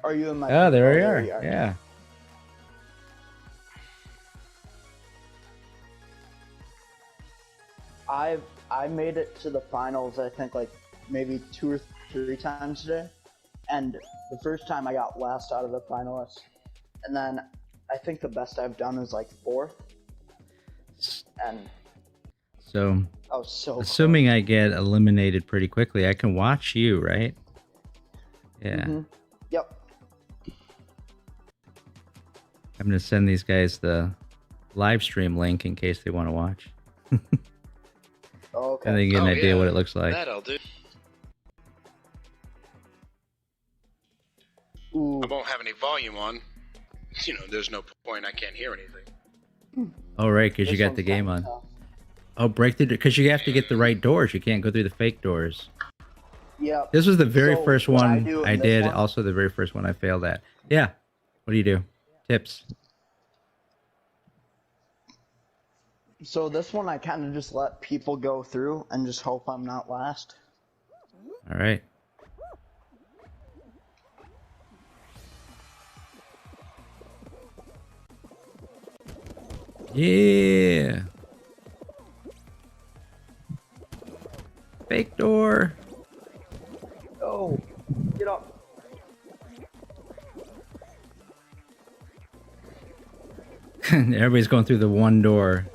Are you in my? Oh, there we there you are. Yeah. I made it to the finals. I think like maybe 2 or 3 times today, and the first time I got last out of the finalists, and then I think the best I've done is like 4th. And so, I was so assuming close. I get eliminated pretty quickly, I can watch you, right? Yeah. Mm-hmm. Yep. I'm gonna send these guys the live stream link in case they want to watch. Okay. And they get an idea what it looks like. That I'll do. Ooh. I won't have any volume on. You know, there's no point. I can't hear anything. Oh, right, because you got the game on. Oh, break the door, because you have to get the right doors. You can't go through the fake doors. Yep. This was the very So, first what one do in I this did. one- Also, the very first one I failed at. Yeah. What do you do? Tips. So this one I kind of just let people go through and just hope I'm not last. All right. Yeah. Fake door. Oh, get up. Everybody's going through the one door.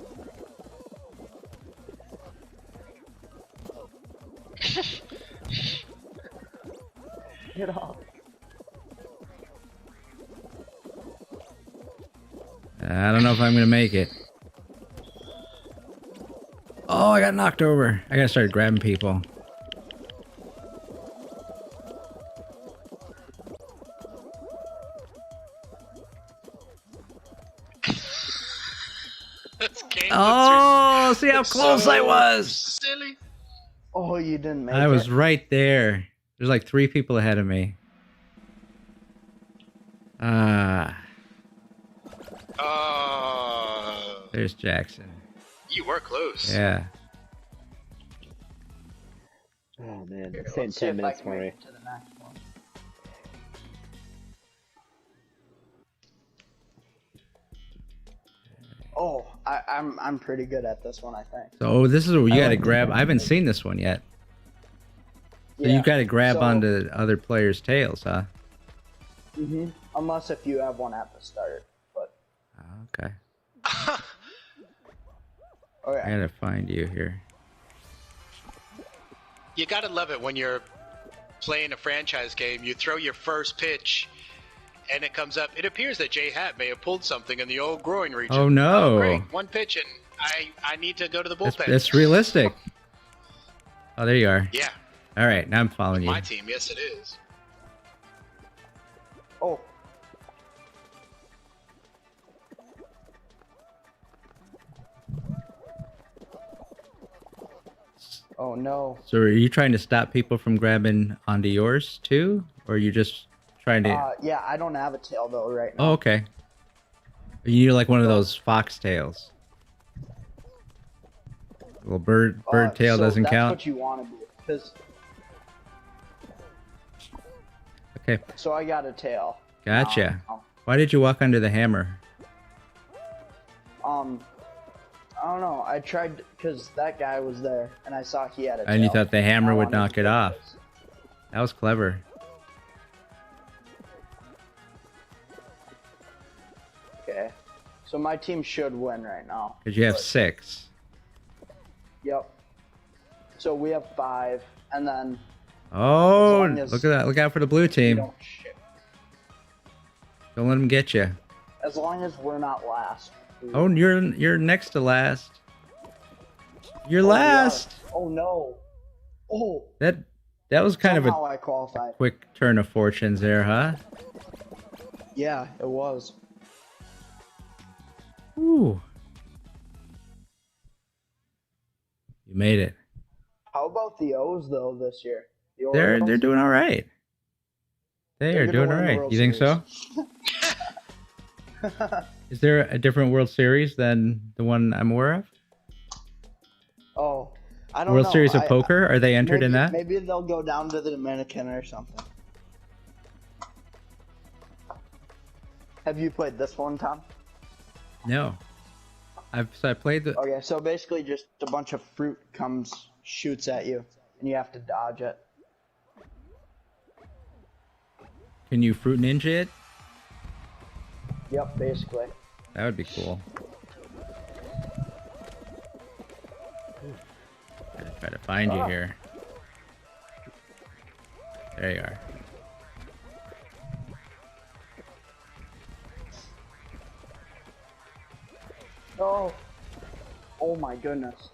Get up. I don't know if I'm gonna make it. Oh, I got knocked over. I gotta start grabbing people. This game Oh, see how close I so was. silly. Oh, you didn't make it. I was right there. There's like 3 people ahead of me. There's Jackson. You were close. Yeah. Oh man, Here, it's taking let's see 10 if I minutes can for make me. it to the next one. Oh, I'm pretty good at this one, I think. So this is where you I gotta like grab. this. I haven't seen this one yet. So Yeah. you gotta grab So- onto other players' tails, huh? Unless if you have one at the start, but Okay. okay. I gotta find you here. You gotta love it when you're playing a franchise game. You throw your first pitch, and it comes up. It appears that J Hat may have pulled something in the old groin region. Oh, no. Great, one pitch, and I need to go to the bullpen. That's realistic. Oh, there you are. Yeah, All right, now I'm following you. my team. Yes, it is. Oh. Oh no. So are you trying to stop people from grabbing onto yours too, or are you just trying to? Yeah, I don't have a tail though right now. Oh, okay. You need like one of those fox tails. Little bird tail so doesn't that's count. what you want to do, 'cause- Okay, so I got a tail. gotcha. Why did you walk under the hammer? I don't know. I tried because that guy was there, and I saw he had a tail. And you thought the hammer I would wanted knock to it get off. this. That was clever. Okay. So my team should win right now. Because you have but- 6. Yep. So we have 5, and then Oh, long as look at that! Look out for the blue we team. don't shit. Don't let them get you. As long as we're not last. Oh, you're next to last. You're Oh, we are. last. Oh no. Oh. That was kind of Somehow a I qualified. quick turn of fortunes there, huh? Yeah, it was. Ooh. You made it. How about the O's though this year? The They're Orioles? doing all right. They They're are gonna doing win all the right. World You think so? Series. Is there a different World Series than the one I'm aware of? Oh, I don't World know. Series of Poker? Are they entered in that? Maybe they'll go down to the Dominican or something. Have you played this one, Tom? No. I played the. Okay, so basically just a bunch of fruit shoots at you, and you have to dodge it. Can you fruit ninja it? Yep, basically. That would be cool. Gotta try to find you here. There you are. Oh. Oh my goodness.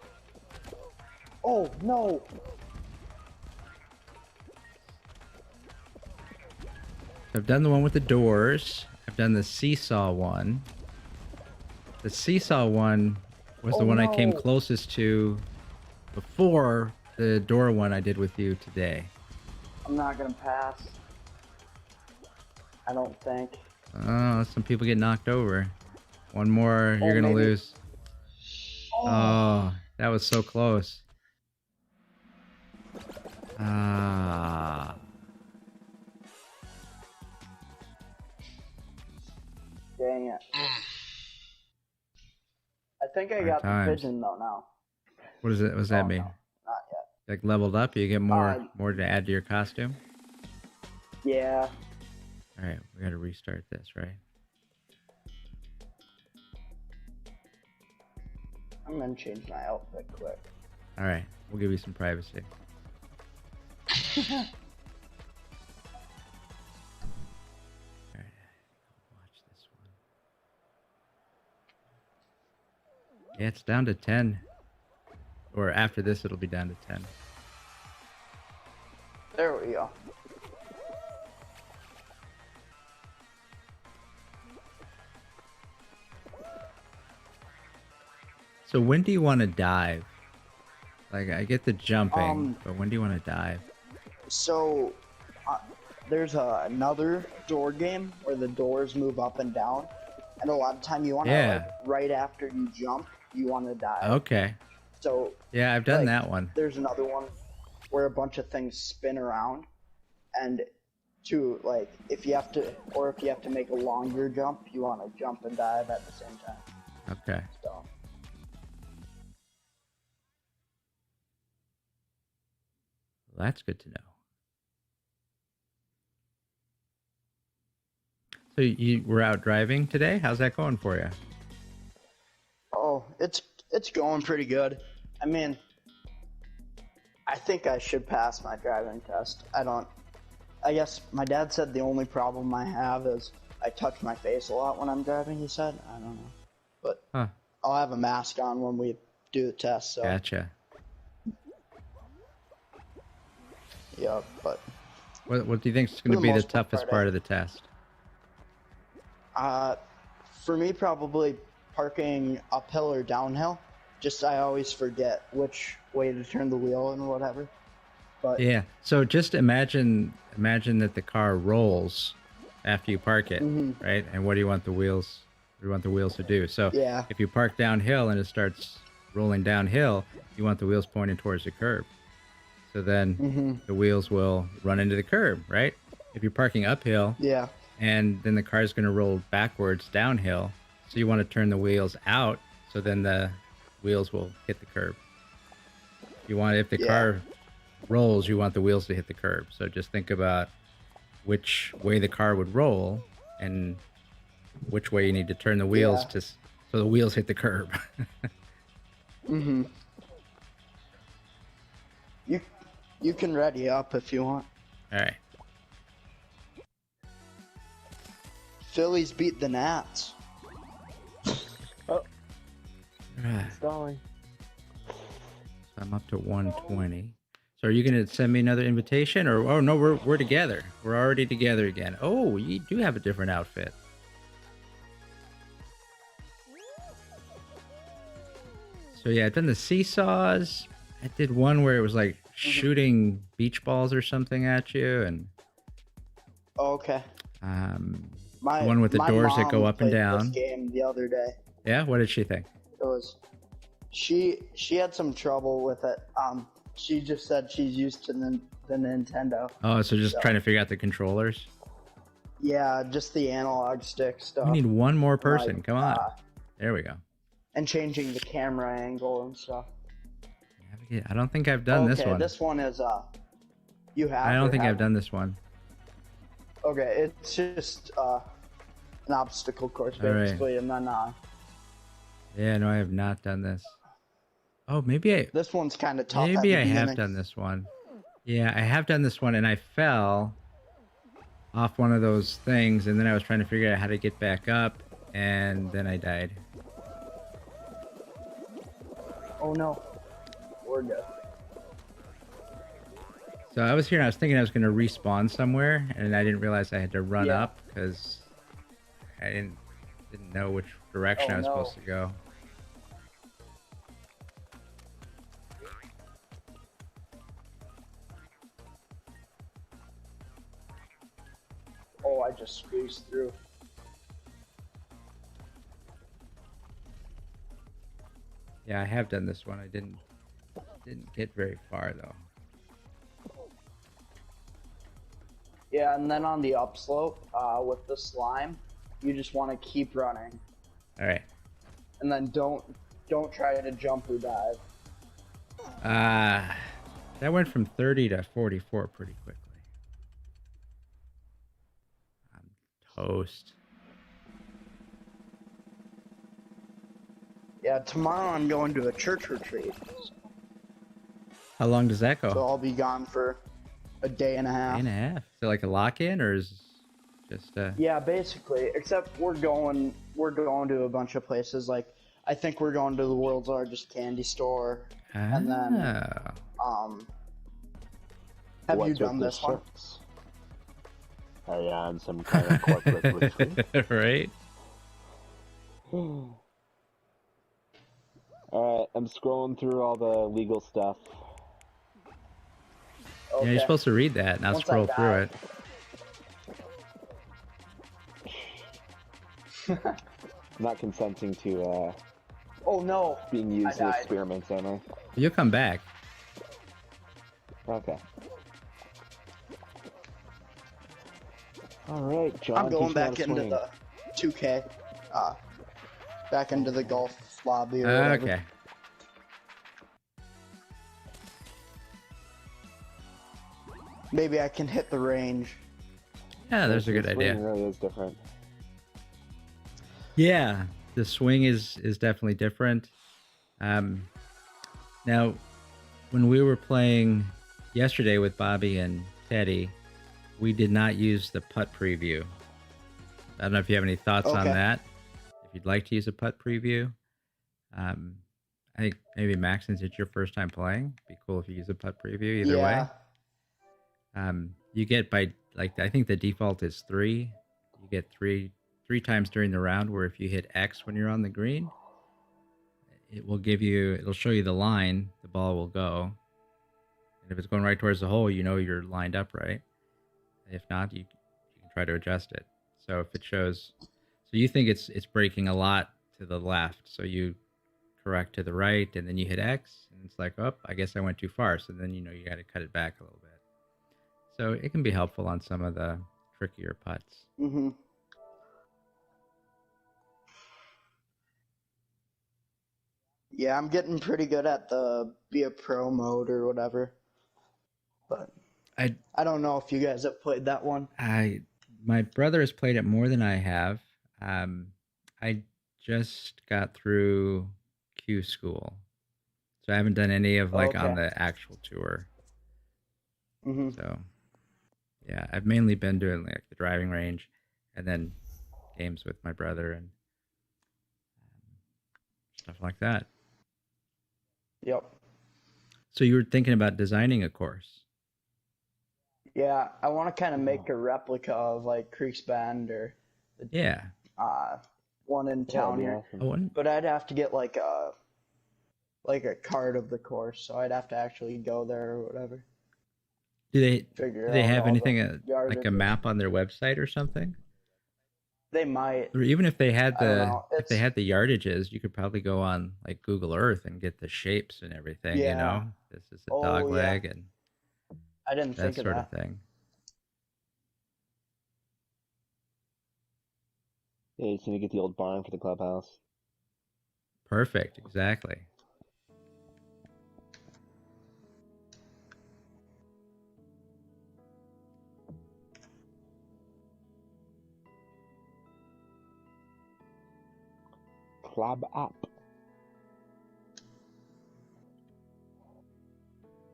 Oh no. I've done the one with the doors. I've done the seesaw one. The seesaw one was the one I came no. closest to before the door one I did with you today. I'm not gonna pass. I don't think. Oh, some people get knocked over. One more, you're gonna maybe. lose. Oh, that was so close. Ah. Dang it. I think I Hard got times. the pigeon though now. What does it? What does that Oh, mean? no, not yet. Like leveled up, you get more to add to your costume. Yeah. All right, we got to restart this, right? I'm gonna change my outfit quick. All right, we'll give you some privacy. All right, watch this one. Yeah, it's down to 10. Or after this, it'll be down to 10. There we go. So when do you want to dive? Like, I get the jumping, but when do you want to dive? So, there's another door game where the doors move up and down, and a lot of time you want to, like, right after you jump, you want to dive. Okay. So, yeah, I've done like, that one. There's another one where a bunch of things spin around, and like, if you have to make a longer jump, you want to jump and dive at the same time. Okay. So. Well, that's good to know. So you were out driving today? How's that going for you? Oh, it's going pretty good. I mean, I think I should pass my driving test. I guess my dad said the only problem I have is I touch my face a lot when I'm driving, he said. I don't know. But I'll have a mask on when we do the test, so. Gotcha. Yeah, but. What do you think is going to be the toughest part of the test? For me, probably parking uphill or downhill. Just I always forget which way to turn the wheel and whatever. But yeah, so just imagine that the car rolls after you park it, right? And what do you want the wheels? What do you want the wheels to do? So if you park downhill and it starts rolling downhill, you want the wheels pointing towards the curb. So then the wheels will run into the curb, right? If you're parking uphill, and then the car's going to roll backwards downhill, so you want to turn the wheels out, so then the wheels will hit the curb. If the car rolls, you want the wheels to hit the curb. So just think about which way the car would roll and which way you need to turn the wheels so the wheels hit the curb. You can ready up if you want. All right. Phillies beat the Nats. Oh, Right. stalling. So I'm up to 120. So are you going to send me another invitation, or oh no, we're together. We're already together again. Oh, you do have a different outfit. So yeah, I've done the seesaws. I did one where it was like shooting beach balls or something at you, and Okay. the one with the doors that go up and down. This game the other day. Yeah, what did she think? It was She had some trouble with it. She just said she's used to the Nintendo. Oh, so just trying to figure out the controllers? Yeah, just the analog stick stuff. We need one more person. Like, come on. There we go. And changing the camera angle and stuff. I don't think I've done this one. Okay, this one is you have. I don't think I've done this one. Okay, it's just an obstacle course basically, right. And then yeah, no, I have not done this. Oh, maybe I. This one's kind of tough. Maybe I have done this one. Yeah, I have done this one, and I fell off one of those things, and then I was trying to figure out how to get back up, and then I died. Oh no, we're good. So I was here, and I was thinking I was going to respawn somewhere, and I didn't realize I had to run up because I didn't know which direction I was supposed to go. Oh, I just squeezed through. Yeah, I have done this one. I didn't get very far though. Yeah, and then on the upslope with the slime, you just want to keep running. All right. And then don't try to jump or dive. That went from 30 to 44 pretty quickly. I'm toast. Yeah, tomorrow I'm going to a church retreat. How long does that go? So I'll be gone for a day and a half. Day and a half? Is it like a lock-in, or is just Yeah, basically. Except we're going to a bunch of places. Like, I think we're going to the world's largest candy store. And then have you done this one? Are you on some kind of corporate retreat? Right? Alright, I'm scrolling through all the legal stuff. Okay. Yeah, you're supposed to read that, not scroll through it. I'm not consenting to oh no, being used in experiments, am I? You'll come back. Okay. Alright, John. I'm going back into the 2K. Back into the golf lobby or whatever. Okay. Maybe I can hit the range. Yeah, there's a good idea. It really is different. Yeah, the swing is definitely different. Now, when we were playing yesterday with Bobby and Teddy, we did not use the putt preview. I don't know if you have any thoughts on that. If you'd like to use a putt preview, I think maybe Max, since it's your first time playing, it'd be cool if you use a putt preview. Either way, you get by I think the default is 3. You get three times during the round. Where if you hit X when you're on the green, it'll show you the line the ball will go, and if it's going right towards the hole, you know you're lined up right. If not, you can try to adjust it. So if it shows, so you think it's breaking a lot to the left, so you correct to the right, and then you hit X, and it's like, oh, I guess I went too far. So then you got to cut it back a little bit. So it can be helpful on some of the trickier putts. Mm-hmm. Yeah, I'm getting pretty good at the be a pro mode or whatever. But I don't know if you guys have played that one. My brother has played it more than I have. I just got through Q school, so I haven't done any of on the actual tour. Mm-hmm. So yeah, I've mainly been doing the driving range, and then games with my brother and stuff like that. Yep. So you were thinking about designing a course? Yeah, I want to kind of make a replica of Creeks Bend or one in town here. Awesome. But I'd have to get a card of the course, so I'd have to actually go there or whatever. Do they have anything like a map on their website or something? They might. Or even if they had I don't the know. if they had the yardages, you could probably go on like Google Earth and get the shapes and everything. You Yeah. know, this is a Oh, dog yeah. leg and I didn't that think of sort that. of thing. Yeah, you need to get the old barn for the clubhouse. Perfect. Exactly. Club up.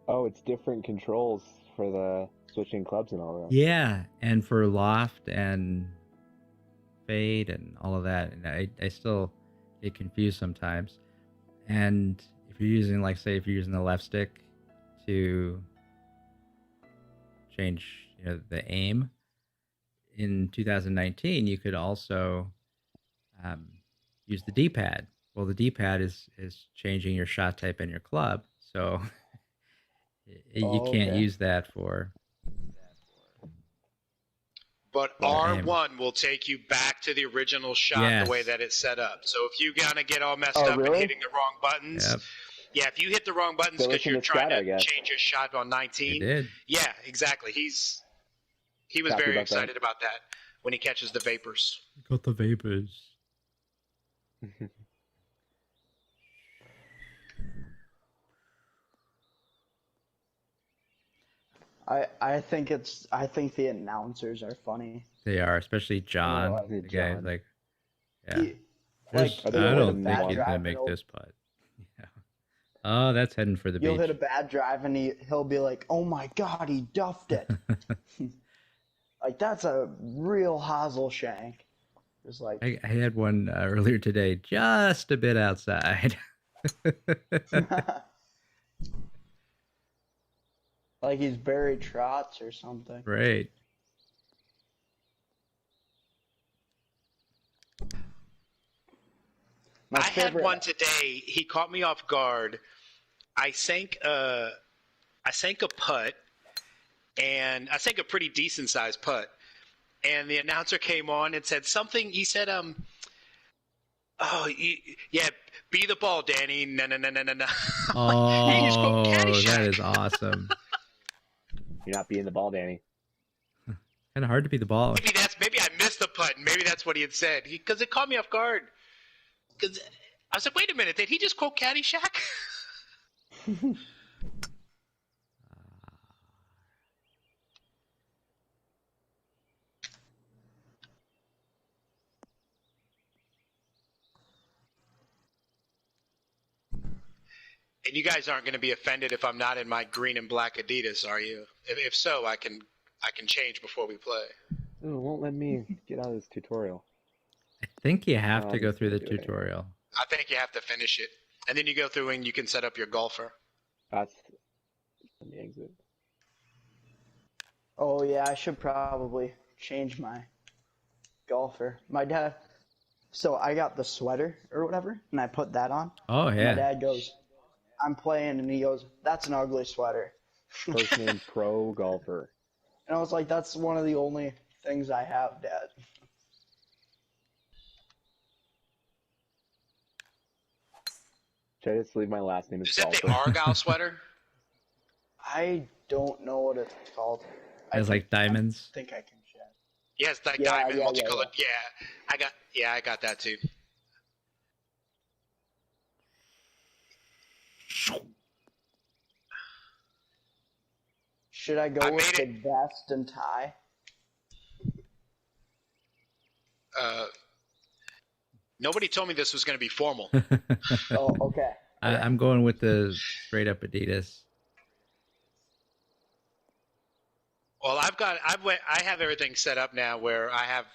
Oh, it's different controls for the switching clubs and all that. Yeah, and for loft and fade and all of that, and I still get confused sometimes. And if you're using, like, say, if you're using the left stick to change, the aim in 2019, you could also use the D-pad. Well, the D-pad is changing your shot type and your club, so you can't use that for. But R1 will take you back to the original shot the way that it's set up. So if you kind of get all messed up and hitting the wrong buttons, yeah, if you hit the wrong buttons because you're trying to change your shot on 19, yeah, exactly. He was very excited about that when he catches the vapors. Got the vapors. I think the announcers are funny. They are, especially John. Oh, the guy, like, yeah. I don't think he's gonna make this putt. Yeah. Oh, that's heading for the beach. You'll hit a bad drive and he'll be like, "Oh my God, he duffed it!" Like, that's a real hosel shank. Just like I had one earlier today, just a bit outside. like he's Barry Trotz or something. Right. I had one today. He caught me off guard. I sank a putt, and I sank a pretty decent sized putt. And the announcer came on and said something. He said, yeah, be the ball, Danny. No. Oh, that is awesome. You're not being the ball, Danny. Kind of hard to be the ball. Maybe I missed the putt, and maybe that's what he had said. Because it caught me off guard. Because I was like, wait a minute, did he just quote Caddyshack? And you guys aren't going to be offended if I'm not in my green and black Adidas, are you? If so, I can change before we play. Oh, it won't let me get out of this tutorial. I think you have to go through the tutorial. I think you have to finish it. And then you go through and you can set up your golfer. Let me exit. Oh, yeah, I should probably change my golfer. My dad... So I got the sweater or whatever, and I put that on. Oh, yeah. My dad goes, I'm playing, and he goes, that's an ugly sweater. First name pro golfer. And I was like, that's one of the only things I have, Dad. Should I just leave my last name as Is that golfer? the Argyle sweater? I don't know what it's called. It has like diamonds. I think I can check. Yes, that diamond, multicolored. Yeah. I got that too. Should I go with the vest and tie? Nobody told me this was going to be formal. Oh, okay. I'm going with the straight up Adidas. Well, I have everything set up now where I have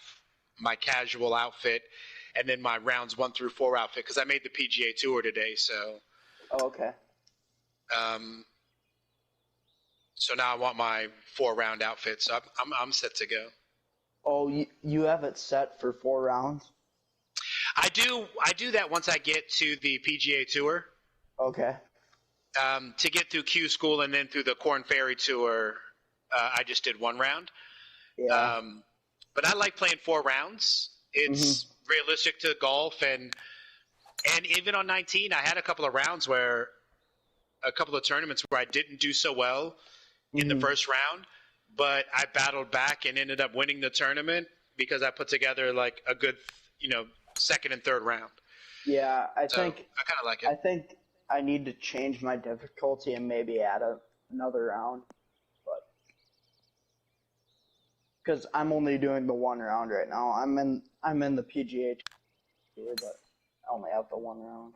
my casual outfit and then my rounds 1 through 4 outfit because I made the PGA Tour today. So. Oh, okay. So now I want my 4-round outfit. So I'm set to go. Oh, you have it set for 4 rounds? I do that once I get to the PGA Tour. Okay. To get through Q School and then through the Corn Ferry Tour, I just did 1 round. Yeah. But I like playing 4 rounds It's realistic to golf, and even on 19, I had a couple of tournaments where I didn't do so well in the first round, but I battled back and ended up winning the tournament because I put together like a good, second and third round. Yeah, I kind of like it. I think I need to change my difficulty and maybe add another round, but because I'm only doing the one round right now. I'm in the PGA Tour, but I only have the one round.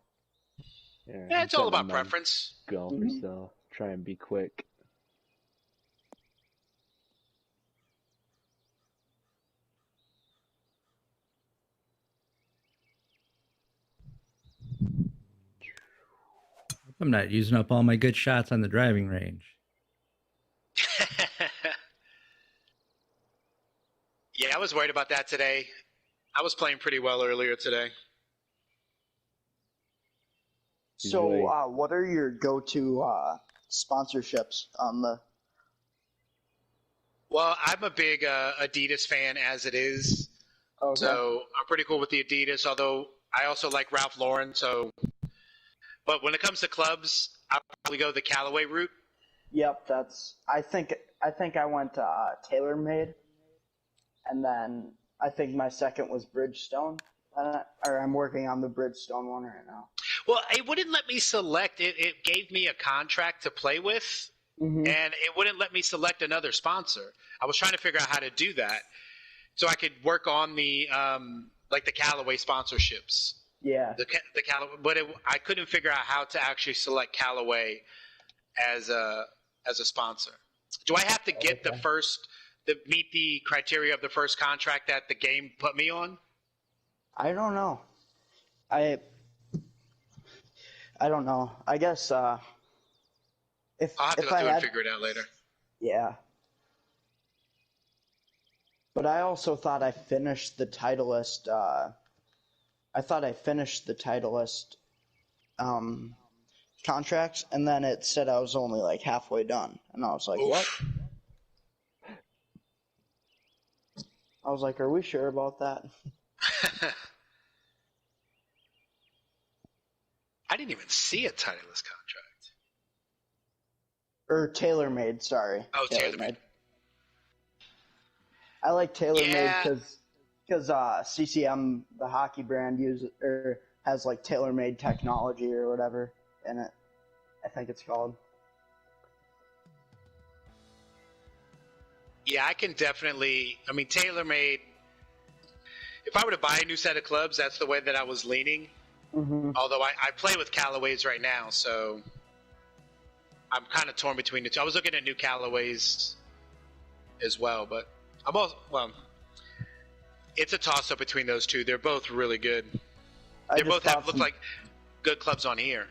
Yeah, it's all about preference. Golfer, so try and be quick. I'm not using up all my good shots on the driving range. Yeah, I was worried about that today. I was playing pretty well earlier today. So, what are your go-to sponsorships on the? Well, I'm a big Adidas fan as it is. Okay. So I'm pretty cool with the Adidas, although I also like Ralph Lauren. But when it comes to clubs, I'll probably go the Callaway route. Yep, I think I went to TaylorMade, and then I think my second was Bridgestone. Or I'm working on the Bridgestone one right now. Well, it wouldn't let me select it. It gave me a contract to play with, and it wouldn't let me select another sponsor. I was trying to figure out how to do that so I could work on the the Callaway sponsorships. Yeah. The Callaway, but I couldn't figure out how to actually select Callaway as a sponsor. Do I have to get meet the criteria of the first contract that the game put me on? I don't know. I don't know. I guess I'll have to go through and figure it out later. Yeah. But I also thought I finished the Titleist. I thought I finished the Titleist contracts, and then it said I was only like halfway done, and I was like, "What?" I was like, "Are we sure about that?" I didn't even see a Titleist contract. Or TaylorMade, sorry. Oh, TaylorMade. I like TaylorMade because CCM, the hockey brand, has like TaylorMade technology or whatever in it. I think it's called. Yeah, I can definitely. I mean, TaylorMade. If I were to buy a new set of clubs, that's the way that I was leaning. Although I play with Callaways right now, so I'm kind of torn between the two. I was looking at new Callaways as well, but it's a toss-up between those two. They're both really good. They both look like good clubs on here.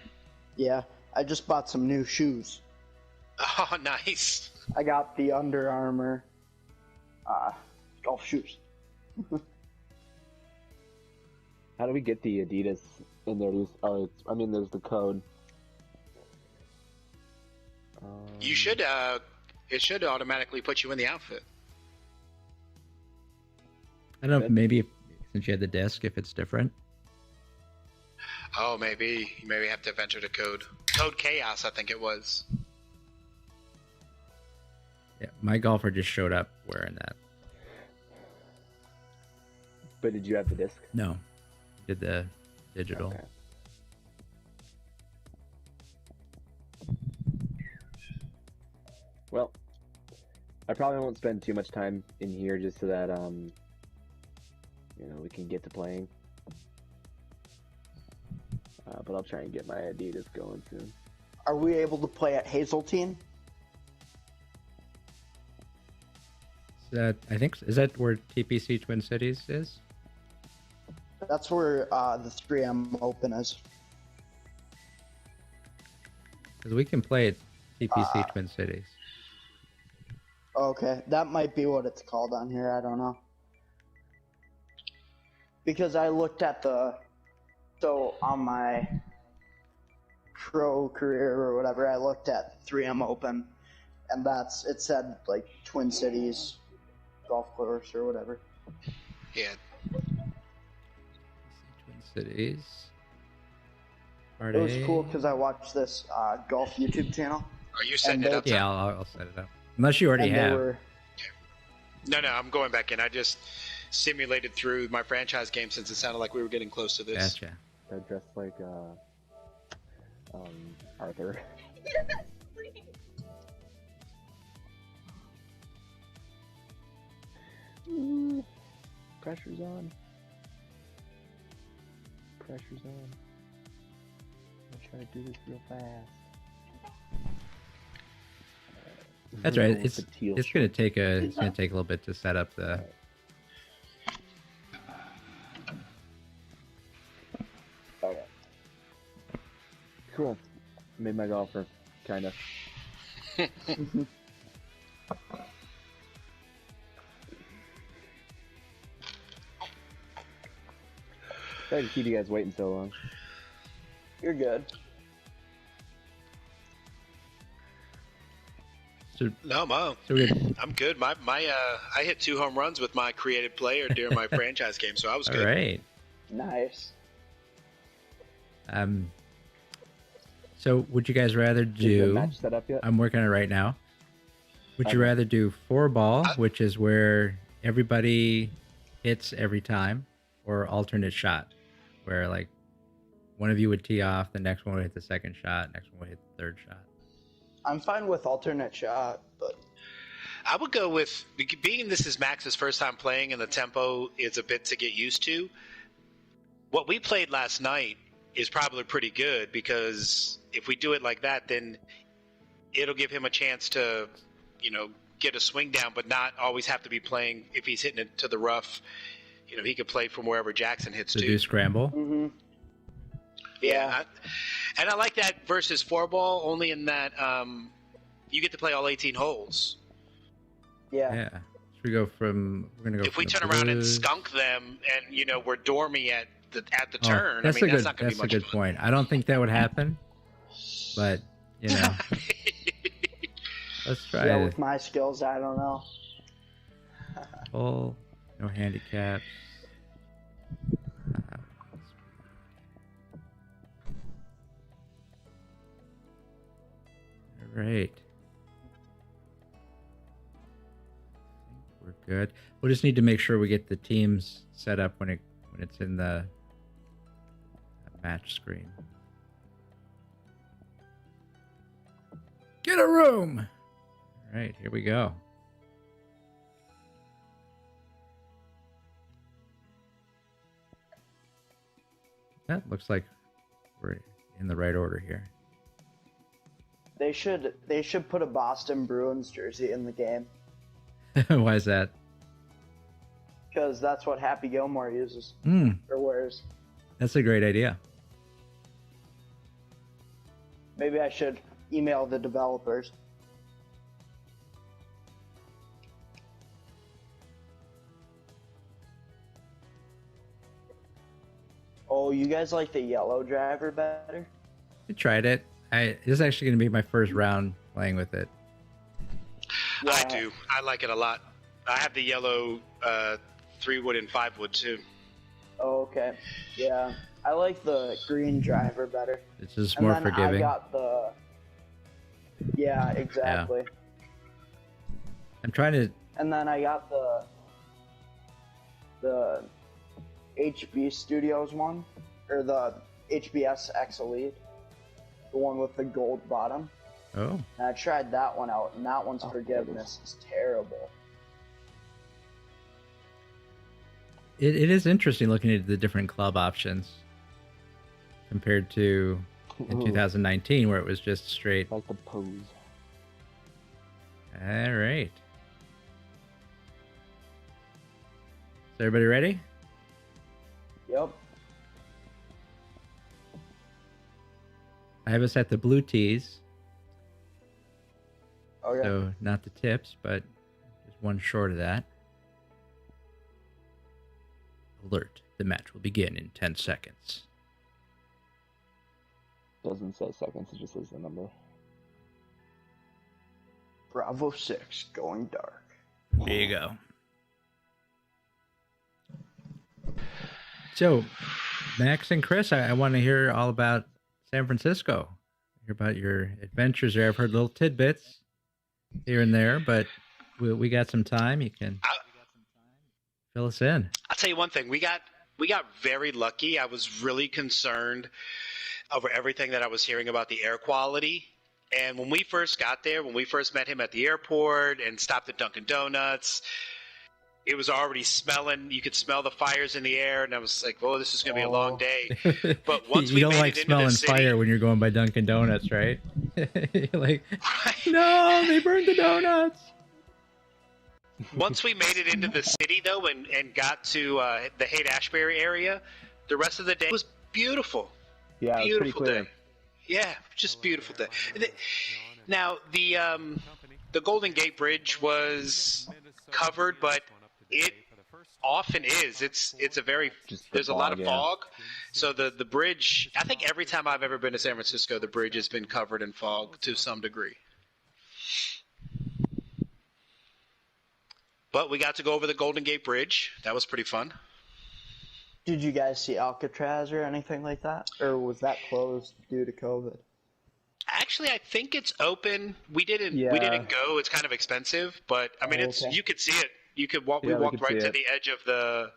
Yeah, I just bought some new shoes. Oh, nice. I got the Under Armour golf shoes. How do we get the Adidas in there? There's the code. You should. It should automatically put you in the outfit. I don't know. Maybe since you had the disc, if it's different. Oh, maybe you have to enter the code. Code Chaos, I think it was. Yeah, my golfer just showed up wearing that. But did you have the disc? No, did the digital. Okay. Well, I probably won't spend too much time in here just so that we can get to playing. But I'll try and get my Adidas going soon. Are we able to play at Hazeltine? Is that where TPC Twin Cities is? That's where the 3M Open is. Because we can play at TPC Twin Cities. Okay, that might be what it's called on here. I don't know. Because I looked at on my pro career or whatever, I looked at 3M Open, and it said like Twin Cities golf course or whatever. Yeah. Cities. It was cool because I watched this golf YouTube channel. Are you setting it up? Yeah, I'll set it up. Unless you already have. No, I'm going back in. I just simulated through my franchise game since it sounded like we were getting close to this. Gotcha. They're dressed like Arthur. Ooh, pressure's on. Pressure's on. I'm trying to do this real fast. That's right. It's gonna take a little bit to set up the. Okay. Cool. Made my golfer, kind of. Sorry to keep you guys waiting so long. You're good. No, Mo. I'm good. My I hit 2 home runs with my creative player during my franchise game, so I was good. All right. Nice. So would you guys rather do? Is the match set up yet? I'm working on it right now. Would you rather do 4-ball, which is where everybody hits every time, or alternate shot, where like one of you would tee off, the next one would hit the second shot, next one would hit the third shot? I'm fine with alternate shot, but I would go with, being this is Max's first time playing and the tempo is a bit to get used to. What we played last night is probably pretty good, because if we do it like that, then it'll give him a chance to, get a swing down, but not always have to be playing. If he's hitting it to the rough, he could play from wherever Jackson hits to. Do scramble. Mm-hmm. Yeah. And I like that versus 4-ball, only in that you get to play all 18 holes. Yeah. Should we go from? We're gonna go. If we turn around and skunk them, and we're dormy at the turn, that's that's not going to be much. That's a good point. I don't think that would happen, but let's try. Yeah, with my skills, I don't know. Full, no handicaps. All right. We're good. We'll just need to make sure we get the teams set up when it's in the match screen. Get a room. All right, here we go. That looks like we're in the right order here. They should put a Boston Bruins jersey in the game. Why is that? Because that's what Happy Gilmore uses or wears. That's a great idea. Maybe I should email the developers. Oh, you guys like the yellow driver better? I tried it. This is actually going to be my first round playing with it. Yeah. I do. I like it a lot. I have the yellow 3-wood and 5-wood too. Oh, okay. Yeah. I like the green driver better. It's just more forgiving. I got the... Yeah, exactly. Yeah. I'm trying to... And then I got the HB Studios one, or the HBS X Elite, the one with the gold bottom. Oh. And I tried that one out, and that one's forgiveness is terrible. It is interesting looking at the different club options compared to in 2019, where it was just straight. Like the pose. All right. Is everybody ready? Yep. I have us at the blue tees. Okay. So not the tips, but just one short of that. Alert. The match will begin in 10 seconds. Doesn't say seconds, it just says the number. Bravo 6 going dark. Here you go. So, Max and Chris, I want to hear all about San Francisco. Hear about your adventures there. I've heard little tidbits here and there, but we got some time. You can fill us in. I'll tell you one thing. We got very lucky. I was really concerned over everything that I was hearing about the air quality. And when we first got there, when we first met him at the airport and stopped at Dunkin' Donuts, it was already smelling. You could smell the fires in the air, and I was like, "Oh, this is going to be a long day." But once you don't like smelling fire when you're going by Dunkin' Donuts, right? You're like, no, they burned the donuts. Once we made it into the city, though, and got to the Haight-Ashbury area, the rest of the day was beautiful. Yeah, it was pretty clear. Day. Yeah, just beautiful day. Now, the Golden Gate Bridge was covered, but it often is. It's a very there's a lot of fog. So the bridge, I think every time I've ever been to San Francisco, the bridge has been covered in fog to some degree. But we got to go over the Golden Gate Bridge. That was pretty fun. Did you guys see Alcatraz or anything like that? Or was that closed due to COVID? Actually, I think it's open. We didn't go. It's kind of expensive, but I mean, you could see it. You could walk. We walked right to the edge of the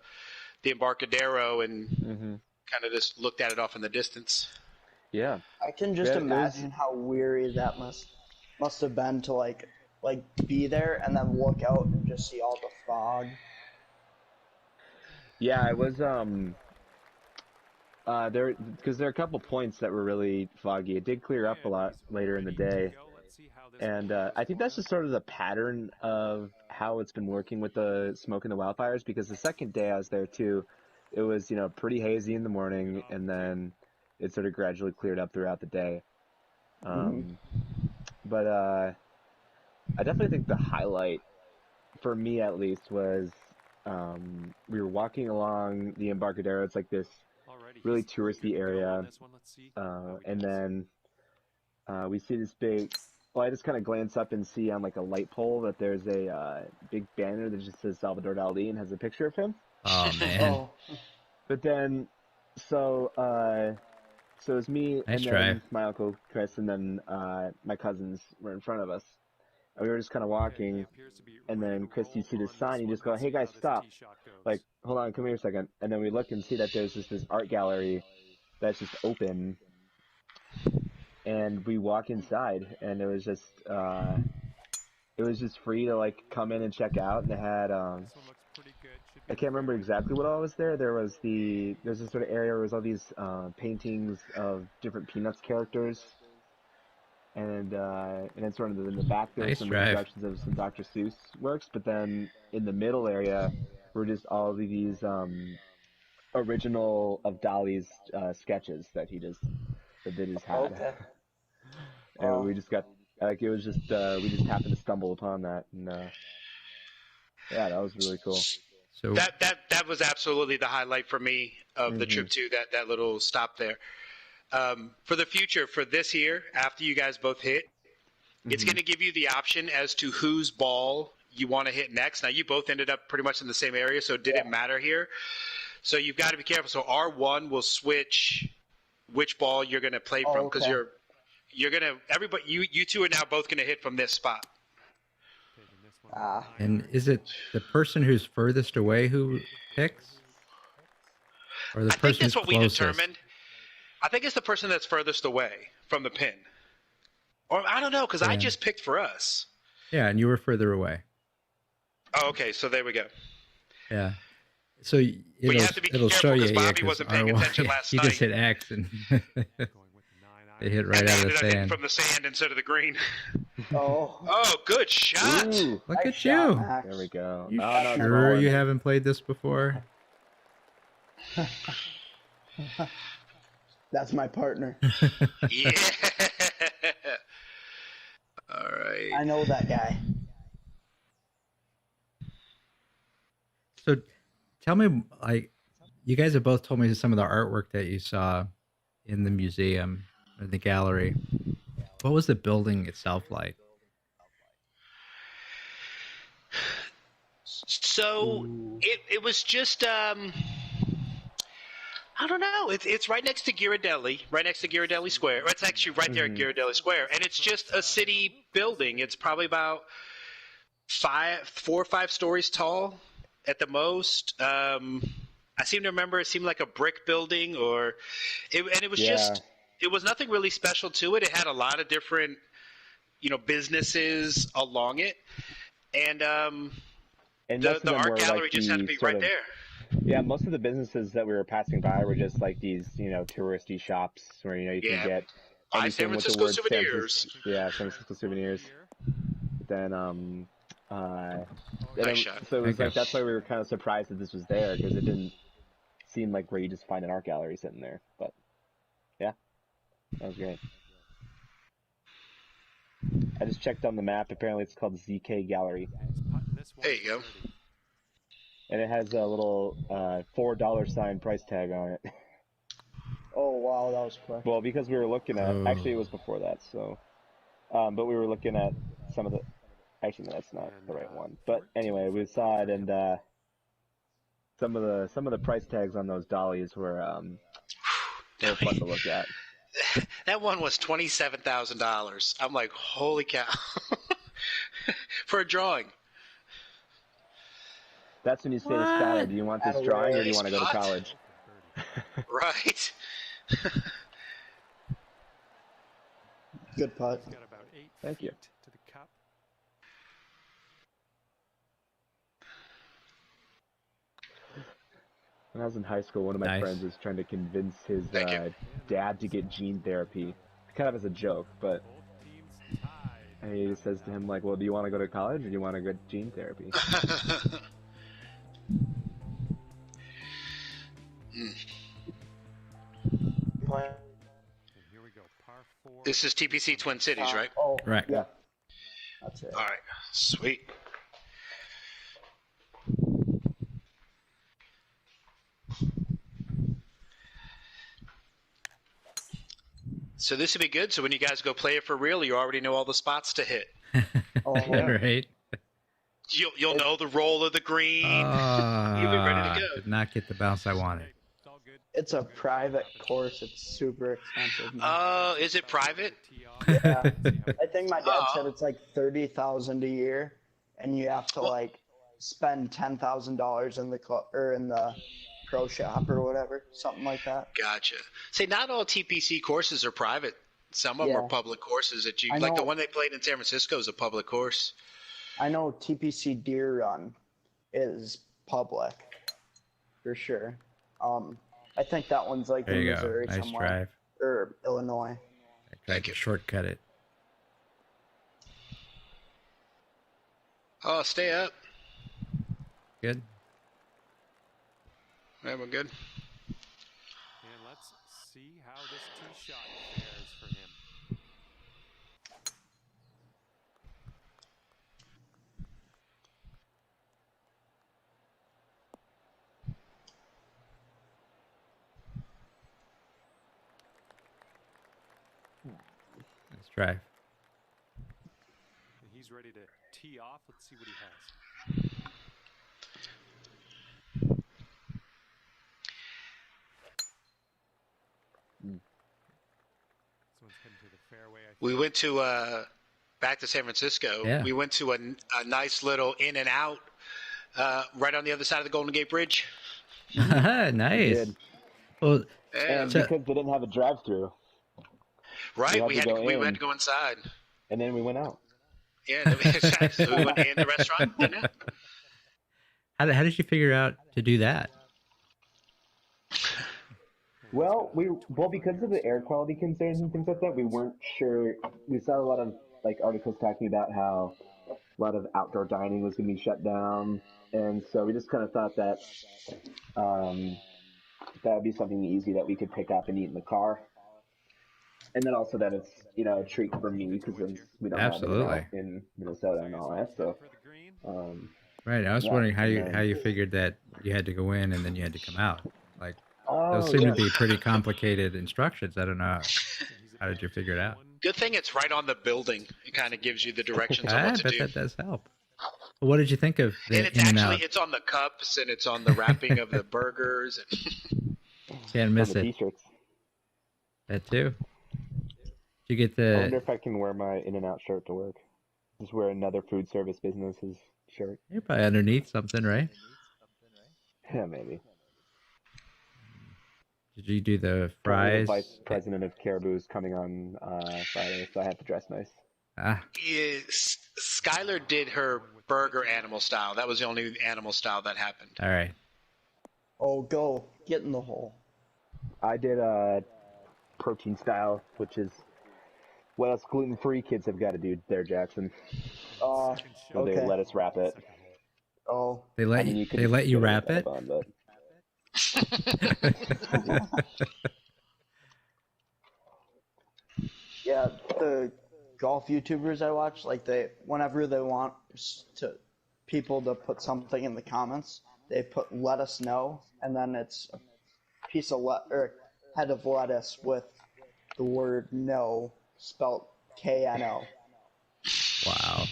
Embarcadero and kind of just looked at it off in the distance. Yeah, I can just imagine how weary that must have been to like be there and then look out and just see all the fog. Yeah, it was because there are a couple points that were really foggy. It did clear up a lot later in the day, and I think that's just sort of the pattern of how it's been working with the smoke and the wildfires. Because the second day I was there too, it was pretty hazy in the morning, and then it sort of gradually cleared up throughout the day. But I definitely think the highlight for me, at least, was we were walking along the Embarcadero. It's like this really touristy area, and then we see this big. Well, I just kind of glance up and see on like a light pole that there's a big banner that just says Salvador Dali and has a picture of him. Oh man! But then, so it was me then my uncle Chris and then my cousins were in front of us. And we were just kind of walking, and then Chris, you see this sign, you just go, "Hey guys, stop! Like, hold on, come here a second." And then we look and see that there's just this art gallery that's just open, and we walk inside, and it was just free to like come in and check out. And they had I can't remember exactly what all was there. There's this sort of area where there's all these paintings of different Peanuts characters. And then sort of in the back there's some introductions of some Dr. Seuss works, but then in the middle area were just all of these original of Dali's sketches that he just had. Okay. And we just got it was just we just happened to stumble upon that, and yeah, that was really cool. So that was absolutely the highlight for me of the trip too. That little stop there. For the future, for this year, after you guys both hit, it's going to give you the option as to whose ball you want to hit next. Now, you both ended up pretty much in the same area, so it didn't matter here. So you've got to be careful. So R1 will switch which ball you're going to play from, because you're going to everybody. You two are now both going to hit from this spot. And is it the person who's furthest away who picks, or the person I think that's what closest? We determined. I think it's the person that's furthest away from the pin. Or I don't know, because I just picked for us. Yeah, and you were further away. Oh, okay, so there we go. Yeah. So it'll show you. Bobby wasn't paying attention last night. He just hit X and they hit right out of the sand. From the sand instead of the green. Oh, good shot. Ooh, look at you. There we go. You sure you haven't played this before? That's my partner. Yeah. All right. I know that guy. So tell me, like, you guys have both told me some of the artwork that you saw in the museum or the gallery. What was the building itself like? So it was just I I don't know. It's right next to Ghirardelli, right next to Ghirardelli Square. It's actually right there at Ghirardelli Square, and it's just a city building. It's probably about 4 or 5 stories tall at the most. I seem to remember it seemed like a brick building, it was just, it was nothing really special to it. It had a lot of different, businesses along it, and the art gallery just had to be right there. Yeah, most of the businesses that we were passing by were just like these, touristy shops where you can get San Francisco souvenirs. San Francisco souvenirs. Then nice shot. So it was like that's why we were kind of surprised that this was there, because it didn't seem like where you just find an art gallery sitting there. But yeah, that was great. I just checked on the map. Apparently, it's called ZK Gallery. There you go. And it has a little $4 price tag on it. Oh wow, that was quick. Well, because we were looking at actually it was before that, so but we were looking at some of the. Actually, no, that's not the right one. But anyway, we saw it, and some of the price tags on those dollies were fun to look at. That one was $27,000. I'm like, holy cow! For a drawing. That's when you say to Skylar, do you want this drawing or do you want to go to college? Right. Good putt. Thank you. To the cup. When I was in high school, one of my friends was trying to convince his dad to get gene therapy, kind of as a joke, but he says to him, like, well, do you want to go to college or do you want to get gene therapy? Here we go, par 4. This is TPC Twin Cities, right? Oh, right. Yeah. That's it. All right. Sweet. So this would be good. So when you guys go play it for real, you already know all the spots to hit. Oh, yeah. Right. You'll know the roll of the green. You'll be ready to go. Did not get the bounce I wanted. It's a private course. It's super expensive. Is it private? Yeah. I think my dad said it's like $30,000 a year, and you have to like spend $10,000 in the pro shop or whatever, something like that. Gotcha. Say, not all TPC courses are private. Some of them are public courses that you like. The one they played in San Francisco is a public course. I know TPC Deer Run is public for sure. I think that one's like in Missouri nice somewhere drive. or Illinois. I tried to shortcut it. Oh, stay up. Good. Yeah, we're good. And let's see how this tee shot fares for him. Nice drive. And he's ready to tee off. Let's see what he has. We went to back to San Francisco. Yeah. We went to a nice little In and Out right on the other side of the Golden Gate Bridge. Nice. Well, and because they didn't have a drive-through. Right, we had to go inside. And then we went out. Yeah, so we went in the restaurant. Dinner. How did you figure out to do that? Well, because of the air quality concerns and things like that, we weren't sure. We saw a lot of articles talking about how a lot of outdoor dining was going to be shut down, and so we just kind of thought that that would be something easy that we could pick up and eat in the car. And then also that it's a treat for me because we don't have it in Minnesota and all that. So, right. I was wondering how you figured that you had to go in and then you had to come out. Like those seem to be pretty complicated instructions. I don't know. How did you figure it out? Good thing it's right on the building. It kind of gives you the directions on what to do. That does help. What did you think of the it's on the cups and it's on the wrapping of the burgers. Can't miss the it. T-shirts. That too. Did you get the? I wonder if I can wear my In-N-Out shirt to work. Just wear another food service business's shirt. You're probably underneath something, right? Yeah, maybe. Did you do the Probably the fries? vice president of Caribou's coming on Friday, so I have to dress nice. Skylar did her burger animal style. That was the only animal style that happened. All right. Oh, go. Get in the hole. I did protein style, which is what us gluten-free kids have got to do there, Jackson. Okay. They let us wrap it. Oh. They let they let you wrap it? On, but... Yeah, the golf YouTubers I watch, like whenever they want people to put something in the comments, they put "let us know," and then it's a piece of head of lettuce with the word "no" spelled KNO. Wow.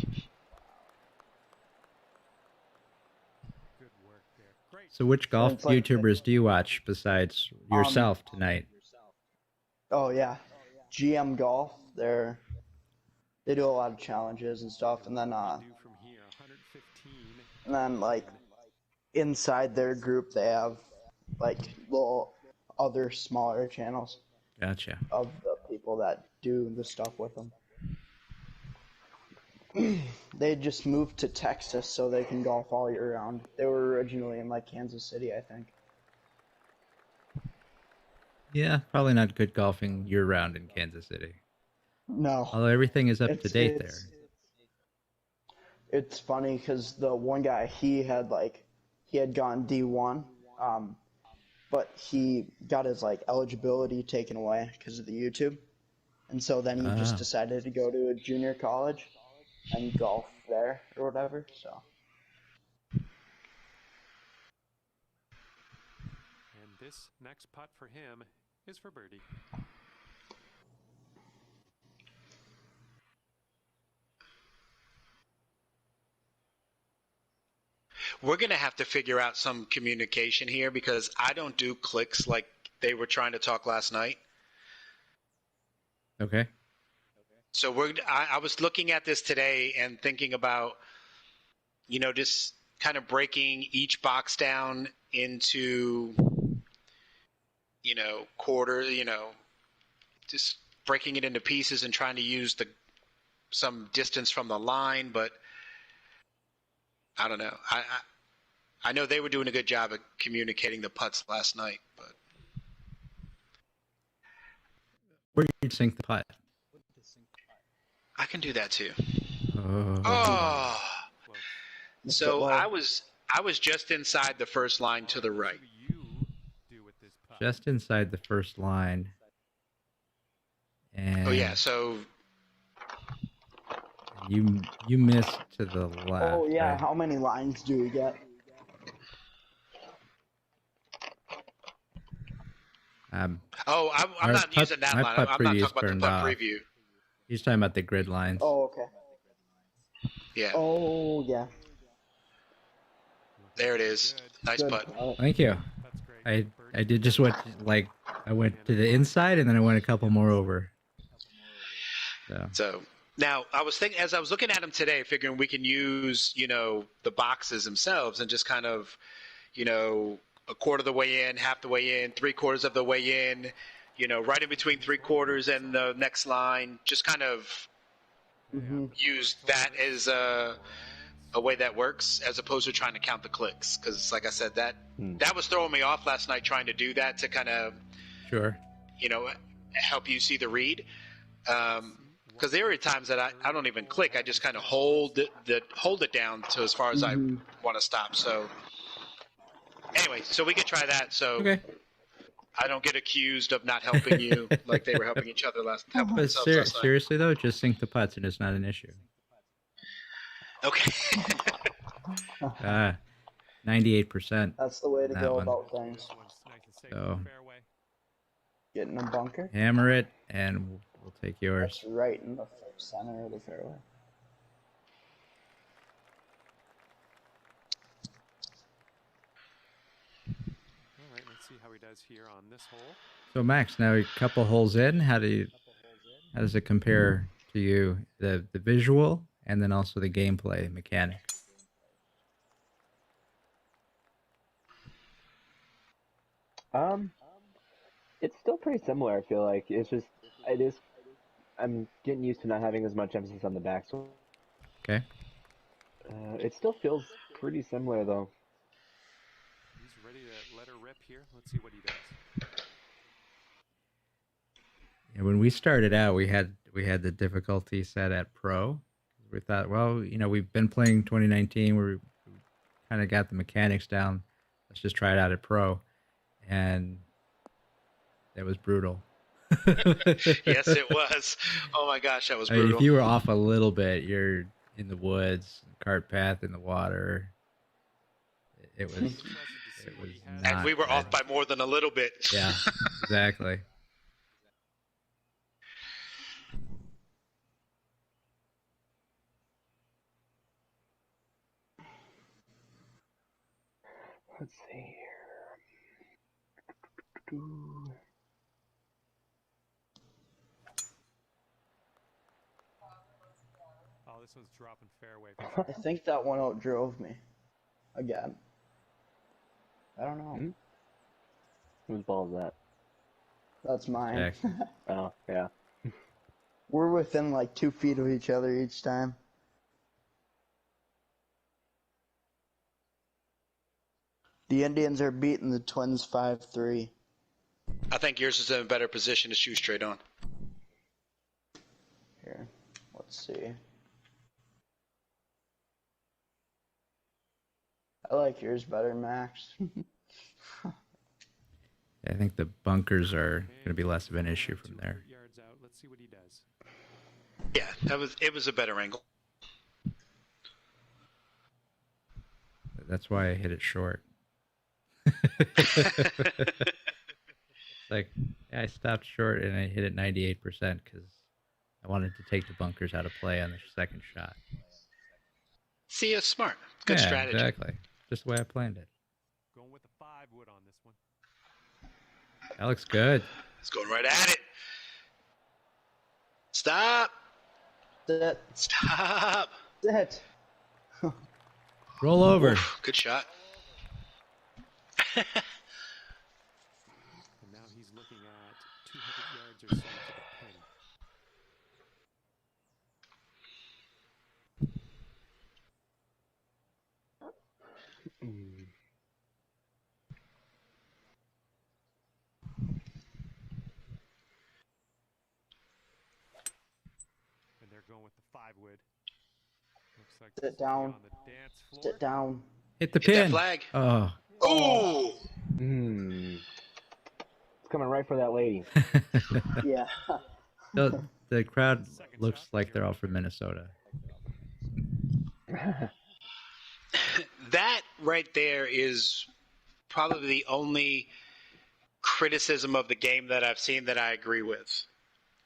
Good work there. Great. So which golf YouTubers do you watch besides yourself tonight? Oh yeah, GM Golf. They do a lot of challenges and stuff, and then like inside their group they have like little other smaller channels. Gotcha. Of the people that do the stuff with them. They just moved to Texas so they can golf all year round. They were originally in like Kansas City, I think. Yeah, probably not good golfing year round in Kansas City. No. Although everything is up to date there. It's funny because the one guy, he had gone D1, but he got his like eligibility taken away because of the YouTube. And so then he just decided to go to a junior college and golf there or whatever, so. And this next putt for him is for birdie. We're going to have to figure out some communication here because I don't do clicks like they were trying to talk last night. Okay. So I was looking at this today and thinking about, just kind of breaking each box down into, quarter, just breaking it into pieces and trying to use some distance from the line, but I don't know. I know they were doing a good job of communicating the putts last night, but where do you sink the putt? I can do that too. Oh. So I was just inside the first line to the right. Just inside the first line. And so you missed to the left. Oh yeah, right? How many lines do we get? I'm not using that line. I'm not talking about the putt preview. He's talking about the grid lines. Oh, okay. Yeah. Oh, yeah. There it is. Nice putt. Thank you. I did just what, like, I went to the inside and then I went a couple more over. So now I was thinking, as I was looking at them today, figuring we can use, the boxes themselves and just kind of, a quarter of the way in, half the way in, 3/4 of the way in, right in between 3/4 and the next line, just kind of use that as a way that works as opposed to trying to count the clicks. Because like I said, that was throwing me off last night trying to do that to kind of, help you see the read. Because there are times that I don't even click. I just kind of hold it down to as far as I want to stop. So anyway, so we could try that. So I don't get accused of not helping you like they were helping each other last night. Seriously though, just sink the putts and it's not an issue. Okay. 98%. That's the way to go about things. So get in a bunker. Hammer it, and we'll take yours. That's right in the center of the fairway. Let's see how he does here on this hole. So Max, now a couple holes in, how does it compare to you, the visual and then also the gameplay mechanics? It's still pretty similar. I feel like I'm getting used to not having as much emphasis on the backswing. Okay. It still feels pretty similar though. He's ready to let her rip here. Let's see what he does. Yeah, when we started out, we had the difficulty set at pro. We thought, well, we've been playing 2019, we kind of got the mechanics down. Let's just try it out at pro, and it was brutal. Yes, it was. Oh my gosh, that was brutal. If you were off a little bit, you're in the woods, cart path in the water. It was not. And we were off by more than a little bit. Yeah, exactly. Let's see here. Oh, this one's dropping fairway. I think that one outdrove me. Again. I don't know. Whose ball is that? That's mine. Oh, yeah. We're within like 2 feet of each other each time. The Indians are beating the Twins 5-3. I think yours is in a better position to shoot straight on. Here, let's see. I like yours better, Max. I think the bunkers are going to be less of an issue from there. Yards out. Let's see what he does. Yeah, it was a better angle. That's why I hit it short. Like, I stopped short and I hit it 98% because I wanted to take the bunkers out of play on the second shot. See, it's smart. Good strategy. Exactly. Just the way I planned it. Going with the 5 wood on this one. That looks good. It's going right at it. Stop. Sit. Stop. Sit. Roll over. Oof, good shot. And now he's looking at 200 yards or so to the pin. And they're going with the 5 wood. Looks like Sit down. on the dance floor. Sit down. Hit the Hit pin. that flag. Oh. Oh. It's coming right for that lady. Yeah. The crowd looks like they're all from Minnesota. That right there is probably the only criticism of the game that I've seen that I agree with,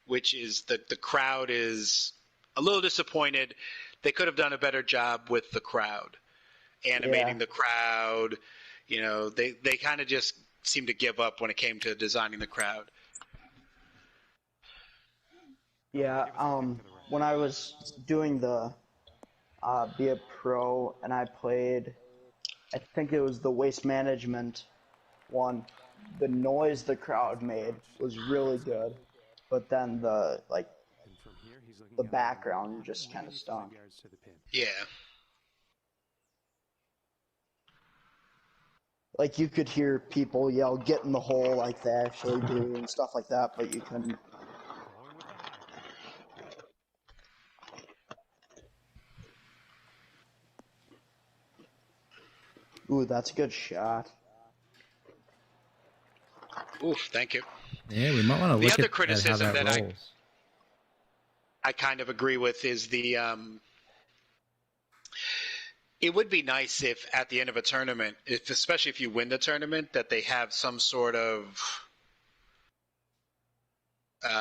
which is that the crowd is a little disappointed. They could have done a better job with the crowd, animating the crowd. You know, they kind of just seemed to give up when it came to designing the crowd. Yeah, when I was doing the Be a Pro and I played, I think it was the Waste Management one, the noise the crowd made was really good, but then the background just kind of stunk. Yeah. Like you could hear people yell, "Get in the hole," like they actually do and stuff like that, but you couldn't. Ooh, that's a good shot. Oof, thank you. Yeah, we might want to look the other at criticism how that that rolls. I kind of agree with is the it would be nice if at the end of a tournament, especially if you win the tournament, that they have some sort of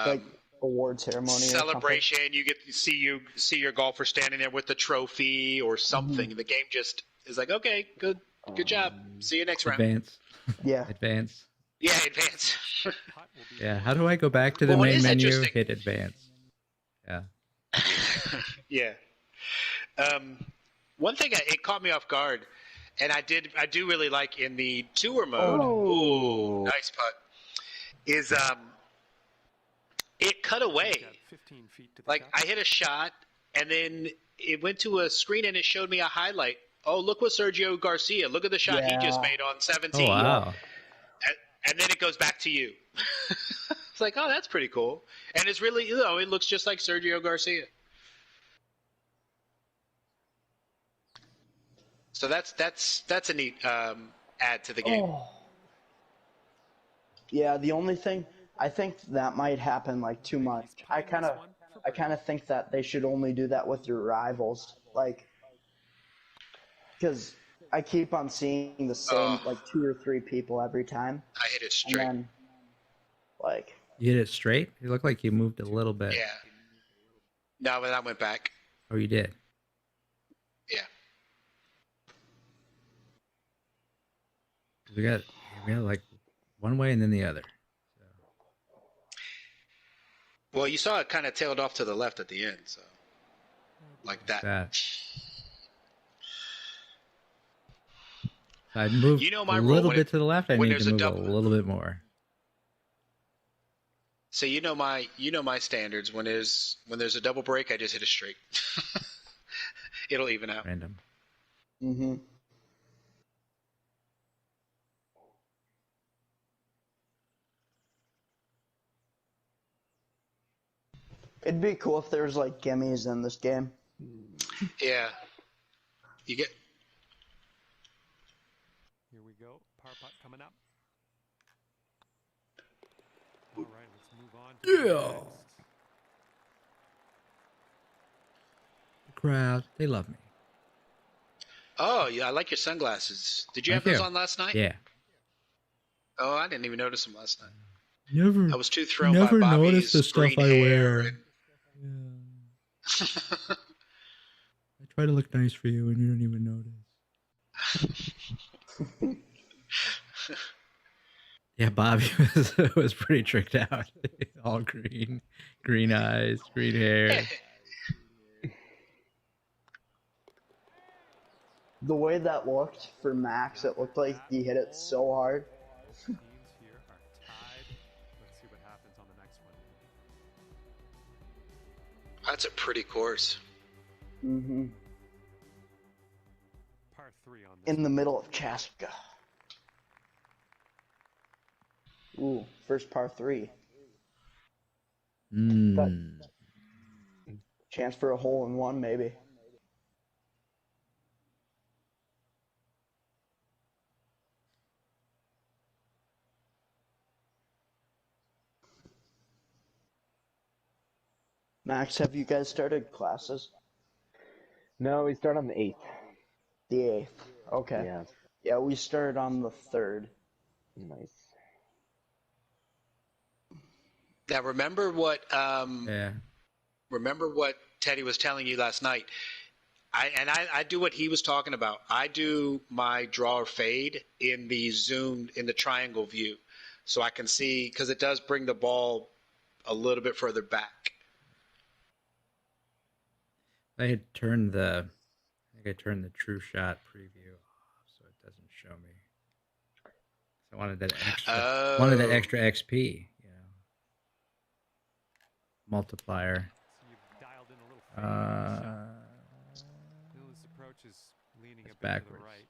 like award ceremony celebration. You get to see your golfer standing there with the trophy or something. The game just is like, okay, good job. See you next round. Advance. Yeah. Advance. Yeah, advance. Yeah. How do I go back to the main menu? Hit advance. Yeah. Yeah. One thing it caught me off guard, and I do really like in the tour mode. Ooh, nice putt. Is it cut away? Like I hit a shot, and then it went to a screen, and it showed me a highlight. Oh, look what Sergio Garcia! Look at the shot he just made on 17. Oh, wow. And then it goes back to you. It's like, oh, that's pretty cool. And it's really, it looks just like Sergio Garcia. So that's a neat add to the game. Oh. Yeah, the only thing I think that might happen like too much. I kind of think that they should only do that with your rivals, like, because I keep on seeing the same like 2 or 3 people every time. I hit it straight. And then, like, you hit it straight? You look like you moved a little bit. Yeah. No, but I went back. Oh, you did? Yeah. We got like one way and then the other. So. Well, you saw it kind of tailed off to the left at the end, so like that. I'd move my a little bit to the left. I need to move a little bit more. So you know my standards. When there's a double break, I just hit it straight. It'll even out. Random. Mm-hmm. It'd be cool if there was like gimmies in this game. Yeah. You get. Here we go. Par putt coming up. All right, let's move on. Yeah. The crowd, they love me. Oh, yeah, I like your sunglasses. Did you have those on last night? Yeah. Oh, I didn't even notice them last night. I was too thrown by Bobby's noticed the stuff I wear. And... Yeah. I try to look nice for you, and you don't even notice. Yeah, Bobby was pretty tricked out. All green eyes, green hair. The way that looked for Max, it looked like he hit it so hard. Teams here are tied. Let's see what happens on the next one. That's a pretty course. Mm-hmm. Par 3 on this. In the middle of Chaska. Ooh, first par 3. Chance for a hole in one, maybe. Max, have you guys started classes? No, we start on the 8th. The 8th. Okay. Yeah. Yeah, we started on the 3rd. Nice. Now remember what Teddy was telling you last night. I do what he was talking about. I do my draw or fade in the triangle view, so I can see, because it does bring the ball a little bit further back. I had turned the true shot preview off, so it doesn't show me. So I wanted that extra XP, you know, multiplier. So you've dialed in a little this approach is leaning a bit backwards. to the right.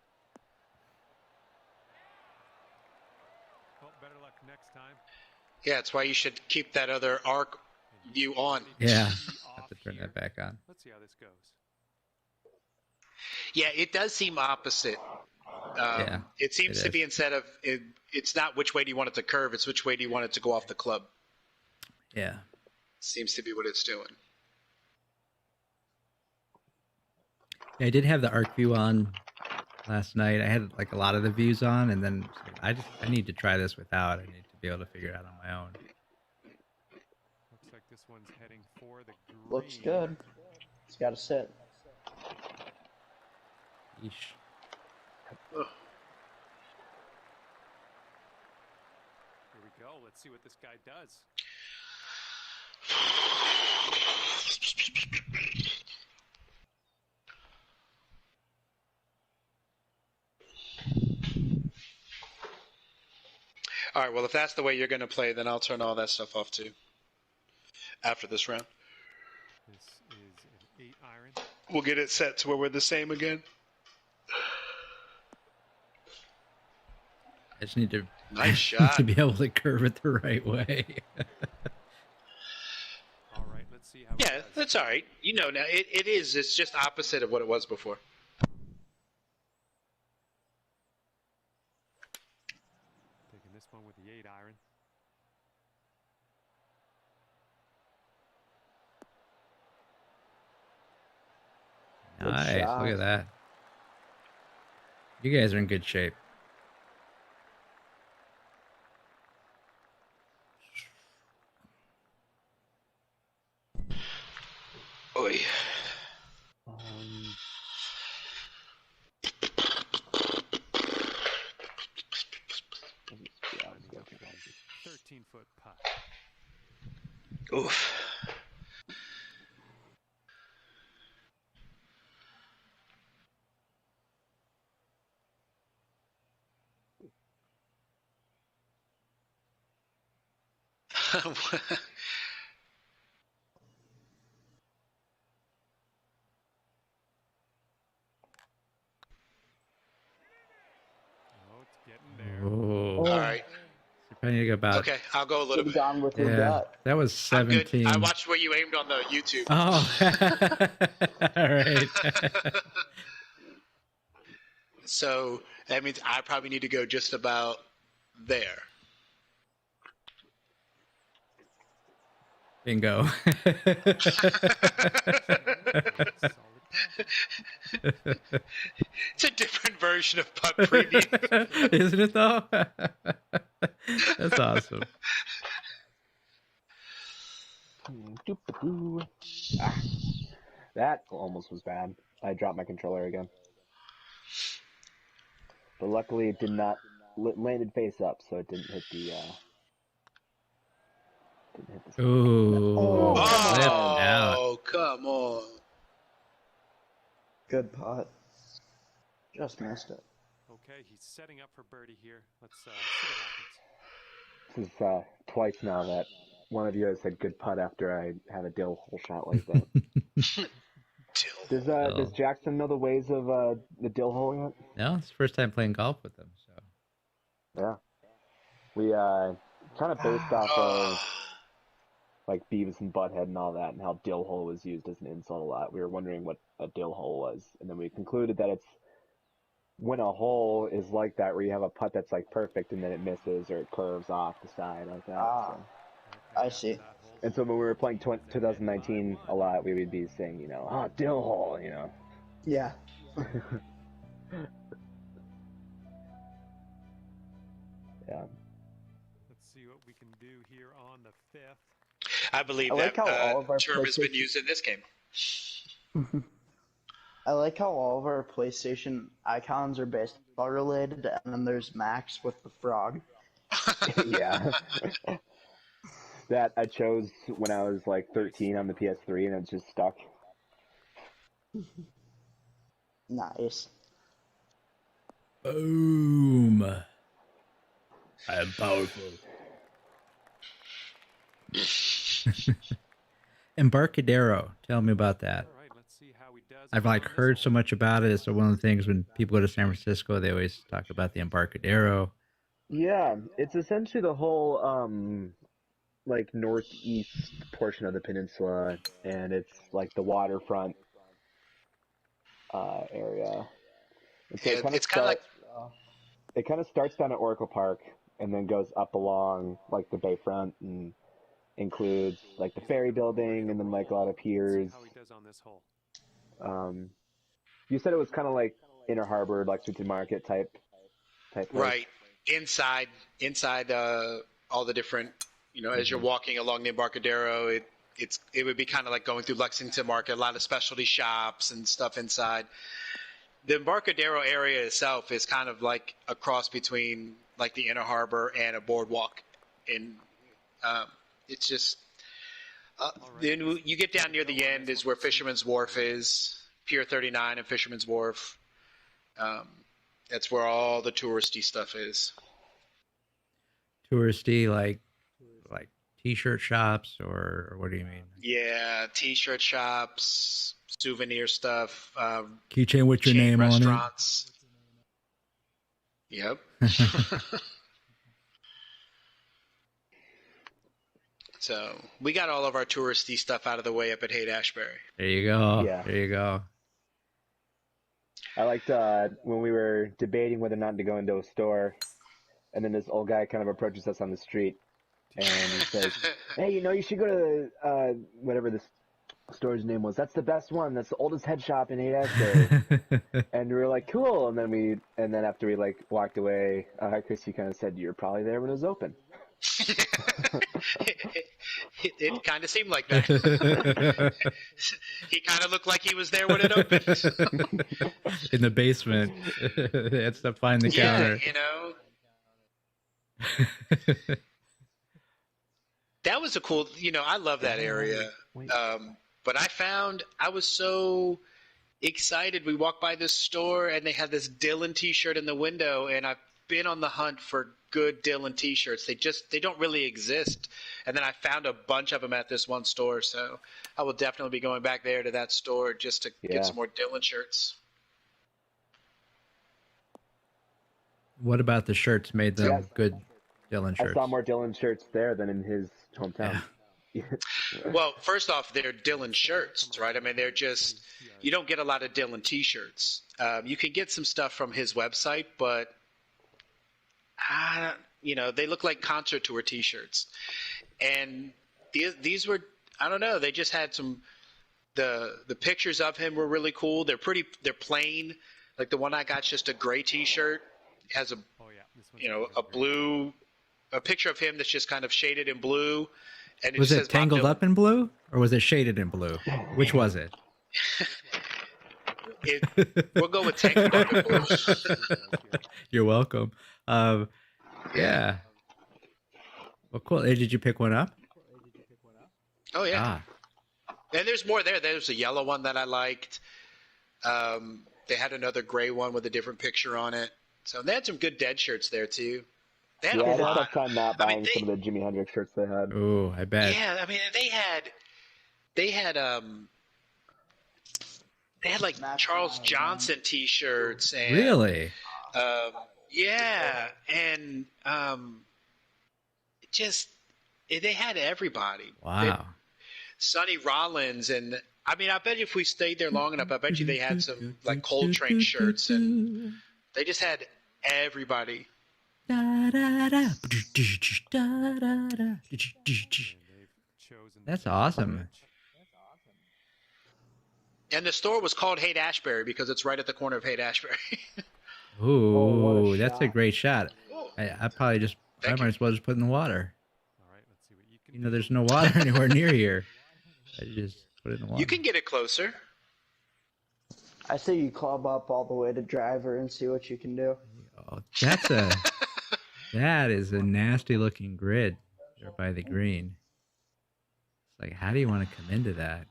Well, better luck next time. Yeah, that's why you should keep that other arc view on. Yeah, I have to turn that back on. Let's see how this goes. Yeah, it does seem opposite. It seems to be, instead of it's not which way do you want it to curve, it's which way do you want it to go off the club. Yeah. Seems to be what it's doing. Yeah, I did have the arc view on last night. I had like a lot of the views on, and then I need to try this without. I need to be able to figure it out on my own. Looks like this one's heading for the green. Looks good. It's got to sit. Yeesh. go. Let's see what this guy does. All right, well, if that's the way you're going to play, then I'll turn all that stuff off too after this round. This is an 8-iron. We'll get it set to where we're the same again. I just need to, nice shot. to be able to curve it the right way. All right, let's see how. Yeah, that's all right. You know now, it is. It's just opposite of what it was before. Taking this one with the 8-iron. Nice, look at that. You guys are in good shape. Oy. 13-foot putt. Oof. Oh. All right. About, okay, I'll go a little bit. Gone with your gut. That was 17. I watched where you aimed on the YouTube. Oh. All right. So that means I probably need to go just about there. Bingo. It's a different version of putt preview. Isn't it though? That's awesome. That almost was bad. I dropped my controller again. But luckily it did not landed face up, so it didn't hit the Ooh. Oh, come on. Good putt. Just missed it. Okay, he's setting up for birdie here. Let's see what happens. This is twice now that one of you has said good putt after I have a dill hole shot like that. Does Jackson know the ways of the dill hole yet? No, it's the first time playing golf with him. So yeah, we kind of based off of like Beavis and Butthead and all that, and how dill hole was used as an insult a lot. We were wondering what a dill hole was, and then we concluded that it's when a hole is like that, where you have a putt that's like perfect and then it misses or it curves off the side like that. So. I see. And so when we were playing 2019 a lot, we would be saying, you know, dill hole, you know. Yeah. Yeah. Let's see what we can do here on the 5th. I believe that term has been used in this game. I like how all of our PlayStation icons are baseball related, and then there's Max with the frog. Yeah. That I chose when I was like 13 on the PS3, and it's just stuck. Nice. Boom. I am powerful. Embarcadero. Tell me about that. All right, let's see how he does. I've heard so much about it. So one of the things when people go to San Francisco, they always talk about the Embarcadero. Yeah, it's essentially the whole like northeast portion of the peninsula, and it's like the waterfront area. And so it's kind of like it kind of starts down at Oracle Park and then goes up along like the bayfront and includes like the ferry building and then like a lot of piers. How he does on this hole. You said it was kind of like Inner Harbor, Lexington Market type place. Right. Inside all the different, as you're walking along the Embarcadero, it would be kind of like going through Lexington Market, a lot of specialty shops and stuff inside. The Embarcadero area itself is kind of like a cross between like the Inner Harbor and a boardwalk and it's just then you get down near the end is where Fisherman's Wharf is, Pier 39 and Fisherman's Wharf. That's where all the touristy stuff is. Touristy, like t-shirt shops, or what do you mean? Yeah, t-shirt shops, souvenir stuff. Keychain with your name restaurants. On it. Yep. So we got all of our touristy stuff out of the way up at Haight-Ashbury. There you go. Yeah. There you go. I liked when we were debating whether or not to go into a store, and then this old guy kind of approaches us on the street, and he says, "Hey, you should go to whatever this store's name was. That's the best one. That's the oldest head shop in Haight-Ashbury." And we were like, "Cool." And then after we walked away, Chrissy kind of said, "You're probably there when it was open." It kind of seemed like that. He kind of looked like he was there when it opened. In the basement. They had to find the counter. That was a cool, I love that area. But I was so excited. We walked by this store and they had this Dylan t-shirt in the window, and I've been on the hunt for good Dylan t-shirts. They don't really exist. And then I found a bunch of them at this one store, so I will definitely be going back there to that store just to get some more Dylan shirts. What about the shirts made them good Dylan shirts? I saw more Dylan shirts there than in his hometown. Yeah. Well, first off, they're Dylan shirts, right? I mean, they're just – you don't get a lot of Dylan T-shirts. You can get some stuff from his website, but they look like concert tour T-shirts. And these were – I don't know. They just had some – the pictures of him were really cool. They're plain. Like the one I got's just a gray T-shirt. It has a picture of him that's just kind of shaded in blue. And was it tangled up in blue, or was it shaded in blue? Which was it? We'll go with tangled up in blue. You're welcome. Yeah. Well, cool. Hey, did you pick one up? Oh, yeah. And there's more there. There's a yellow one that I liked. They had another gray one with a different picture on it. So they had some good Dead shirts there, too. They had a lot. Tough time not buying some of the Jimi Hendrix shirts they had. Oh, I bet. Yeah, I mean, they had like Charles Johnson T-shirts and really, yeah, and they had everybody. Wow. Sonny Rollins, and I mean, I bet if we stayed there long enough, I bet you they had some like Coltrane shirts, and they just had everybody. That's awesome. And the store was called Haight-Ashbury because it's right at the corner of Haight-Ashbury. Ooh, that's a great shot. I might as well just put in the water. All right, let's see what you can do. There's no water anywhere near here. I just put it in the water. You can get it closer. I say you club up all the way to Driver and see what you can do. Oh, that is a nasty looking grid there by the green. It's like, how do you want to come into that?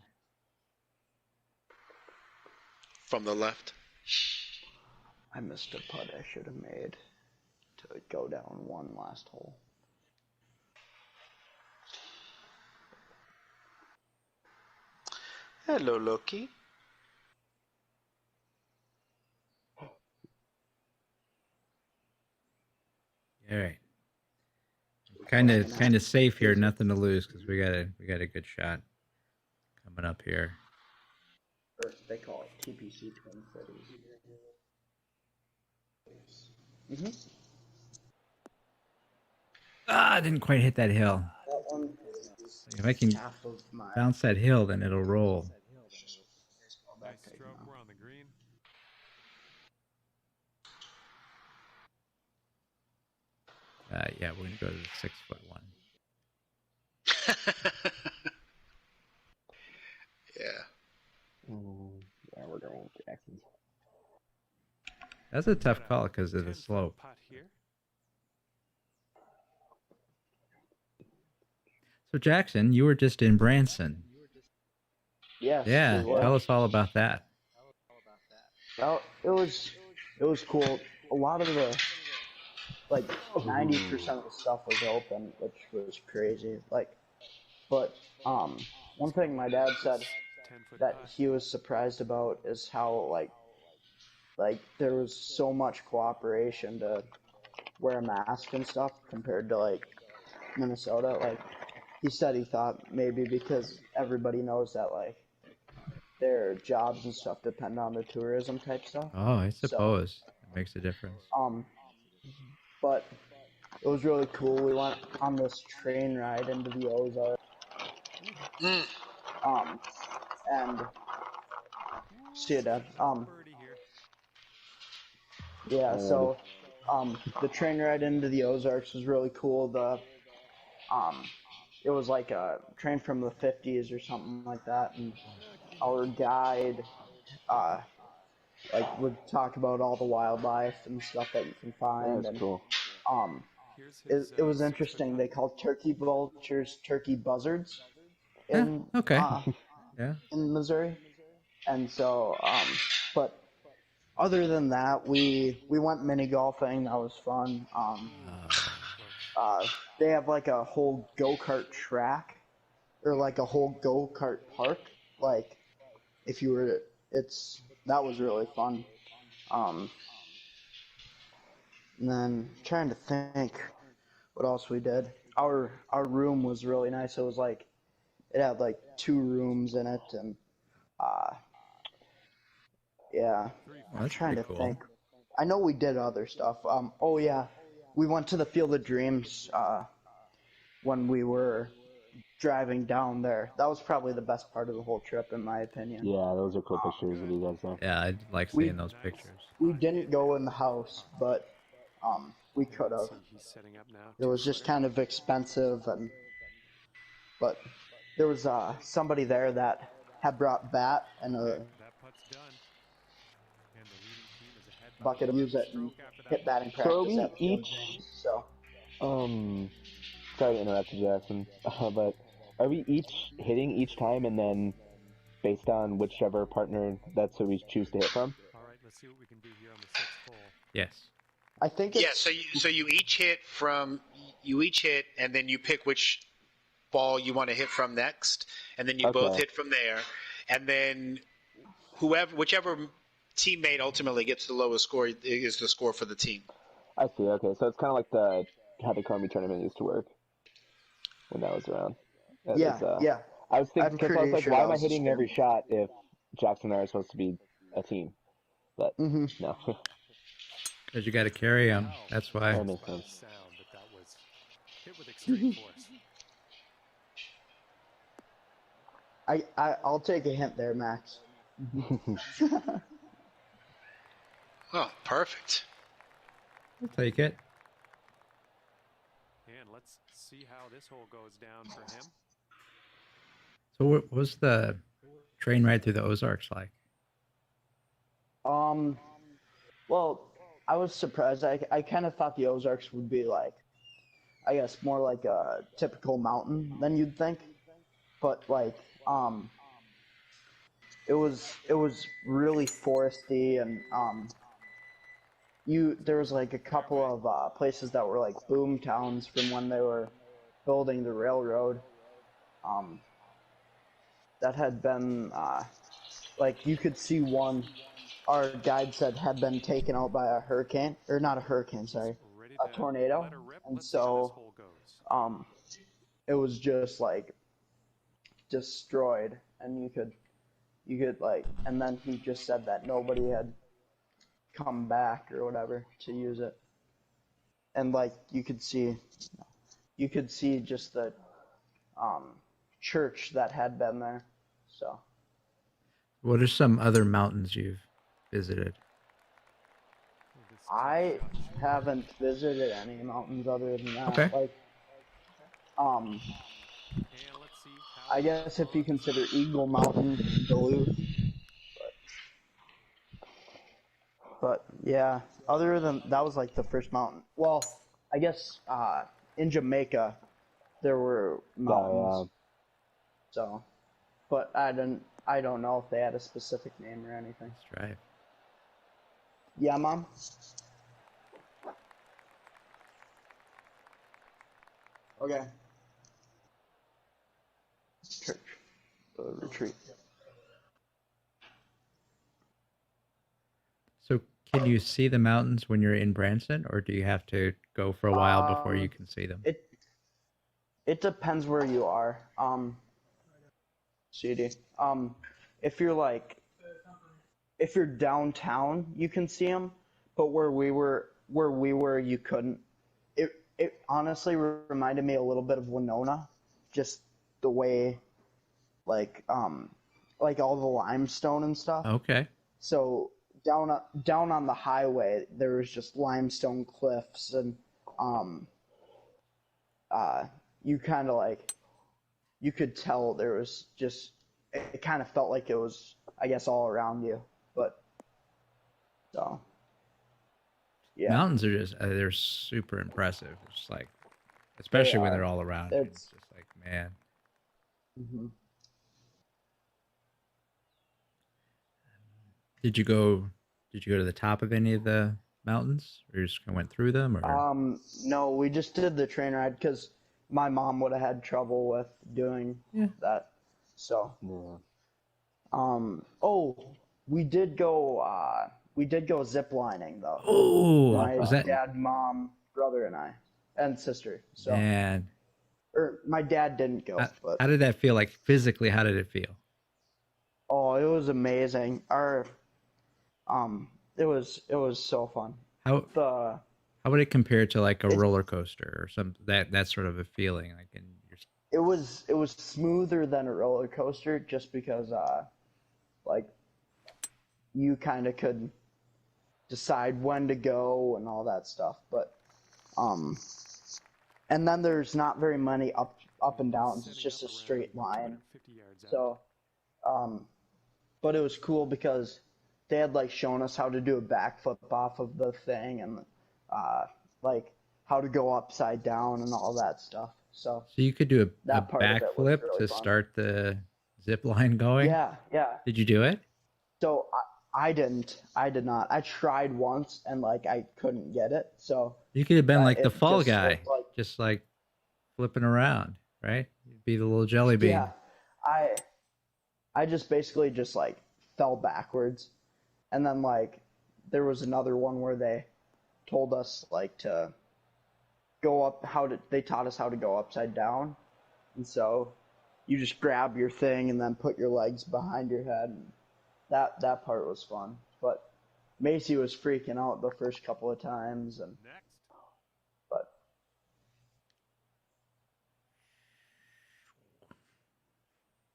From the left. I missed a putt I should have made to go down one last hole. Hello, Loki. All right. Kind of safe here, nothing to lose because we got a good shot coming up here. They call it TPC 2030. I didn't quite hit that hill. If I can bounce that hill, then it'll roll. Nice stroke. We're on the green. Yeah, we're gonna go to the 6-foot one. Yeah. Yeah, we're going with Jackson's. That's a tough call because of the slope. So Jackson, you were just in Branson. Yes. Yeah, tell us all about that. Well, it was cool. A lot of the 90% of the stuff was open, which was crazy. But one thing my dad said that he was surprised about is how there was so much cooperation to wear a mask and stuff compared to Minnesota. He said he thought maybe because everybody knows that their jobs and stuff depend on the tourism type stuff. Oh, I suppose it makes a difference. But it was really cool. We went on this train ride into the Ozarks. And see you, Dad. Yeah, so the train ride into the Ozarks was really cool. It was like a train from the 50s or something like that, and our guide would talk about all the wildlife and stuff that you can find. That's cool. It was interesting. They called turkey vultures turkey buzzards in in Missouri, and so but other than that, we went mini golfing. That was fun. They have a whole go-kart track, or a whole go-kart park. If you were, that was really fun. And then trying to think what else we did. Our room was really nice. It was it had 2 rooms in it, and yeah. I'm trying to think. I know we did other stuff. Oh yeah, we went to the Field of Dreams when we were driving down there. That was probably the best part of the whole trip, in my opinion. Yeah, those are cool pictures of you guys there. Yeah, I like seeing those pictures. We didn't go in the house, but we could have. It was just kind of expensive, but there was somebody there that had brought bat and a bucket of use it and hit batting practice. So we each, sorry to interrupt you, Jackson, but are we each hitting each time, and then based on whichever partner that's who we choose to hit from? All right, let's see what we can do here on the 6th hole. Yes. I think it's... Yeah, so you each hit, and then you pick which ball you want to hit from next, and then you both hit from there, and then whichever teammate ultimately gets the lowest score is the score for the team. I see. Okay, so it's kind of like how the Karmy tournament used to work when that was around. Yeah. I was thinking, because I was like, why am I hitting every shot if Jackson and I are supposed to be a team? But no. Because you got to carry them. That's why. That makes sense. Sound, but that was hit with extreme force. I'll take a hint there, Max. Oh, perfect. I'll take it. And let's see how this hole goes down for him. So what was the train ride through the Ozarks like? Well, I was surprised. I kind of thought the Ozarks would be I guess more like a typical mountain than you'd think. But it was really foresty, and there was a couple of places that were boom towns from when they were building the railroad. That had been you could see one. Our guide said had been taken out by a hurricane, or not a hurricane, sorry, a tornado, and so it was just destroyed, and you could and then he just said that nobody had come back or whatever to use it, and you could see just the church that had been there. So what are some other mountains you've visited? I haven't visited any mountains other than that. Okay. I guess if you consider Eagle Mountain, Duluth. But yeah, other than that was the first mountain. Well, I guess in Jamaica, there were mountains. So, but I don't know if they had a specific name or anything. Let's drive. Yeah, Mom? Okay. Church. Retreat. So can you see the mountains when you're in Branson, or do you have to go for a while before you can see them? It depends where you are. CD. If you're downtown, you can see them, but where we were, you couldn't. It honestly reminded me a little bit of Winona, just the way, like all the limestone and stuff. Okay. So down on the highway, there was just limestone cliffs, and you kind of you could tell there was just, it kind of felt like it was, I guess, all around you, but so. Yeah. Mountains are just, they're super impressive. It's like, especially when they're all around. It's just like, man. Mm-hmm. Did you go to the top of any of the mountains, or you just went through them? Or? No, we just did the train ride because my mom would have had trouble with doing that. So, we did go zip lining though. Oh, my dad, mom, brother, and I, and sister. So, man, or my dad didn't go. But how did that feel? Like physically, how did it feel? Oh, it was amazing. It was so fun. How would it compare to like a roller coaster or some that sort of a feeling? Like it was smoother than a roller coaster, just because you kind of could decide when to go and all that stuff. But and then there's not very many up and downs. It's just a straight line. So but it was cool because they had shown us how to do a backflip off of the thing, and how to go upside down and all that stuff. So you could do a backflip really to start the zip line going? Yeah. Did you do it? So I did not. I tried once and I couldn't get it. So you could have been like the fall guy, just flipping around, right? You'd be the little jelly bean. Yeah. I just basically fell backwards, and then there was another one where they told us to go up, they taught us how to go upside down, and so you just grab your thing and then put your legs behind your head, and that part was fun. But Macy was freaking out the first couple of times, but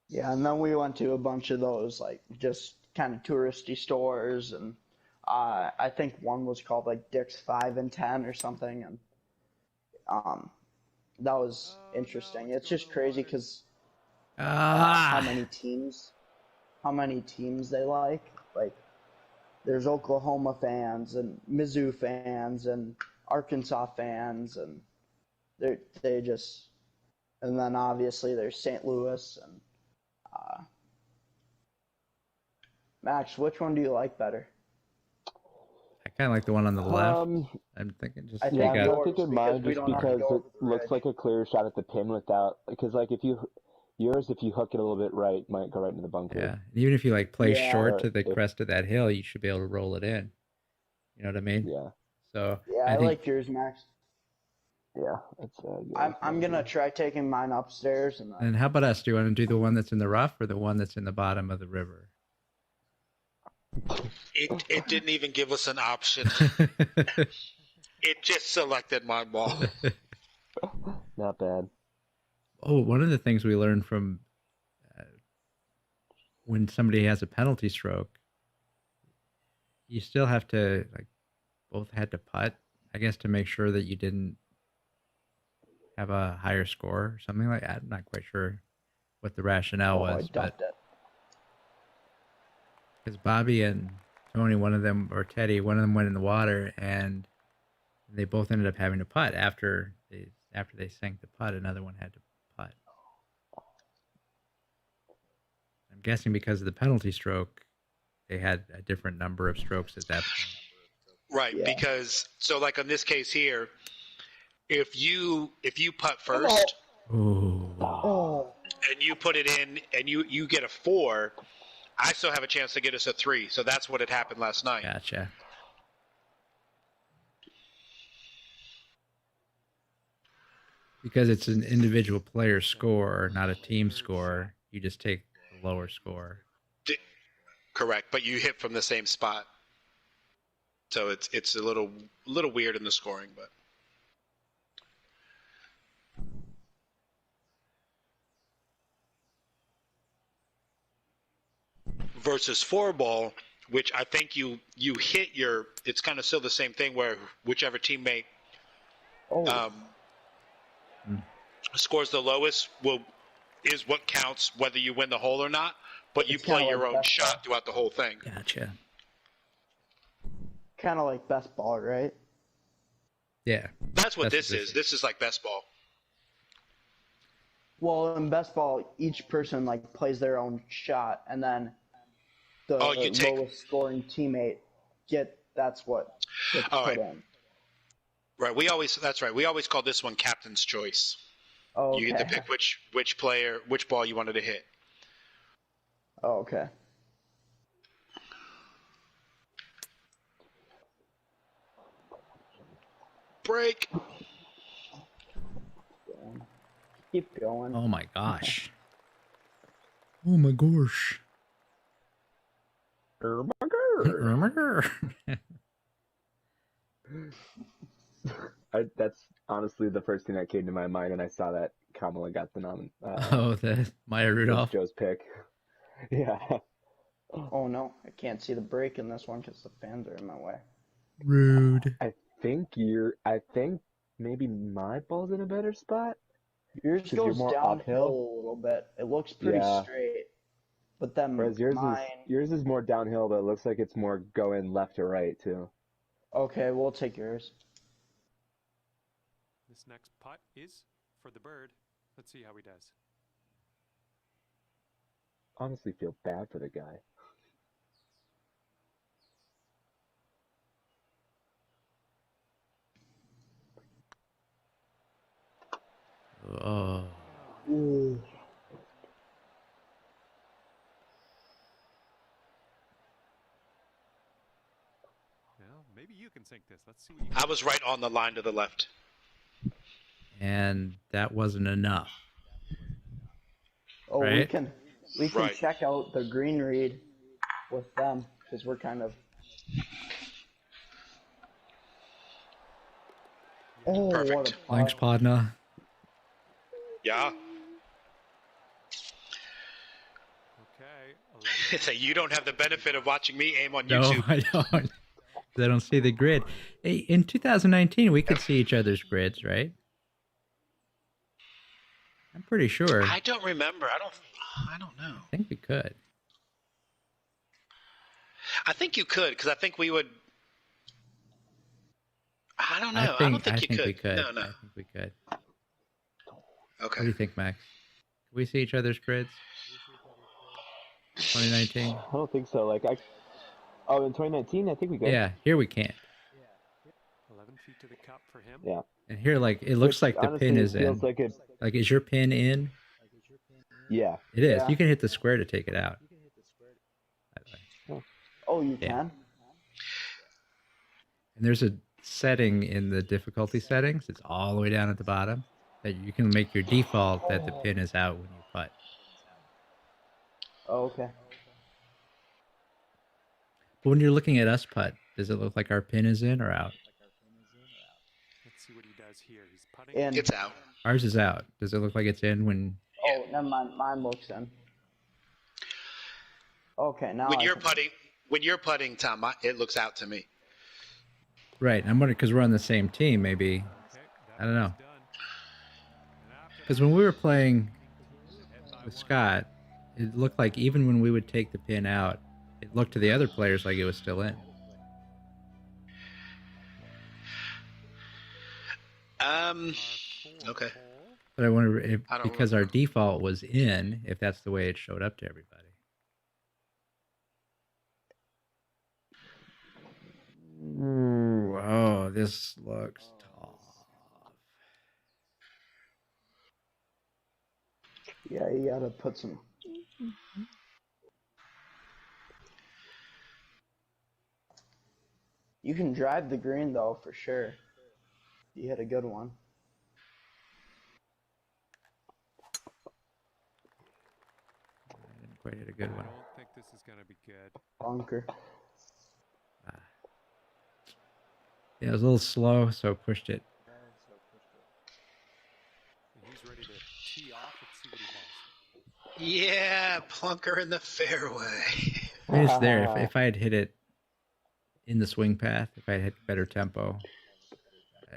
yeah, and then we went to a bunch of those just kind of touristy stores, and I think one was called Dick's 5 and 10 or something, and that was interesting. It's just crazy because how many teams they like. There's Oklahoma fans and Mizzou fans and Arkansas fans, and they just, and then obviously there's St. Louis and Max, which one do you like better? I kind of like the one on the left. I'm thinking just. I'm thinking mine just because it looks like a clear shot at the pin without, because if you hook it a little bit right, might go right into the bunker. Yeah, even if you play short to the crest of that hill, you should be able to roll it in. You know what I mean? Yeah. So yeah, I like yours, Max. Yeah, it's. I'm gonna try taking mine upstairs and how about us? Do you want to do the one that's in the rough or the one that's in the bottom of the river? It didn't even give us an option. It just selected my ball. Not bad. Oh, one of the things we learned from when somebody has a penalty stroke, you still have to both had to putt, I guess, to make sure that you didn't have a higher score or something like that. I'm not quite sure what the rationale was, but because Bobby and Tony, or Teddy, one of them went in the water, and they both ended up having to putt after after they sank the putt, another one had to putt. I'm guessing because of the penalty stroke, they had a different number of strokes at that point. Right, because so like in this case here, if you putt first, and you put it in, and you get a 4, I still have a chance to get us a 3. So that's what had happened last night. Gotcha. Because it's an individual player score, not a team score, you just take the lower score. Correct, but you hit from the same spot. So it's a little weird in the scoring, but versus 4-ball, which I think you hit your. It's kind of still the same thing where whichever teammate scores the lowest is what counts whether you win the hole or not. But you play your own shot throughout the whole thing. Gotcha. Kind of like best ball, right? Yeah. That's what this is. This is like best ball. Well, in best ball, each person like plays their own shot, and then the lowest scoring teammate that's what gets put in. Right. That's right. We always call this one captain's choice. Oh, okay. You get to pick which ball you wanted to hit. Oh, okay. Break. Keep going. Oh my gosh. Oh my gosh. That's honestly the first thing that came to my mind when I saw that Kamala got the nomination. The Maya Rudolph. Joe's pick. Yeah. Oh no, I can't see the break in this one because the fans are in my way. Rude. I think maybe my ball's in a better spot. Yours goes downhill a little bit. It looks pretty straight. But then whereas yours is more downhill, but it looks like it's more going left to right too. Okay, we'll take yours. This next putt is for the bird. Let's see how he does. Honestly feel bad for the guy. Oh. Ooh. Well, maybe you can sink this. Let's see what you I was right on the line to the left. And that wasn't enough. Oh, right? we can check out the green read with them because we're kind of. Oh, perfect. What a Thanks, Podna. Okay. Yeah. So you don't have the benefit of watching me aim on YouTube. No, I don't. I don't see the grid. Hey, in 2019, we could see each other's grids, right? I'm pretty sure. I don't remember. I don't know. I think we could. I think you could, because I think we would. I don't know. I don't think you could. We could. No. I think we could. Okay. What do you think, Max? Can we see each other's grids? 2019? I don't think so. In 2019, I think we could. Yeah, here we can't. 11 feet to the cup for him. Yeah. And here, it looks like the pin is in. Like, is your pin in? Yeah. It is. Yeah. You can hit the square to take it out. Oh, you can? And there's a setting in the difficulty settings. It's all the way down at the bottom. That you can make your default that the pin is out when you putt. Oh, okay. But when you're looking at us putt, does it look like our pin is in or out? Let's see what he does here. He's putting. And It's out. Ours is out. Does it look like it's in when... Oh, never mind. Mine looks in. Okay, now when you're putting, Tom, it looks out to me. Right. I'm wondering, because we're on the same team, maybe. I don't know. Because when we were playing with Scott, it looked like even when we would take the pin out, it looked to the other players like it was still in. Okay. But I wonder if because our default was in, if that's the way it showed up to everybody. Ooh, oh, this looks tough. Yeah, you gotta put some. You can drive the green though, for sure. You hit a good one. I didn't quite hit a good one. I don't think this is gonna be good. Bunker. Yeah, it was a little slow, so I pushed it. He's ready to tee off. Let's see what he has. Yeah, plunker in the fairway. I mean, it's there. If I had hit it in the swing path, if I had hit better tempo, I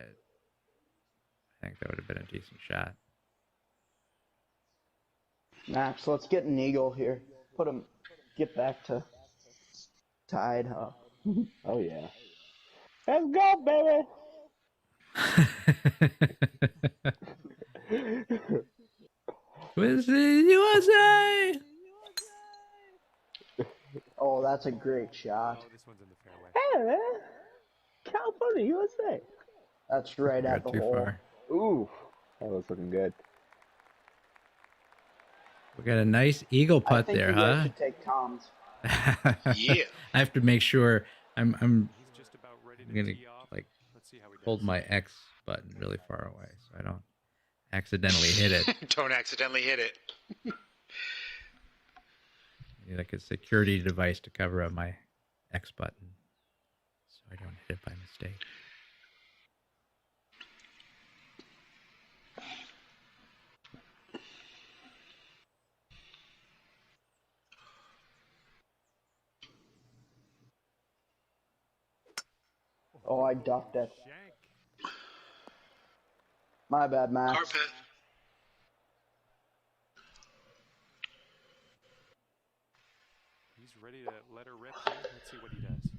think that would have been a decent shot. Max, let's get an eagle here. Put him. Get back to tied up. Oh yeah. Let's go, baby. With the USA. Oh, that's a great shot. Oh, this one's in the fairway. Hey, man. California, USA. That's right at the hole. Far. Ooh, that was looking good. We got a nice eagle putt there, you huh? I should take Tom's. Yeah. I have to make sure I'm He's just about ready to gonna tee off. like Let's see how he does. hold my X button really far away so I don't accidentally hit it. Don't accidentally hit it. I need like a security device to cover up my X button so I don't hit it by mistake. Oh, I ducked it. My bad, Max. Carpet. He's ready to let her rip here. Let's see what he does.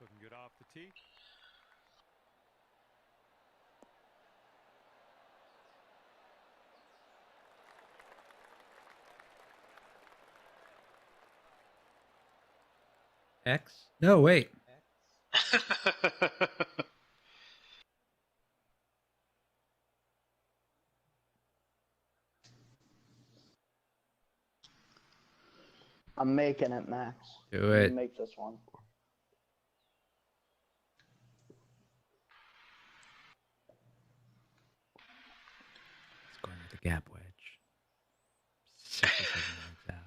Looking good off the tee. X? No, wait. I'm making it, Max. Do it. Make this one. It's going with the gap wedge. 6 or 7 yards out.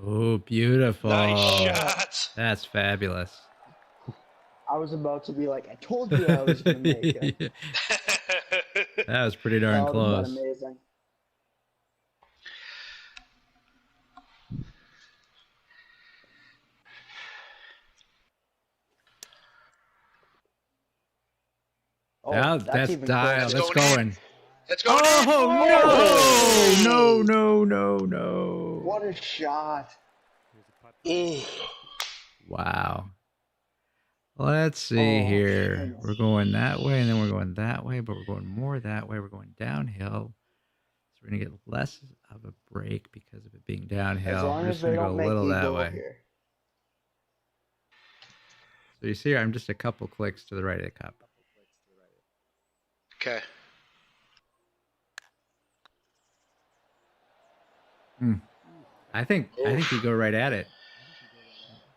Oh, beautiful. Nice shot. That's fabulous. I was about to be like, I told you I was going to make it. That was pretty darn close. That was amazing. Oh, now that's dialed. That's going. That's going. Oh, no! No, no, no, no. What a shot. Wow. Let's see here. We're going that way, and then we're going that way, but we're going more that way. We're going downhill. So we're going to get less of a break because of it being downhill. We're just going to go a little that way. Here. So you see here, I'm just a couple clicks to the right of the cup. Okay. I think you go right at it.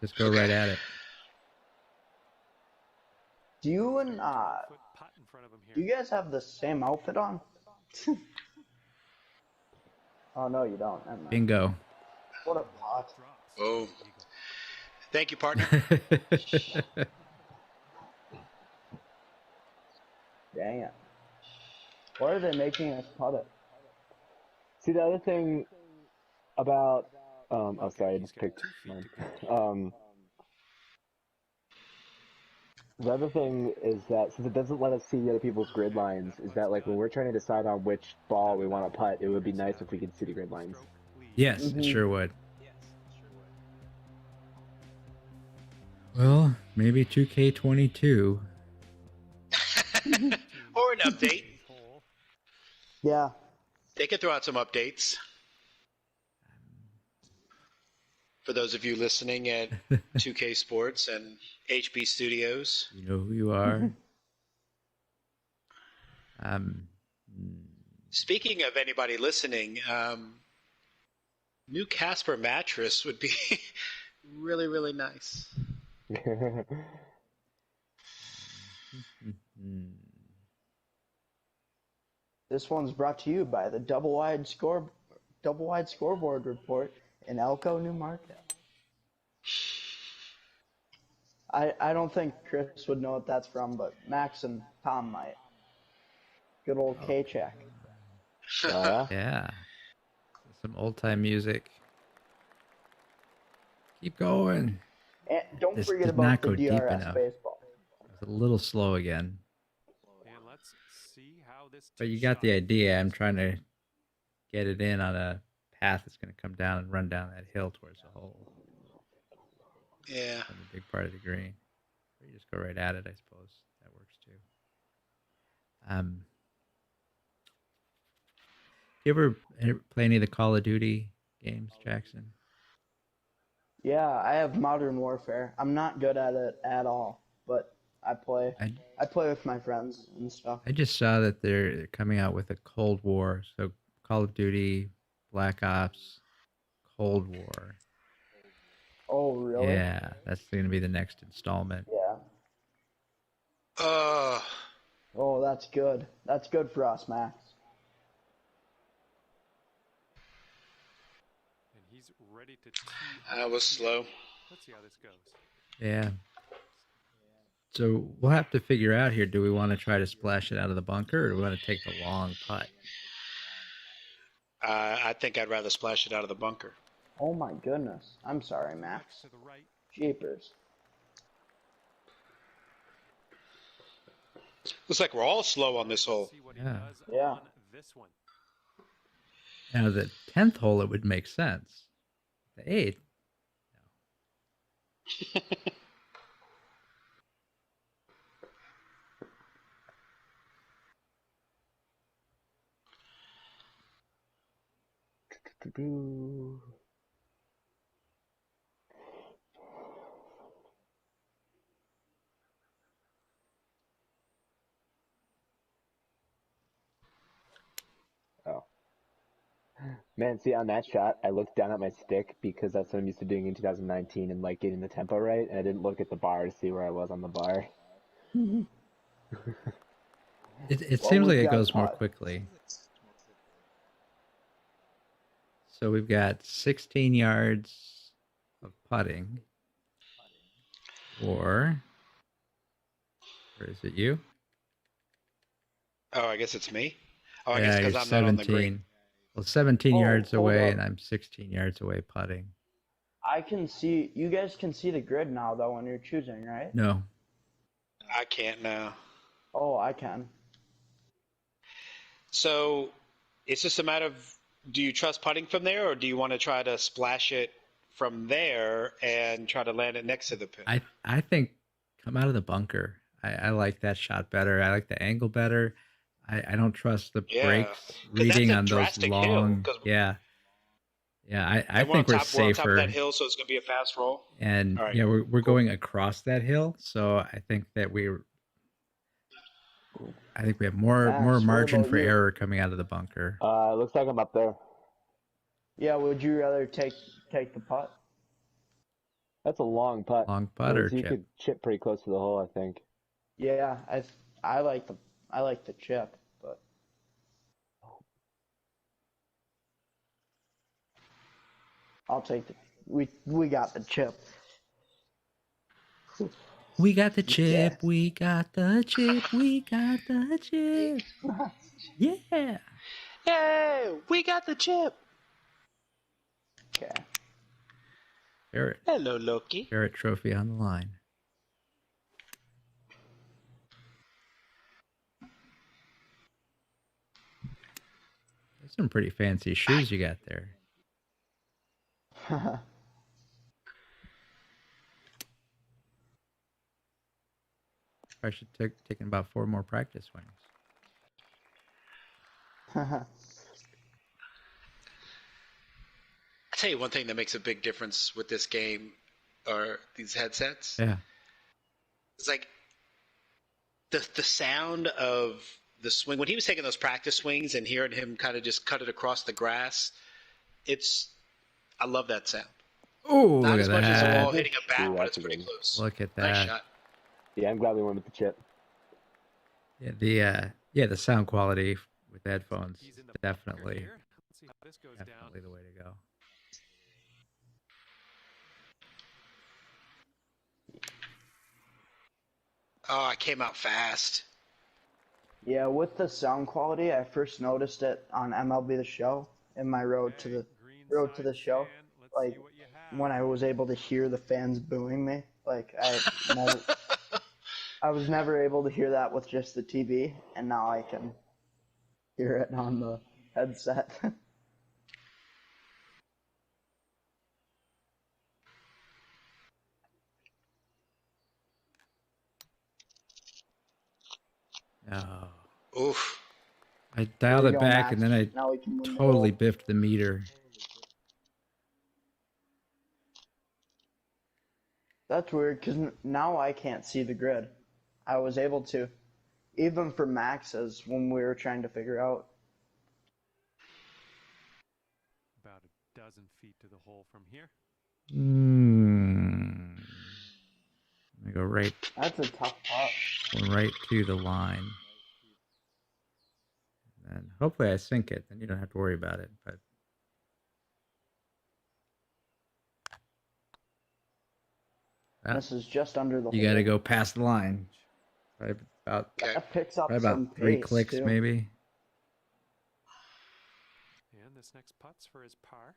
Just go right at it. Do you and do you guys have the same outfit on? Oh no, you don't. Bingo. What a pot. Oh. Thank you, partner. Dang it. Why are they making us putt it? See, the other thing about oh sorry, I just picked mine. The other thing is that since it doesn't let us see the other people's grid lines, is that like when we're trying to decide on which ball we want to putt, it would be nice if we could see the grid lines. Yes, it sure would. Well, maybe 2K22. Or an update. Yeah. They could throw out some updates. For those of you listening at 2K Sports and HB Studios. You know who you are. Speaking of anybody listening, new Casper mattress would be really, really nice. This one's brought to you by the Double Wide Scoreboard Report in Elko, New Market. I don't think Chris would know what that's from, but Max and Tom might. Good old K-Check. Yeah. Some old-time music. Keep going. And don't forget about the DRS baseball. It was a little slow again. Let's see how this but you got the idea. I'm trying to get it in on a path that's going to come down and run down that hill towards the hole. Yeah. On the big part of the green. Or you just go right at it, I suppose. That works too. You ever play any of the Call of Duty games, Jackson? Yeah, I have Modern Warfare. I'm not good at it at all, but I play. I play with my friends and stuff. I just saw that they're coming out with a Cold War. So Call of Duty, Black Ops, Cold War. Oh, really? Yeah, that's going to be the next installment. Yeah. Oh, that's good. That's good for us, Max. And he's ready to That was slow. Let's see how this goes. Yeah. So we'll have to figure out here, do we want to try to splash it out of the bunker or do we want to take the long putt? I think I'd rather splash it out of the bunker. Oh my goodness. I'm sorry, Max. To the right. Jeepers. Looks like we're all slow on this hole. Yeah. Now the 10th hole, it would make sense. The 8th, no. Oh. Man, see, on that shot, I looked down at my stick because that's what I'm used to doing in 2019 and like getting the tempo right, and I didn't look at the bar to see where I was on the bar. It seems like it goes more quickly. So we've got 16 yards of putting. Or is it you? Oh, I guess it's me. Oh, I yeah, guess because I'm not on the green. Well, 17 yards away, and I'm 16 yards away putting. I can see, you guys can see the grid now, though, when you're choosing, right? No. I can't now. Oh, I can. So it's just a matter of, do you trust putting from there, or do you want to try to splash it from there and try to land it next to the pin? I think come out of the bunker. I like that shot better. I like the angle better. I don't trust the brakes reading on those long. Yeah. Yeah, I think we're safer. We're on top of that hill, so it's going to be a fast roll. And yeah, we're going across that hill, so I think that we have more margin for error coming out of the bunker. Looks like I'm up there. Yeah, would you rather take the putt? That's a long putt. Long putt or chip? You could chip pretty close to the hole, I think. Yeah, I like the chip, but I'll take the. We got the chip. We got the chip. Yeah. We got the chip. We got the chip. Yeah. Hey, we got the chip. Okay. Barrett. Hello, Loki. Barrett trophy on the line. There's some pretty fancy shoes you got there. I should take about 4 more practice swings. I'll tell you one thing that makes a big difference with this game are these headsets. Yeah. It's like the sound of the swing. When he was taking those practice swings and hearing him kind of just cut it across the grass, I love that sound. Oh, not look as at much that. as a ball hitting a bat, but it's pretty close. Look at that. Nice shot. Yeah, I'm glad we went with the chip. Yeah, the sound quality with headphones is definitely the way to go. Oh, I came out fast. Yeah, with the sound quality, I first noticed it on MLB The Show in my road to the show. Like when I was able to hear the fans booing me, like I was never able to hear that with just the TV, and now I can hear it on the headset. Oh. Oof. I dialed it back, and then I totally biffed the meter. That's weird, because now I can't see the grid. I was able to, even for Max's, when we were trying to figure out. About a dozen feet to the hole from here. Let me go right. That's a tough putt. Going right to the line. And hopefully I sink it, then you don't have to worry about it. But this is just under the hole. You got to go past the line. Probably about, that picks up about some 3 clicks, too. maybe. And this next putt's for his par.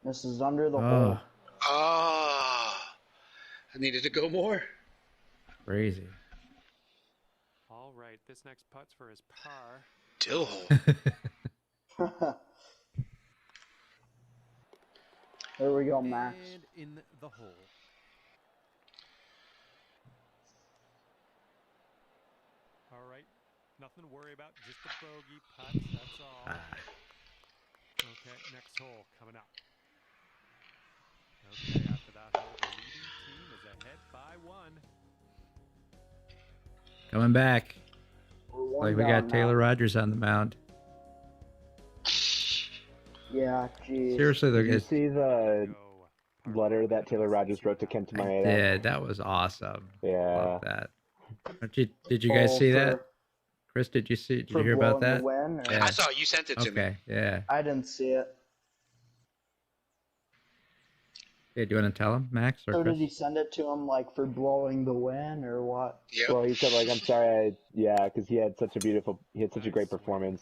This is under the hole. Oh, I needed to go more. Crazy. All right, this next putt's for his par. Still hole. There we go, Max. And in the hole. All right, nothing to worry about. Just a bogey putt, that's all. Okay, next hole coming up. Okay, after that hole, the leading team is ahead by 1. Coming back. Like we got Taylor Rogers on the mound. Yeah, geez. Seriously, did you see the letter that Taylor Rogers wrote to Kenta Maeda? Yeah, that was awesome. Yeah. Love that. Did you guys see that? Chris, did you hear about that? Yeah. I saw it. You sent it to me. Okay, yeah. I didn't see it. Yeah, do you want to tell him, Max? Or so Chris? did he send it to him like for blowing the win or what? Yep. Well, he said like, I'm sorry, because he had such a great performance.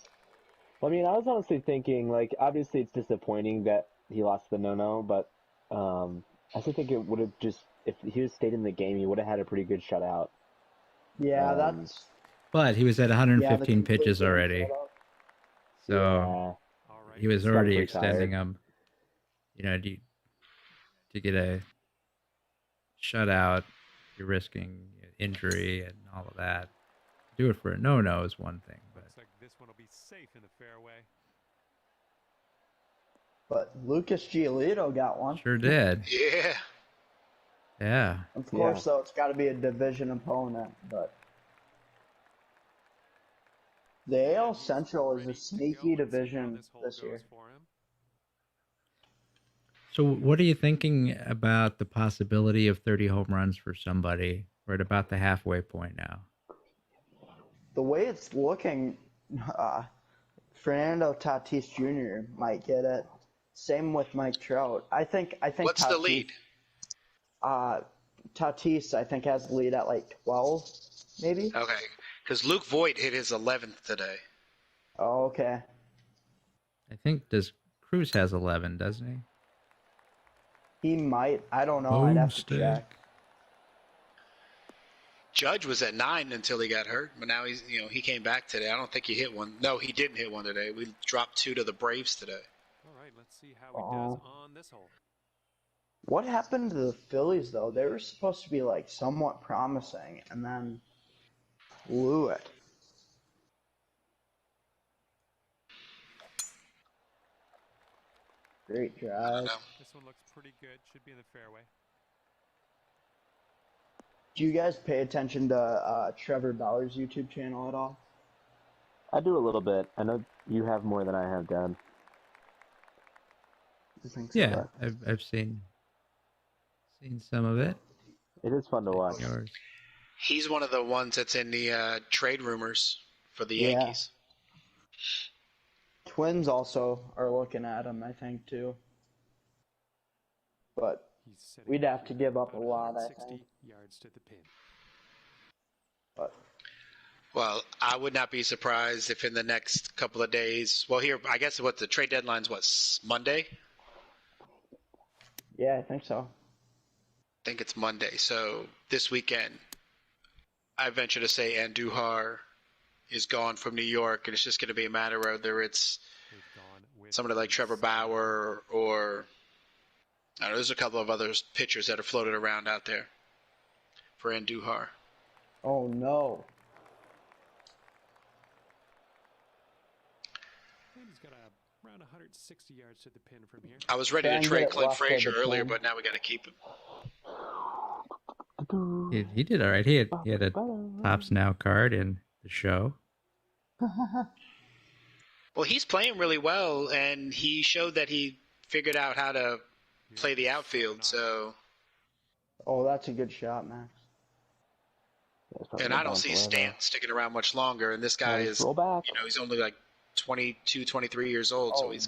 Well, I mean, I was honestly thinking like, obviously it's disappointing that he lost the no-no, but I still think it would have just, if he had stayed in the game, he would have had a pretty good shutout. Yeah, that's. But he was at 115 pitches already, so he was already extending them. You know, to get a shutout, you're risking injury and all of that. Do it for a no-no is one thing, but looks like this one will be safe in the fairway. But Lucas Giolito got one. Sure did. Yeah. Yeah. Of course, though, it's got to be a division opponent, but the AL Central is a sneaky division this year. So what are you thinking about the possibility of 30 home runs for somebody? We're at about the halfway point now. The way it's looking, Fernando Tatis Jr. might get it. Same with Mike Trout. I think. What's Tatis, the lead? Tatis, I think, has the lead at like 12, maybe. Okay, because Luke Voigt hit his 11th today. Oh, okay. I think Cruz has 11, doesn't he? He might. I don't know. I'd have to check. Judge was at 9 until he got hurt, but now he came back today. I don't think he hit one. No, he didn't hit one today. We dropped 2 to the Braves today. All right, let's see how he does on this hole. What happened to the Phillies though? They were supposed to be like somewhat promising, and then blew it. Great drive. This one looks pretty good. Should be in the fairway. Do you guys pay attention to Trevor Bauer's YouTube channel at all? I do a little bit. I know you have more than I have, Dad. I think so. Yeah, I've seen some of it. It is fun to watch. He's one of the ones that's in the trade rumors for the Yankees. Twins also are looking at him, I think, too. But we'd have to give up a lot, I think. Yards to the pin. But well, I would not be surprised if in the next couple of days. Well, here, I guess the trade deadline's Monday? Yeah, I think so. I think it's Monday. So this weekend, I venture to say Andujar is gone from New York, and it's just going to be a matter of whether it's somebody like Trevor Bauer or I don't know, there's a couple of other pitchers that are floated around out there for Andujar. Oh, no. He's got around 160 yards to the pin from here. I was ready to trade Clint Frazier earlier, but now we got to keep him. He did all right. He had a Tops Now card in the show. Well, he's playing really well, and he showed that he figured out how to play the outfield. So. Oh, that's a good shot, Max. And I don't see Stan sticking around much longer. And this guy is, he's only like 22, 23 years old, so he's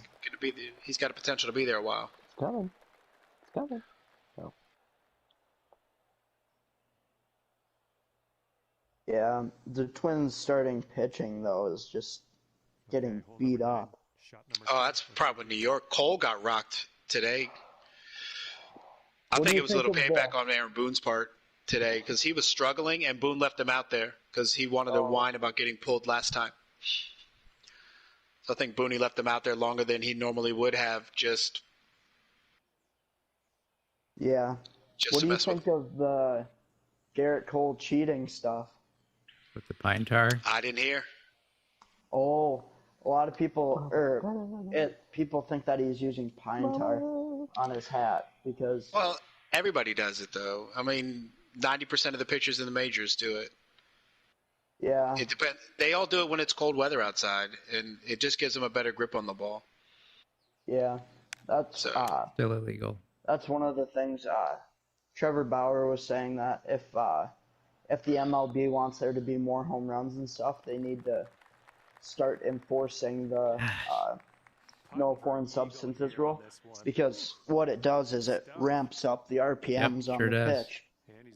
got a potential to be there a while. It's coming. Oh. Yeah, the Twins starting pitching though is just getting beat up. Oh, that's probably New York. Cole got rocked today. I think it was a little payback on Aaron Boone's part today because he was struggling and Boone left him out there because he wanted to whine about getting pulled last time. So I think Boone left him out there longer than he normally would have Yeah. What do you think of the Garrett Cole cheating stuff? With the pine tar? I didn't hear. Oh, a lot of people people think that he's using pine tar on his hat because. Well, everybody does it though. I mean, 90% of the pitchers in the majors do it. Yeah. It depends. They all do it when it's cold weather outside, and it just gives them a better grip on the ball. Yeah, that's still illegal. That's one of the things. Trevor Bauer was saying that if the MLB wants there to be more home runs and stuff, they need to start enforcing the no foreign substances rule, because what it does is it ramps up the RPMs on the pitch,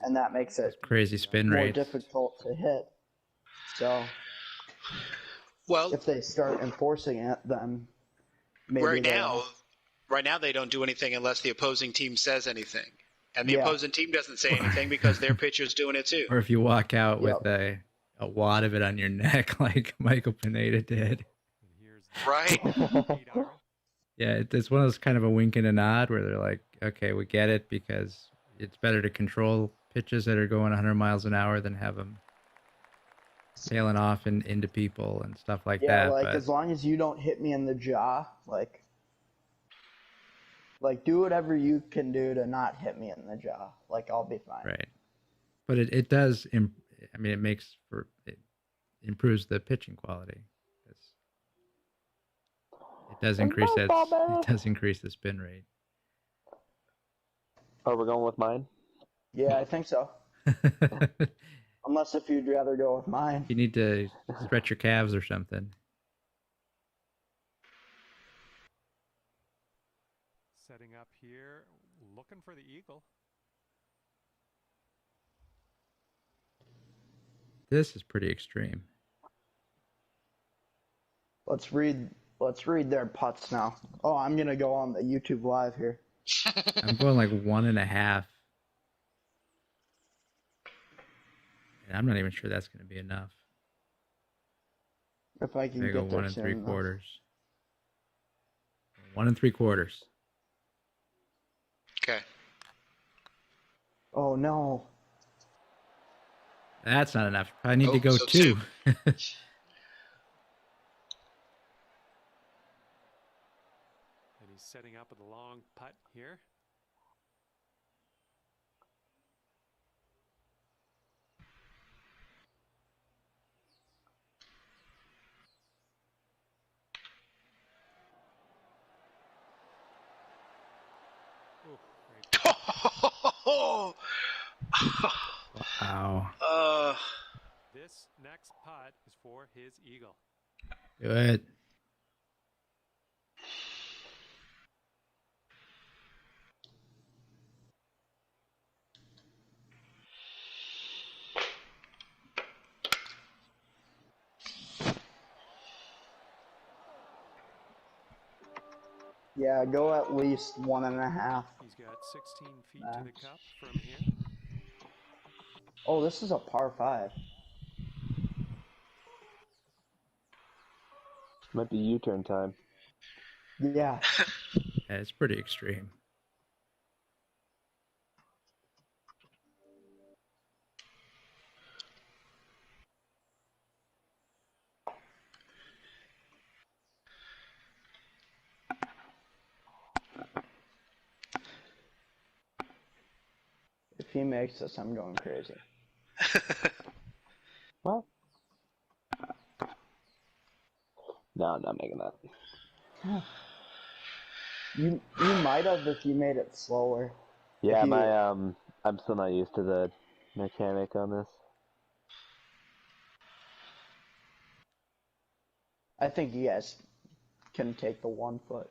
and that makes it crazy spin more rate difficult to hit. So, well, if they start enforcing it, then maybe right now they don't do anything unless the opposing team says anything. And the opposing team doesn't say anything because their pitcher's doing it too. Or if you walk out with a wad of it on your neck like Michael Pineda did. Right. Yeah, it's one of those kind of a wink and a nod where they're like, okay, we get it because it's better to control pitches that are going 100 miles an hour than have them sailing off into people and stuff like that. Yeah, like as long as you don't hit me in the jaw, like do whatever you can do to not hit me in the jaw. Like I'll be fine. Right. But it does. I mean, it improves the pitching quality. It does increase that. It does increase the spin rate. Oh, we're going with mine? Yeah, I think so. Unless if you'd rather go with mine. You need to stretch your calves or something. Setting up here, looking for the eagle. This is pretty extreme. Let's read their putts now. Oh, I'm gonna go on the YouTube live here. I'm going like 1.5. And I'm not even sure that's going to be enough. If I can I get go there 1 soon 3/4. 1 3/4. Okay. Oh no. That's not enough. I need to go 2. And he's setting up with a long putt here. Wow. This next putt is for his eagle. Good. Yeah, go at least 1.5. He's got 16 feet to the cup from here. Oh, this is a par 5. Might be U-turn time. Yeah. Yeah, it's pretty extreme. If he makes this, I'm going crazy. What? No, I'm not making that. You might have if you made it slower. Yeah, I'm still not used to the mechanic on this. I think you guys can take the 1 foot.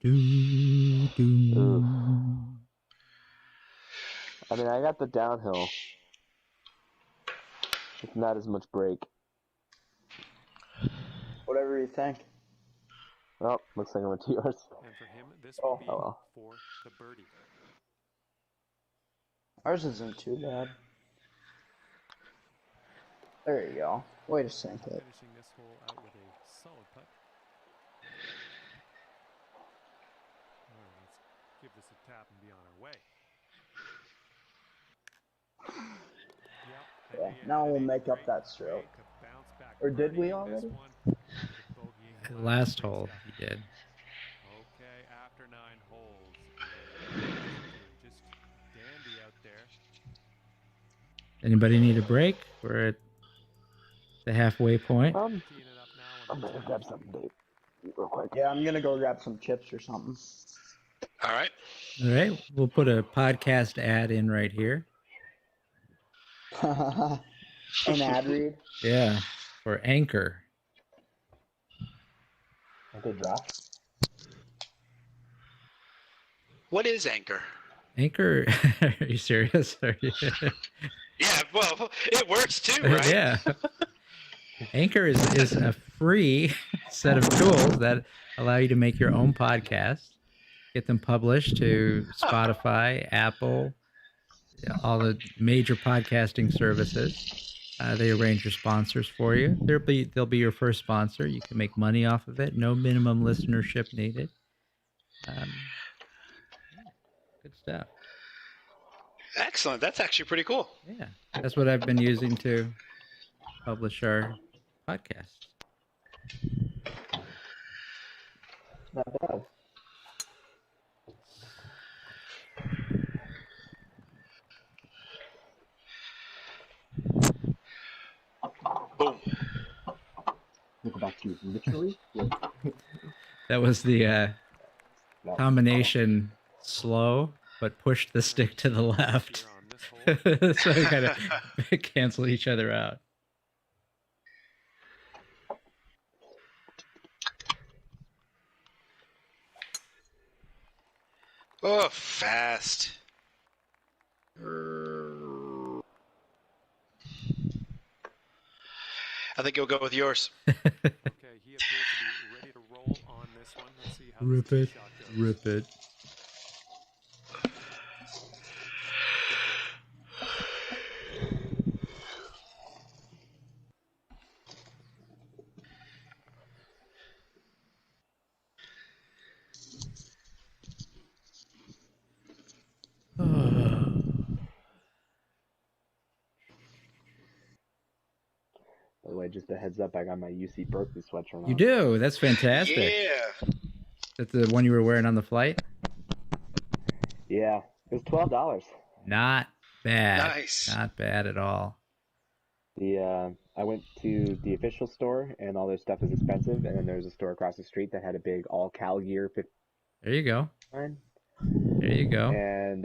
Oof. I mean, I got the downhill. It's not as much break. Whatever you think. Oh, looks like I went to yours. And for him, this will be for the birdie. Ours isn't too bad. There you go. Way to sink it. Finishing this hole out with a solid putt. All right, let's give this a tap and be on our way. Yep. Yeah, now we'll make up that stroke. Or did we already? The last hole, he did. Okay, after 9 holes. Just dandy out there. Anybody need a break? We're at the halfway point. I'm gonna grab something, Dave, real quick. Yeah, I'm gonna go grab some chips or something. All right. All right, we'll put a podcast ad in right here. An ad read? Yeah, for Anchor. Okay, drop. What is Anchor? Anchor? Are you serious? Yeah, well, it works too, right? Yeah. Anchor is a free set of tools that allow you to make your own podcast, get them published to Spotify, Apple, all the major podcasting services. They arrange your sponsors for you. They'll be your first sponsor. You can make money off of it. No minimum listenership needed. Good stuff. Excellent. That's actually pretty cool. Yeah, that's what I've been using to publish our podcast. Not bad. Boom. We'll go back to literally. That was the combination slow, but pushed the stick to the left. So we kind of cancel each other out. Oh, fast. I think you'll go with yours. Okay, he appears to be ready to roll on this one. Let's see how Rip this it, shot goes. rip it. By the way, just a heads up, I got my UC Berkeley sweatshirt on. You do? That's fantastic. Yeah. That's the one you were wearing on the flight? Yeah. It was $12. Not bad. Nice. Not bad at all. I went to the official store, and all their stuff is expensive, and then there's a store across the street that had a big all Cal gear. There you go. Line. There you go. And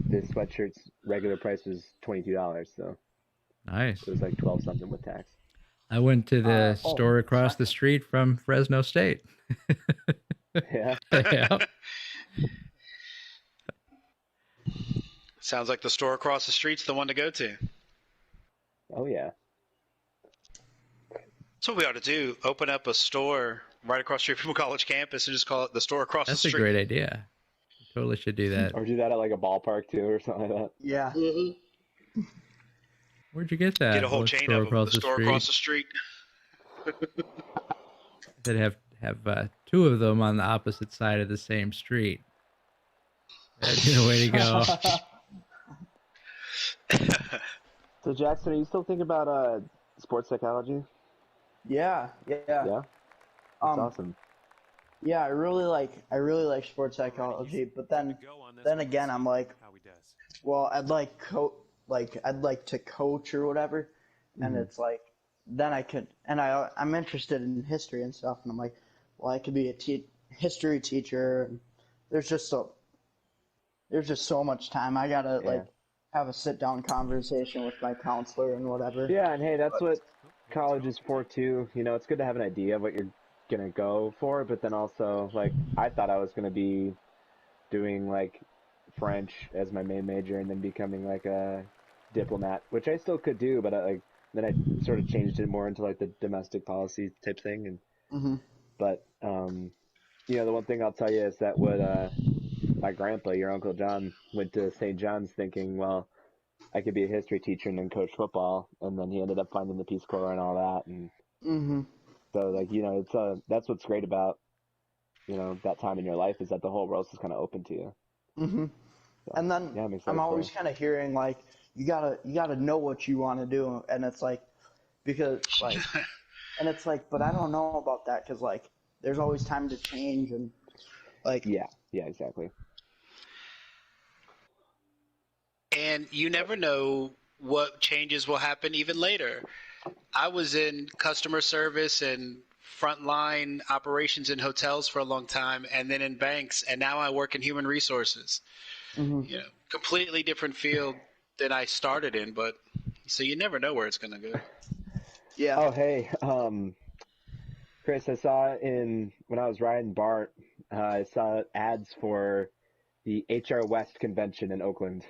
this sweatshirt's regular price was $22, so nice. It was like 12 something with tax. I went to the store across the street from Fresno State. Yeah. Yeah. Sounds like the store across the street's the one to go to. Oh, yeah. That's what we ought to do. Open up a store right across the street from a college campus and just call it the store across the street. That's a great idea. Totally should do that. Or do that at like a ballpark too, or something like that. Yeah. Mm-hmm. Where'd you get that? Get a whole chain of them. The store across the street. That have two of them on the opposite side of the same street. That'd be the way to go. So Jackson, are you still thinking about sports psychology? Yeah. Yeah. That's awesome. Yeah, I really like sports psychology, but then again, I'm like, well, I'd like to coach or whatever, and it's like, then I could, and I'm interested in history and stuff, and I'm like, well, I could be a history teacher. And there's just so much time. I gotta like have a sit down conversation with my counselor and whatever. Yeah, and hey, that's what college is for too. You know, it's good to have an idea of what you're gonna go for, but then also, like, I thought I was gonna be doing like French as my main major and then becoming like a diplomat, which I still could do, but then I sort of changed it more into like the domestic policy type thing. And but you know, the one thing I'll tell you is that my grandpa, your Uncle John, went to St. John's thinking, well, I could be a history teacher and then coach football, and then he ended up finding the Peace Corps and all that. And so, like, you know, it's that's what's great about, you know, that time in your life, is that the whole world's just kind of open to you. So, and then yeah, I'm always kind of hearing like, you gotta know what you want to do, and it's like, because like, and it's like, but I don't know about that, because like, there's always time to change, and like, yeah, exactly. And you never know what changes will happen even later. I was in customer service and frontline operations in hotels for a long time, and then in banks, and now I work in human resources. You know, completely different field than I started in, but so you never know where it's going to go. Yeah. Oh, hey, Chris, I saw when I was riding BART, I saw ads for the HR West convention in Oakland.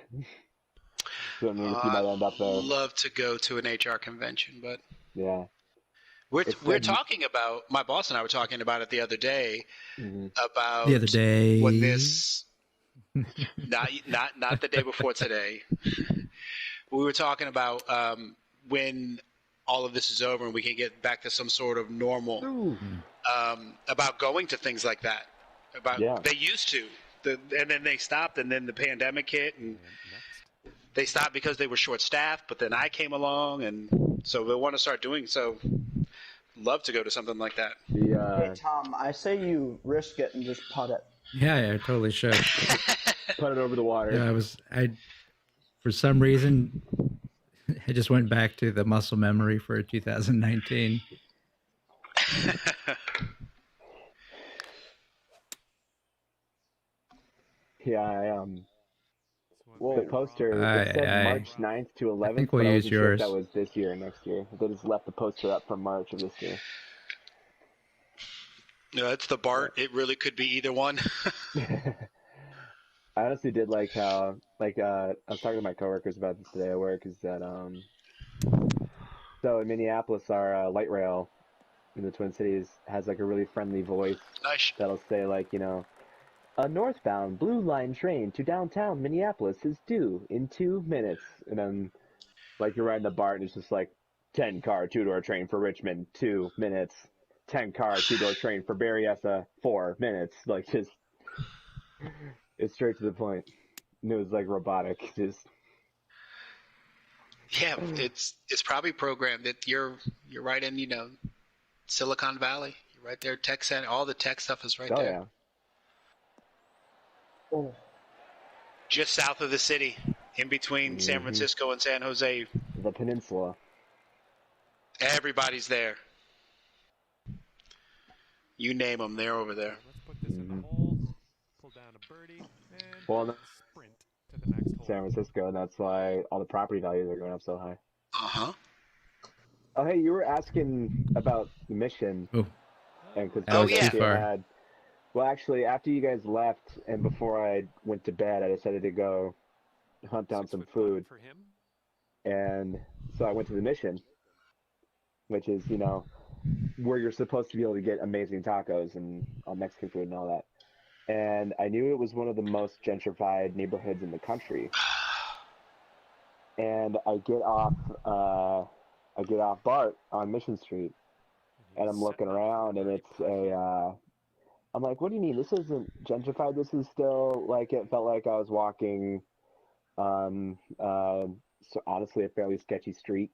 So I mean, if you might end up there. I'd love to go to an HR convention, but yeah, we're talking about, my boss and I were talking about it the other day, about the other day what this not the day before today. We were talking about when all of this is over and we can get back to some sort of normal, about going to things like that. They used to, and then they stopped, and then the pandemic hit, and they stopped because they were short-staffed. But then I came along, and so they want to start doing so. Love to go to something like that. Hey Tom, I say you risk it and just putt it. Yeah, I totally should. Put it over the water. Yeah, for some reason, I just went back to the muscle memory for 2019. Yeah, the poster, it said March 9th to 11th, I think we'll but use I wasn't yours. sure if that was this year or next year. They just left the poster up from March of this year. No, it's the Bart. It really could be either one. I honestly did like how, I was talking to my coworkers about this today at work, is that, so in Minneapolis, our light rail in the Twin Cities has like a really friendly voice that'll say like, a northbound Blue Line train to downtown Minneapolis is due in 2 minutes. And then, like, you're riding a BART and it's just like, 10-car two-door train for Richmond, 2 minutes. 10-car two-door train for Berryessa, 4 minutes. Like, just, it's straight to the point. And it was like robotic, just. Yeah, it's probably programmed that you're right in, Silicon Valley. You're right there, tech center. All the tech stuff is right there. Yeah. Oh. Just south of the city, in between San Francisco and San Jose. The peninsula. Everybody's there. You name them, they're over there. Let's put this in the hole, pull down a birdie, and sprint to the next hole. San Francisco, and that's why all the property values are going up so high. Uh-huh. Oh, hey, you were asking about the mission. Oh, and yeah. Well, actually, after you guys left and before I went to bed, I decided to go hunt down some food. And so I went to the mission, which is, where you're supposed to be able to get amazing tacos and all Mexican food and all that. And I knew it was one of the most gentrified neighborhoods in the country. And I get off BART on Mission Street, and I'm looking around, and it's I'm like, what do you mean? This isn't gentrified. This is still like, it felt like I was walking on, so honestly, a fairly sketchy street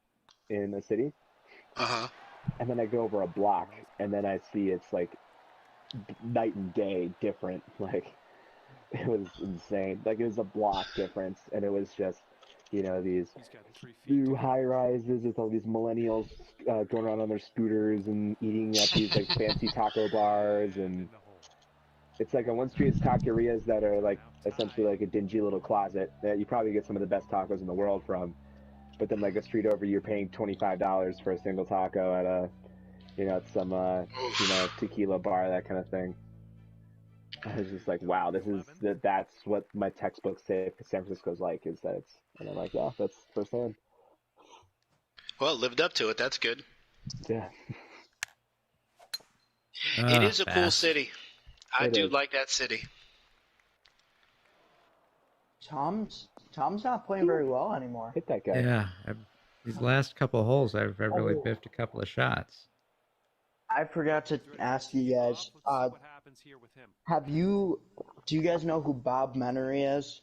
in the city. Uh-huh. And then I go over a block, and then I see it's like night and day different. Like, it was insane. Like, it was a block difference, and it was just, these new high rises with all these millennials going around on their scooters and eating at these like fancy taco bars, and it's like on one street it's taquerias that are like essentially like a dingy little closet that you probably get some of the best tacos in the world from, but then like a street over you're paying $25 for a single taco at a at some tequila bar, that kind of thing. I was just like, wow, that's what my textbooks say San Francisco's like, is that it's, and I'm like, yeah, that's firsthand. Well, it lived up to it. That's good. Yeah. It is a cool city. I do like that city. Tom's not playing very well anymore. Hit that guy. Yeah, these last couple holes, I've really biffed a couple of shots. I forgot to ask you guys. Do you guys know who Bob Menery is?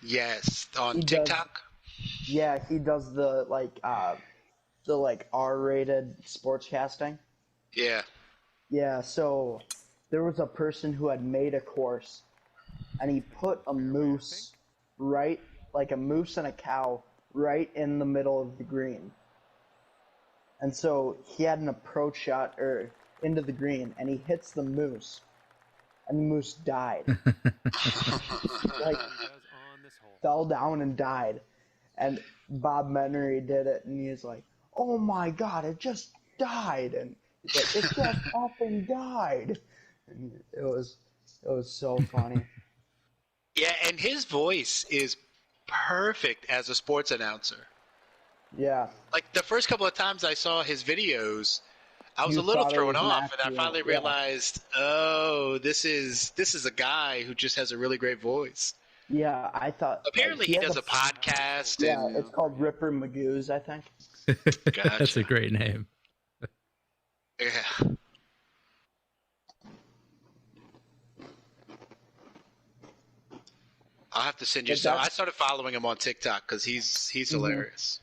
Yes, on TikTok. He does the R-rated sportscasting. Yeah. Yeah, so there was a person who had made a course, and he put a moose a moose and a cow right in the middle of the green. And so he had an approach shot into the green, and he hits the moose, and the moose died. Fell down and died. And Bob Menery did it, and he's like, "Oh my God, it just died!" And he's like, "It just fucking died!" And it was so funny. Yeah, and his voice is perfect as a sports announcer. Yeah. Like the first couple of times I saw his videos, I was a little thrown off, and I finally realized, this is a guy who just has a really great voice. Yeah, I thought. Apparently, he does a podcast. Yeah, it's called Ripper Magoo's, I think. Gotcha. That's a great name. Yeah. I'll have to send you some. I started following him on TikTok because he's hilarious.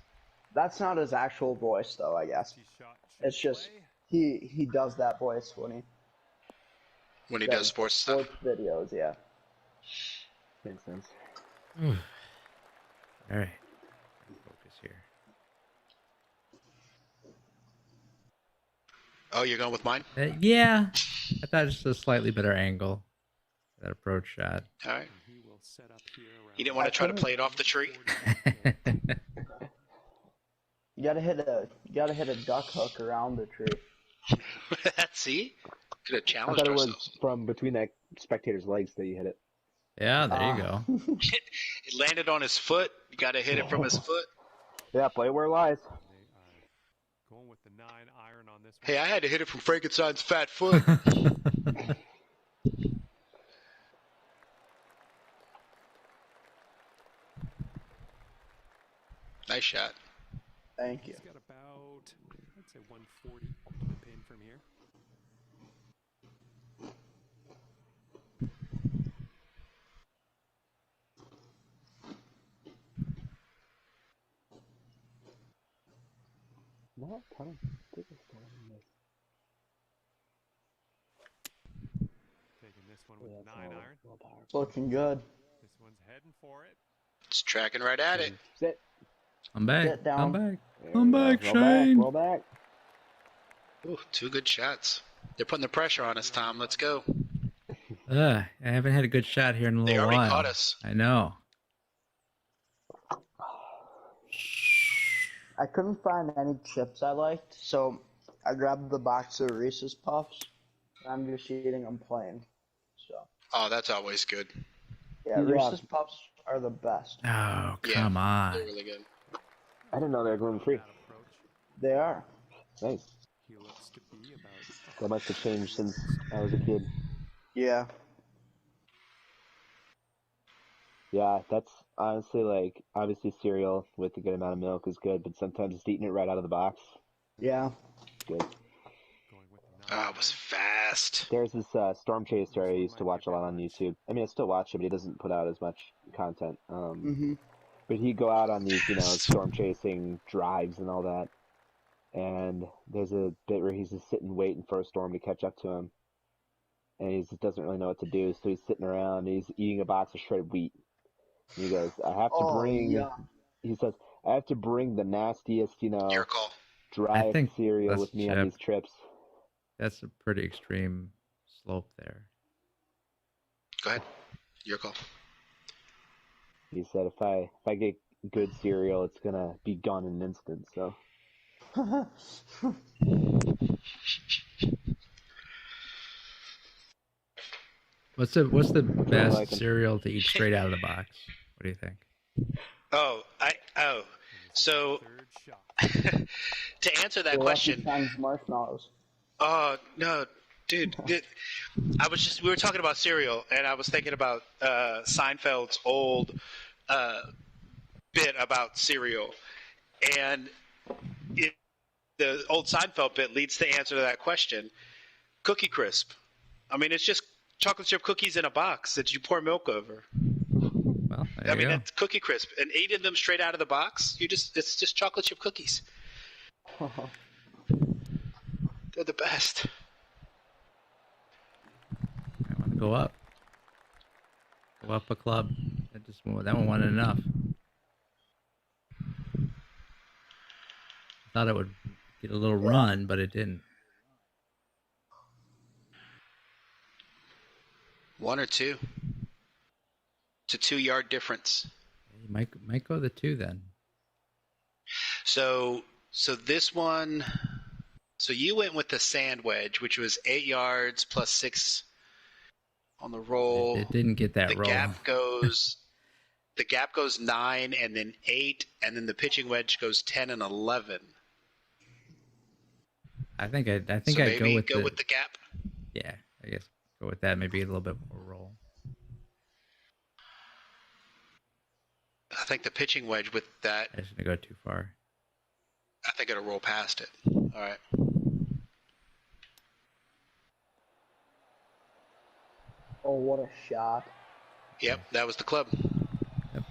That's not his actual voice, though, I guess. It's just he does that voice when he does sports stuff. Sports videos, yeah. Makes sense. All right. Focus here. Oh, you're going with mine? Yeah. I thought it was a slightly better angle. that approach shot. All right. You didn't want to try to play it off the tree? You gotta hit a duck hook around the tree. See? Could have challenged ourselves. It was from between that spectator's legs that you hit it. Yeah, there you go. It landed on his foot. You gotta hit it from his foot. Yeah, play where it lies. Going with the 9-iron on this one. Hey, I had to hit it from Frankenstein's fat foot. Nice shot. Thank you. He's got about, I'd say 140 to the pin from here. Not a ton of biggest one in this. Taking this one with 9-iron. Looking good. This one's heading for it. It's tracking right at it. Sit. I'm back. Sit down. Come back. There Come back, Shane. Roll back. Ooh, 2 good shots. They're putting the pressure on us, Tom. Let's go. I haven't had a good shot here in a little while. They already caught us. I know. I couldn't find any chips I liked, so I grabbed the box of Reese's Puffs. And I'm just eating them plain. So. Oh, that's always good. Yeah, Reese's Puffs are the best. Oh, come on. They're really good. I didn't know they were gluten-free. They are. Nice. He looks to be about... That must have changed since I was a kid. Yeah. Yeah, that's honestly like, obviously cereal with a good amount of milk is good, but sometimes just eating it right out of the box. Yeah. Good. Oh, it was fast. There's this Storm Chaser I used to watch a lot on YouTube. I mean, I still watch him, but he doesn't put out as much content. But he'd go out on these, storm chasing drives and all that. And there's a bit where he's just sitting waiting for a storm to catch up to him. And he just doesn't really know what to do, so he's sitting around and he's eating a box of shredded wheat. And he goes, he says, I have to bring the nastiest, Your call. dry cereal with me on these trips. That's a pretty extreme slope there. Go ahead. Your call. He said, if I get good cereal, it's gonna be gone in an instant. So. What's the best cereal to eat straight out of the box? What do you think? So to answer that question. Marshmallows. Oh no, dude. We were talking about cereal, and I was thinking about Seinfeld's old bit about cereal, and the old Seinfeld bit leads to the answer to that question. Cookie Crisp. I mean, it's just chocolate chip cookies in a box that you pour milk over. Well, it's Cookie Crisp, and eating them straight out of the box, it's just chocolate chip cookies. They're the best. I want to go up. Go up a club. That one wasn't enough. I thought it would get a little run, but it didn't. 1 or 2. It's a 2-yard difference. You might go the 2 then. So this one. So you went with the sand wedge, which was 8 yards plus 6 on the roll. It didn't get that roll. The gap goes 9 and then 8, and then the pitching wedge goes 10 and 11. I think I'd go with the gap. Yeah, I guess go with that. Maybe a little bit more roll. I think the pitching wedge with that. I just gonna go too far. I think it'll roll past it. All right. Oh, what a shot! Yep, that was the club. Yep.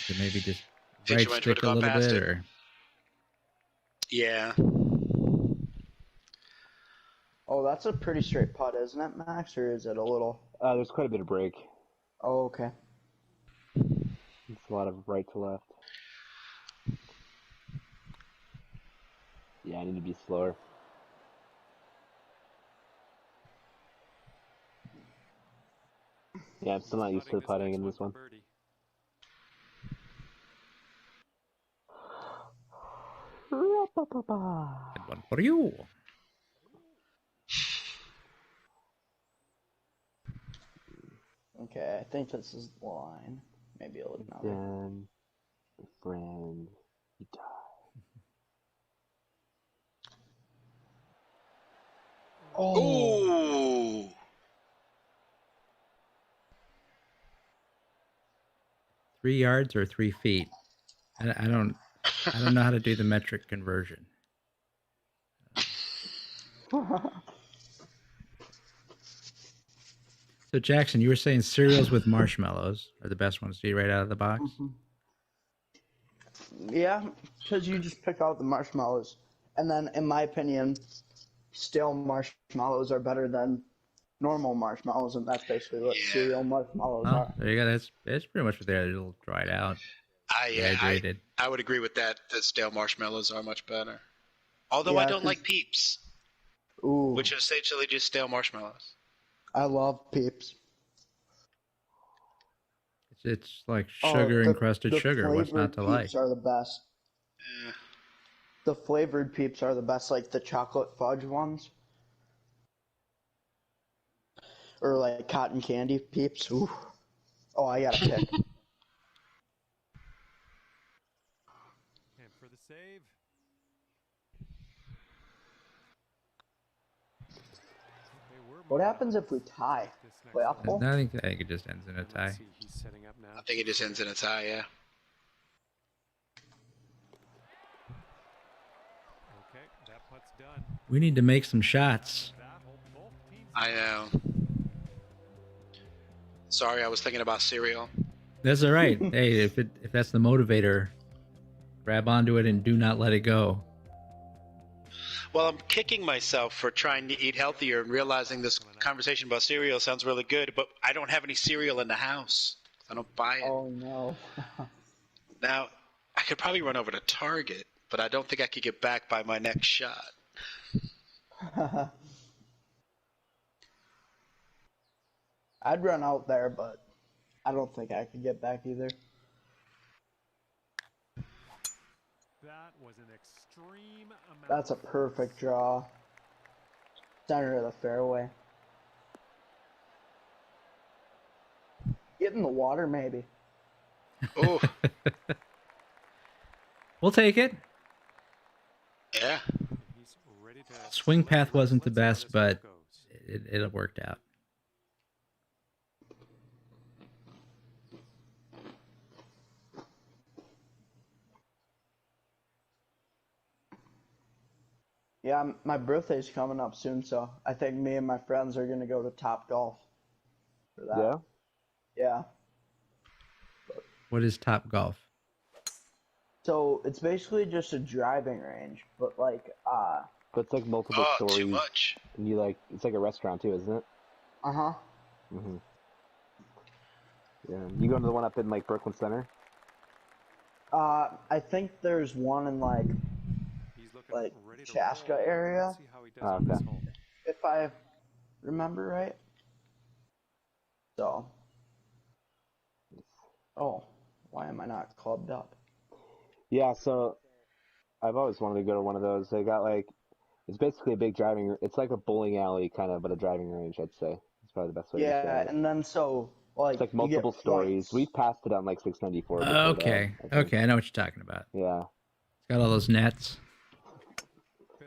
So maybe just pitching right stick a little bit, or yeah. Oh, that's a pretty straight putt, isn't it, Max? Or is it a little? There's quite a bit of break. Oh, okay. It's a lot of right to left. Yeah, I need to be slower. Yeah, I'm still not used to the putting in this one. Good one for you. Okay, I think this is the line. Maybe a little now. Then, friend, you die. Oh. 3 yards or 3 feet? I don't know how to do the metric conversion. So Jackson, you were saying cereals with marshmallows are the best ones to eat right out of the box? Yeah, because you just pick out the marshmallows. And then, in my opinion, stale marshmallows are better than normal marshmallows, and that's basically what cereal marshmallows are. There you go. That's pretty much what they're a little dried out, dehydrated. I would agree with that. The stale marshmallows are much better. Although I don't like Peeps, which are essentially just stale marshmallows. I love Peeps. It's like sugar encrusted sugar. What's not to like? Peeps are the best. Yeah. The flavored Peeps are the best, like the chocolate fudge ones. Or like cotton candy Peeps. Ooh. Oh, I gotta pick. And for the save. What happens if we tie? Playoff ball? I think it just ends in a tie. He's setting up now. I think it just ends in a tie, yeah. Okay, that putt's done. We need to make some shots. I know. Sorry, I was thinking about cereal. That's all right. Hey, if that's the motivator, grab onto it and do not let it go. Well, I'm kicking myself for trying to eat healthier and realizing this conversation about cereal sounds really good, but I don't have any cereal in the house. I don't buy it. Oh, no. Now, I could probably run over to Target, but I don't think I could get back by my next shot. I'd run out there, but I don't think I could get back either. That was an extreme amount. That's a perfect draw. Center of the fairway. Get in the water, maybe. Oh. We'll take it. Yeah. Swing path wasn't the best, but it worked out. Yeah, my birthday's coming up soon, so I think me and my friends are going to go to Top Golf for that. Yeah? Yeah. What is Top Golf? So it's basically just a driving range, but like But it's like multiple stories. Too much. And you it's like a restaurant too, isn't it? Uh-huh. Mm-hmm. Yeah. You going to the one up in like Brooklyn Center? I think there's one in like Chaska area. Oh, okay. If I remember right. So. Oh, why am I not clubbed up? Yeah, so I've always wanted to go to one of those. They got it's basically a big driving. It's like a bowling alley kind of, but a driving range. I'd say it's probably the best way to describe it. Yeah, and then it's like multiple stories. We've passed it on like 694. Okay, I know what you're talking about. Yeah, it's got all those nets.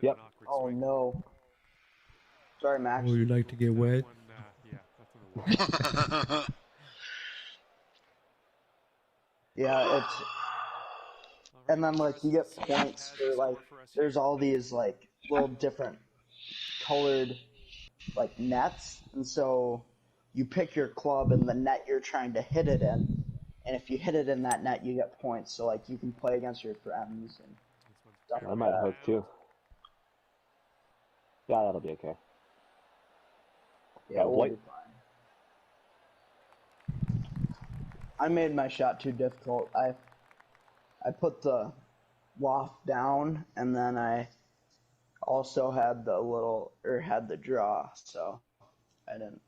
Yep. Oh no. Sorry, Max. Oh, you like to get wet? Yeah, it's. And then you get points for there's all these little different colored nets, and so you pick your club and the net you're trying to hit it in, and if you hit it in that net you get points, so you can play against your friends and stuff. I might hook too. Yeah, that'll be okay. Yeah, we'll be fine. I made my shot too difficult. I put the loft down, and then I also had the draw, so I didn't.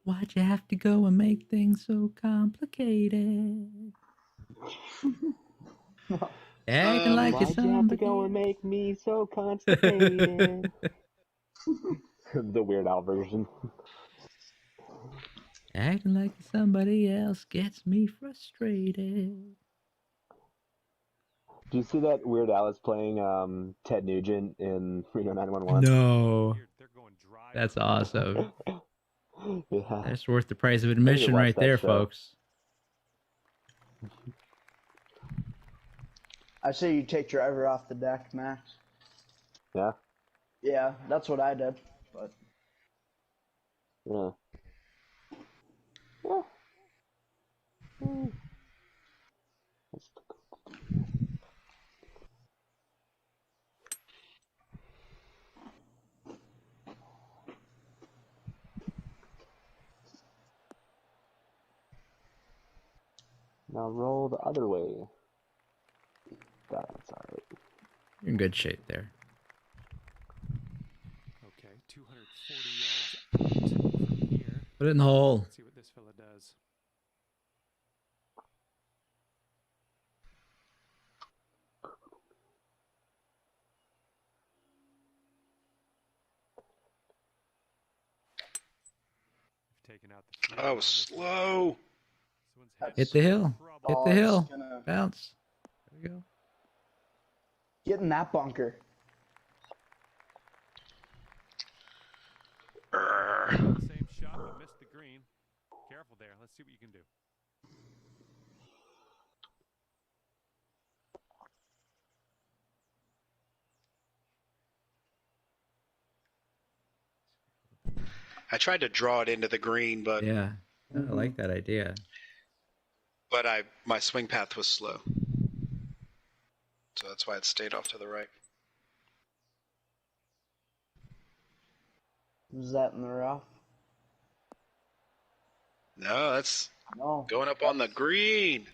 Why'd you have to go and make things so complicated? Acting like you're somebody. Why'd you have to go and make me so constipated? The Weird Al version. Acting like somebody else gets me frustrated. Do you see that Weird Al is playing Ted Nugent in Reno 911? No. That's awesome. Yeah. That's worth the price of admission right there, folks. I say you take driver off the deck, Max. Yeah? Yeah, that's what I did. But yeah. Yeah. Mm. Now roll the other way. That's alright. You're in good shape there. Okay, 240 yards out from here. Put it in the hole. Let's see what this fella does. Taken out the oh, slow. Hit the hill. Hit the hill. Bounce. There we go. Get in that bunker. Same shot, but missed the green. Careful there. Let's see what you can do. I tried to draw it into the green, but yeah, I like that idea. But my swing path was slow, so that's why it stayed off to the right. Was that in the rough? No, that's going up on the green.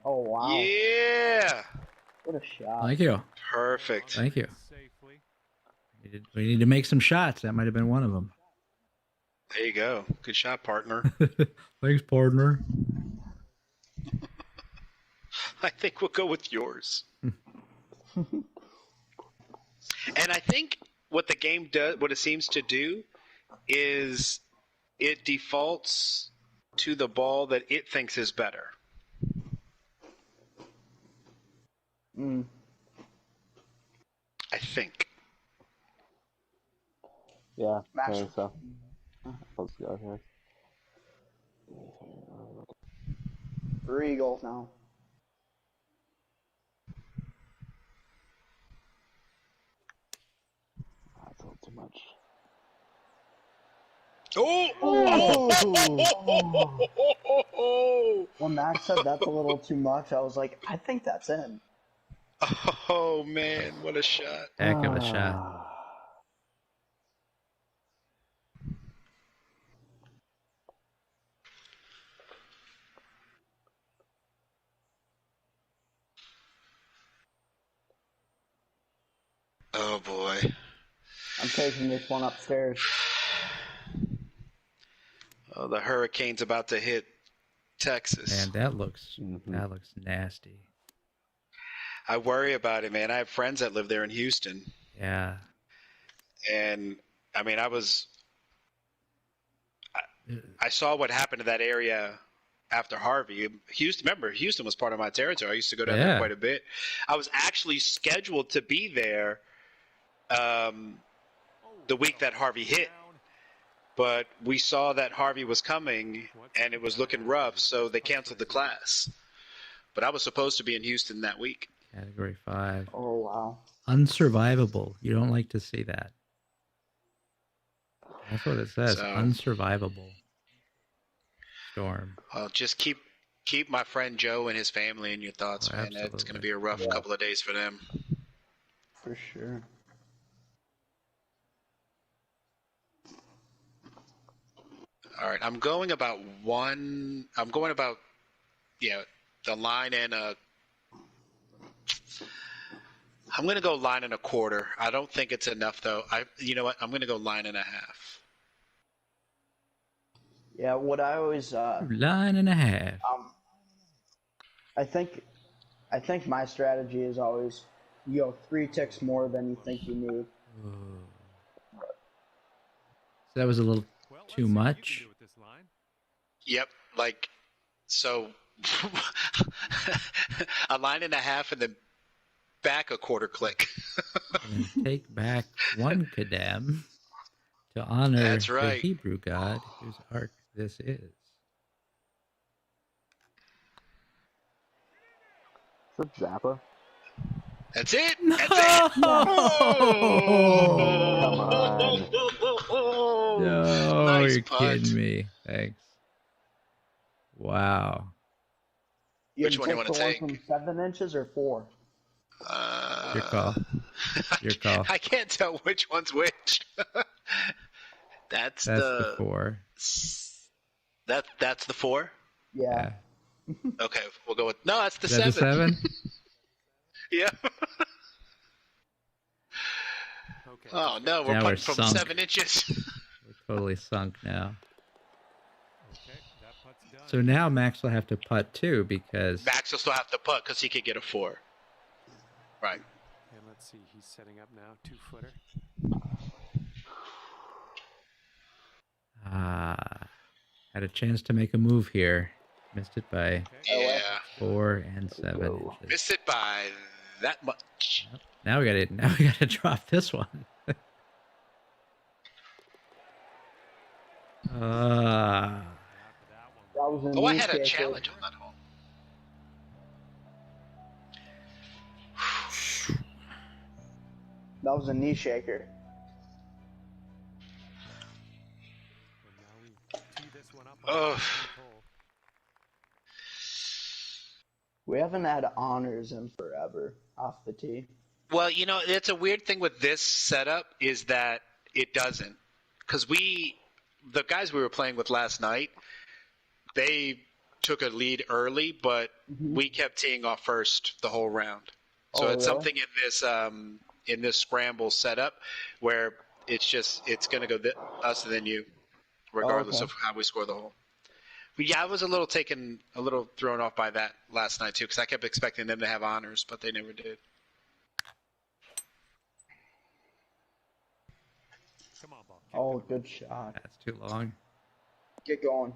Oh wow! Yeah. What a shot! Thank you. Perfect. Thank you. We need to make some shots. That might have been one of them. There you go. Good shot, partner. Thanks, partner. I think we'll go with yours. And I think what the game does, what it seems to do, is it defaults to the ball that it thinks is better. I think. Yeah, I think so. Let's go here. 3 goals now. That's a little too much. Oh! When Max said that's a little too much, I was like, I think that's in. Oh man, what a shot. Heck of a shot. Oh boy. I'm taking this one upstairs. Oh, the hurricane's about to hit Texas. And that looks nasty. I worry about it, man. I have friends that live there in Houston. Yeah. And I mean, I saw what happened to that area after Harvey. Houston was part of my territory. I used to go down there quite a bit. I was actually scheduled to be there the week that Harvey hit. But we saw that Harvey was coming, and it was looking rough, so they canceled the class. But I was supposed to be in Houston that week. Category 5. Oh, wow. Unsurvivable. You don't like to see that. That's what it says. Unsurvivable. Storm. Well, just keep my friend Joe and his family in your thoughts, man. Absolutely. It's going to be a rough couple of days for them. For sure. All right, I'm going about the line and I'm going to go line and a quarter. I don't think it's enough though. You know what? I'm going to go line and a half. Yeah, what I always line and a half. I think my strategy is always you go 3 ticks more than you think you need. So that was a little too much. Yep, like so a line and a half and then back a quarter click. And take back 1 kadam to honor That's right. the Hebrew god whose ark this is. What's up, Zappa? That's it. No! That's it. No! Come on. No, Nice you're putt. kidding me. Thanks. Wow. Which one do you want to take? From 7 inches or 4? Your call. Your call. I can't tell which one's which. That's the 4. That's the 4? Yeah. Okay, we'll go with... No, that's the Is that 7. The 7? Yeah. Okay. Oh, no, we're putting from sunk. 7 inches. We're totally sunk now. Okay, that putt's done. So now Max will have to putt too because... Max will still have to putt because he could get a 4. Right. And let's see, he's setting up now, 2-footer. Had a chance to make a move here. Missed it by 4 and 7 inches. Missed it by that much. Yep. Now we gotta drop this one. I had a challenge on that hole. That was a knee shaker. We haven't had honors in forever off the tee. Well, you know, it's a weird thing with this setup is that it doesn't. Because the guys we were playing with last night, they took a lead early, but we kept teeing off first the whole round. So it's something in this scramble setup where it's going to go us and then you, regardless of how we score the hole. But yeah, I was a little thrown off by that last night too, because I kept expecting them to have honors, but they never did. Come on, ball. Oh, good shot. That's too long. Get going.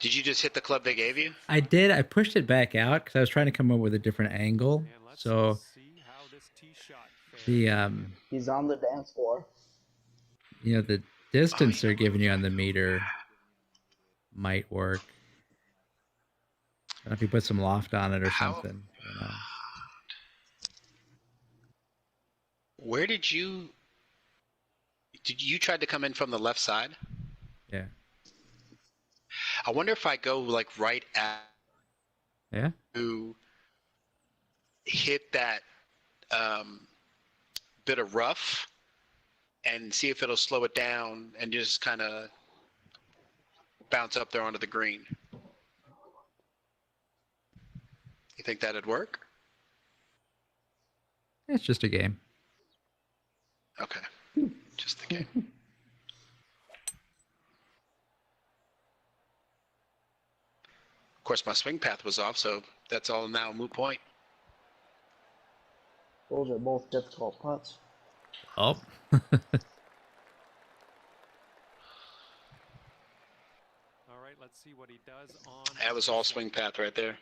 Did you just hit the club they gave you? I did. I pushed it back out because I was trying to come up with a different angle. So the he's on the dance floor. You know, the distance they're giving you on the meter might work. I don't know if you put some loft on it or something. I don't know. Where did you try to come in from the left side? Yeah. I wonder if I go like right at to hit that bit of rough and see if it'll slow it down and just kind of bounce up there onto the green. You think that'd work? It's just a game. Okay. Just a game. Of course, my swing path was off, so that's all now a moot point. Those are both difficult putts. Oh. All right, let's see what he does on. That was all swing path right there.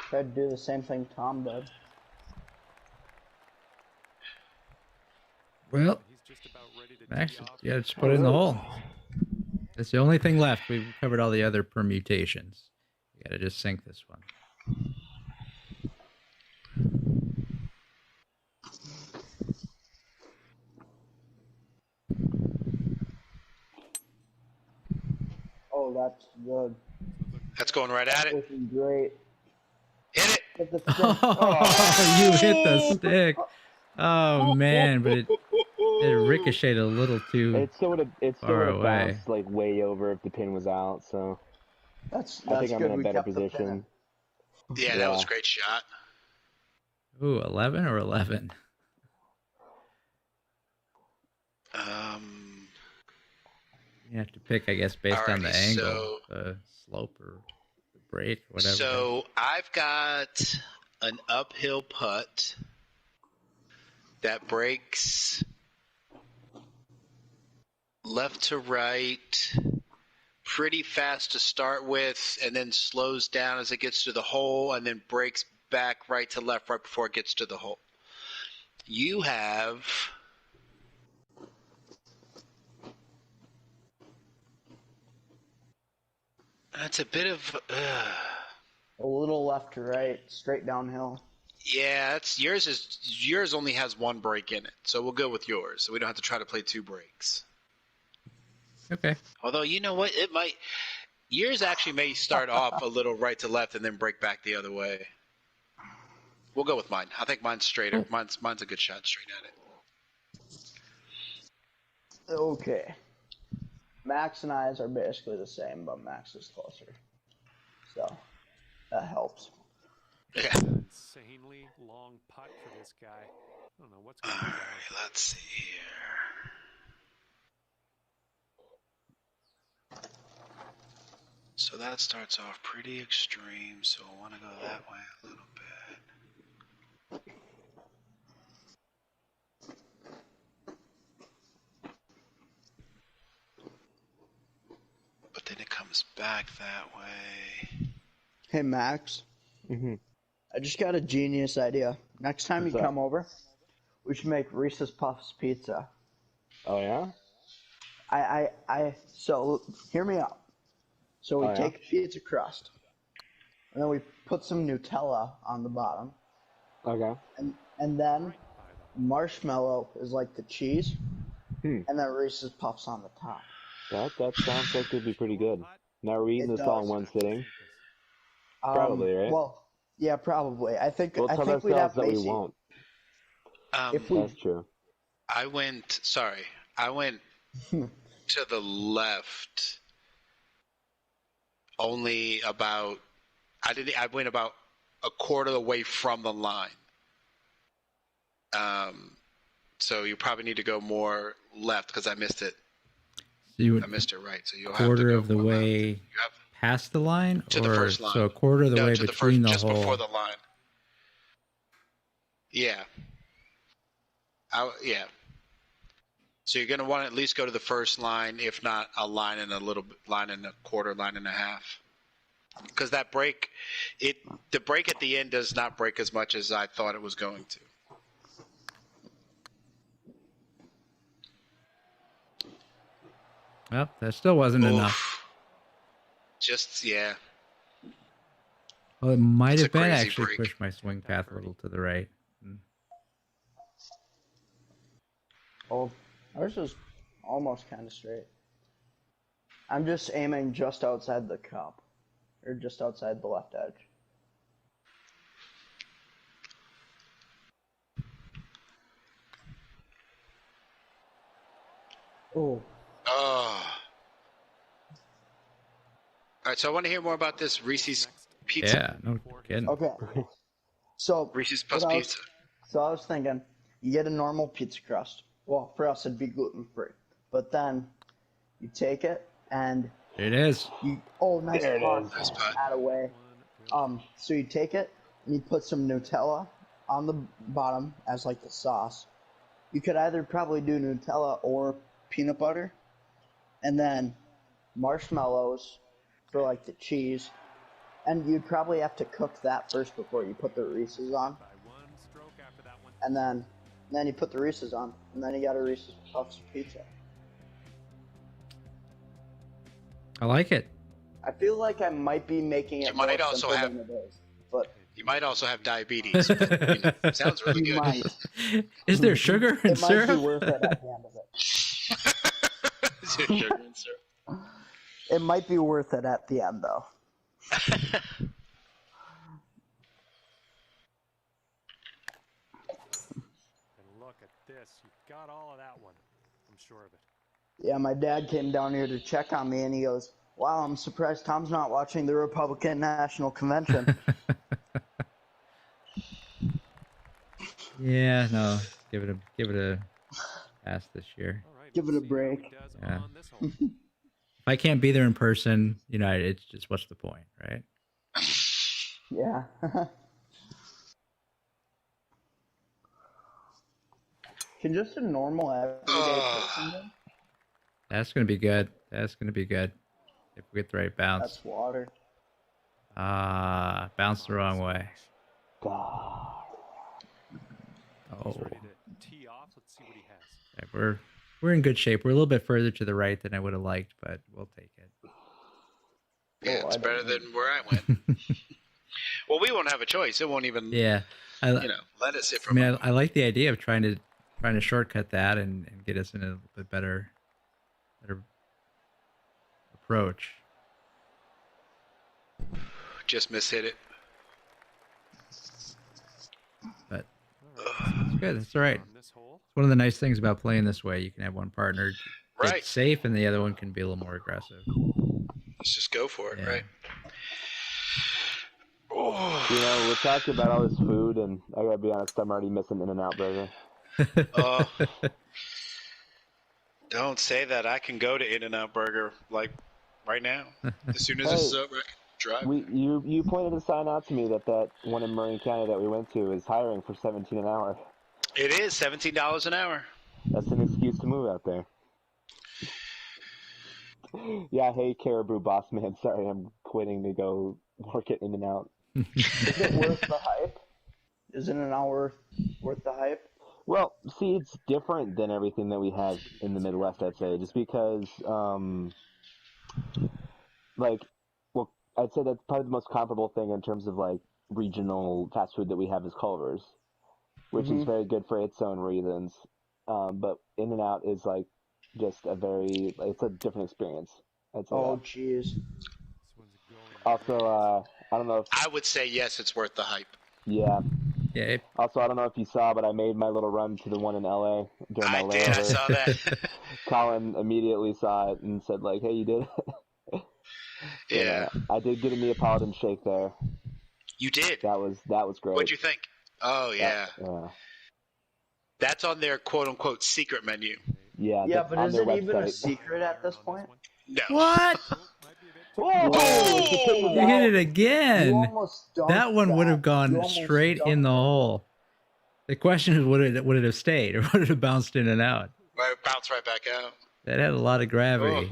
Tried to do the same thing Tom did. Well, Max, yeah, just put it in the hole. That's the only thing left. We've covered all the other permutations. You gotta just sink this one. Oh, that's good. That's going right at it. Looking great. Hit it. Hit the stick. Oh, you hit the stick. Oh man, but it ricocheted a little too far away. Bounced like way over if the pin was out. So that's I think I'm good. in a better position. Yeah, that was a great shot. Ooh, 11 or 11? You have to pick, I guess, based on the angle, the slope, or the break, whatever. So I've got an uphill putt that breaks left to right pretty fast to start with, and then slows down as it gets to the hole, and then breaks back right to left right before it gets to the hole. You have that's a bit of a little left to right, straight downhill. Yeah, that's yours only has one break in it, so we'll go with yours. So we don't have to try to play two breaks. Okay. Although you know what, yours actually may start off a little right to left and then break back the other way. We'll go with mine. I think mine's straighter. Mine's a good shot straight at it. Okay. Max and I's are basically the same, but Max is closer. So that helps. Yeah. Insanely long putt for this guy. I don't know what's going on. All right, let's see here. So that starts off pretty extreme, so I want to go that way a little bit. But then it comes back that way. Hey, Max. I just got a genius idea. Next time you come over, we should make Reese's Puffs pizza. Oh, yeah? So hear me out. So we take a pizza crust, and then we put some Nutella on the bottom. Okay. And then marshmallow is like the cheese, and then Reese's Puffs on the top. That sounds like it'd be pretty good. Now we're eating this all in one sitting. Probably, right? Well, yeah, probably. I think we'd have that we won't. That's true. I went to the left only about I went about a quarter away from the line. So you probably need to go more left because I missed it. So I missed it right. So you'll have to go quarter of the way left. Past the line, to the first line. So a quarter of the way between the just hole. Before the line. Yeah. Yeah. So you're going to want to at least go to the first line, if not a line and a quarter, line and a half. Because that break, the break at the end does not break as much as I thought it was going to. Well, that still wasn't enough. Yeah. Well, it might have been actually pushed my swing path a little to the right. Oh, ours is almost kind of straight. I'm just aiming just outside the cup, or just outside the left edge. Oh. Oh. All right, so I want to hear more about this Reese's Pizza. Yeah, no kidding. Okay. So Reese's Puffs Pizza. So I was thinking, you get a normal pizza crust. Well, for us it'd be gluten-free. But then you take it and it is. Nice putt. Out of way. So you take it and you put some Nutella on the bottom as like the sauce. You could either probably do Nutella or peanut butter, and then marshmallows for like the cheese, and you'd probably have to cook that first before you put the Reese's on, and then And then you put the Reese's on, and then you got a Reese's Puffs pizza. I like it. I feel like I might be making it more simple than it is, but you might also have diabetes. But, sounds really good. Might. Is there sugar and syrup? It might be worth it at the end of it. Is there sugar and syrup? It might be worth it at the end, though. Look at this. You got all of that one. I'm sure of it. Yeah, my dad came down here to check on me, and he goes, "Wow, I'm surprised Tom's not watching the Republican National Convention." Yeah, no. Give it a pass this year. Right, give it a break. Yeah. If I can't be there in person, it's just what's the point, right? Yeah. Can just a normal everyday person do? That's gonna be good. That's gonna be good. If we get the right bounce. That's water. Bounce the wrong way. God. Oh. He's ready to tee off. Let's see what he has. Yeah, we're in good shape. We're a little bit further to the right than I would have liked, but we'll take it. Yeah, it's better than where I went. Well, we won't have a choice. It won't even. Yeah. Let us hit from. I like the idea of trying to shortcut that and get us in a little bit better approach. Just mishit it. But it's good. That's all right. It's one of the nice things about playing this way. You can have one partner get safe, and the other one can be a little more aggressive. Let's just go for it, right? Oh. We're talking about all this food, and I gotta be honest, I'm already missing In-N-Out Burger. Don't say that. I can go to In-N-Out Burger like right now. As soon as this is over, I can drive. You pointed a sign out to me that one in Marin County that we went to is hiring for $17 an hour. It is $17 an hour. That's an excuse to move out there. Yeah, hey Caribou boss man, sorry, I'm quitting to go work at In-N-Out. Is it worth the hype? Is In-N-Out worth the hype? Well, see, it's different than everything that we have in the Midwest, I'd say, just because, I'd say that's probably the most comparable thing in terms of, regional fast food that we have is Culver's, which is very good for its own reasons. But In-N-Out is, just it's a different experience. Oh, jeez. Also, I don't know if... I would say yes, it's worth the hype. Yeah. Yeah. Also, I don't know if you saw, but I made my little run to the one in LA during my layover. I did. I saw that. Colin immediately saw it and said, hey, you did it. Yeah. But, I did get a Neapolitan shake there. You did? That was great. What'd you think? Oh, yeah. Yeah. That's on their quote-unquote secret menu. Yeah. Yeah, but is it even a secret at this point? No. What? Whoa! Oh! You hit it again. That one would have gone straight in the hole. The question is, would it have stayed, or would it have bounced in and out? Well, it bounced right back out. That had a lot of gravity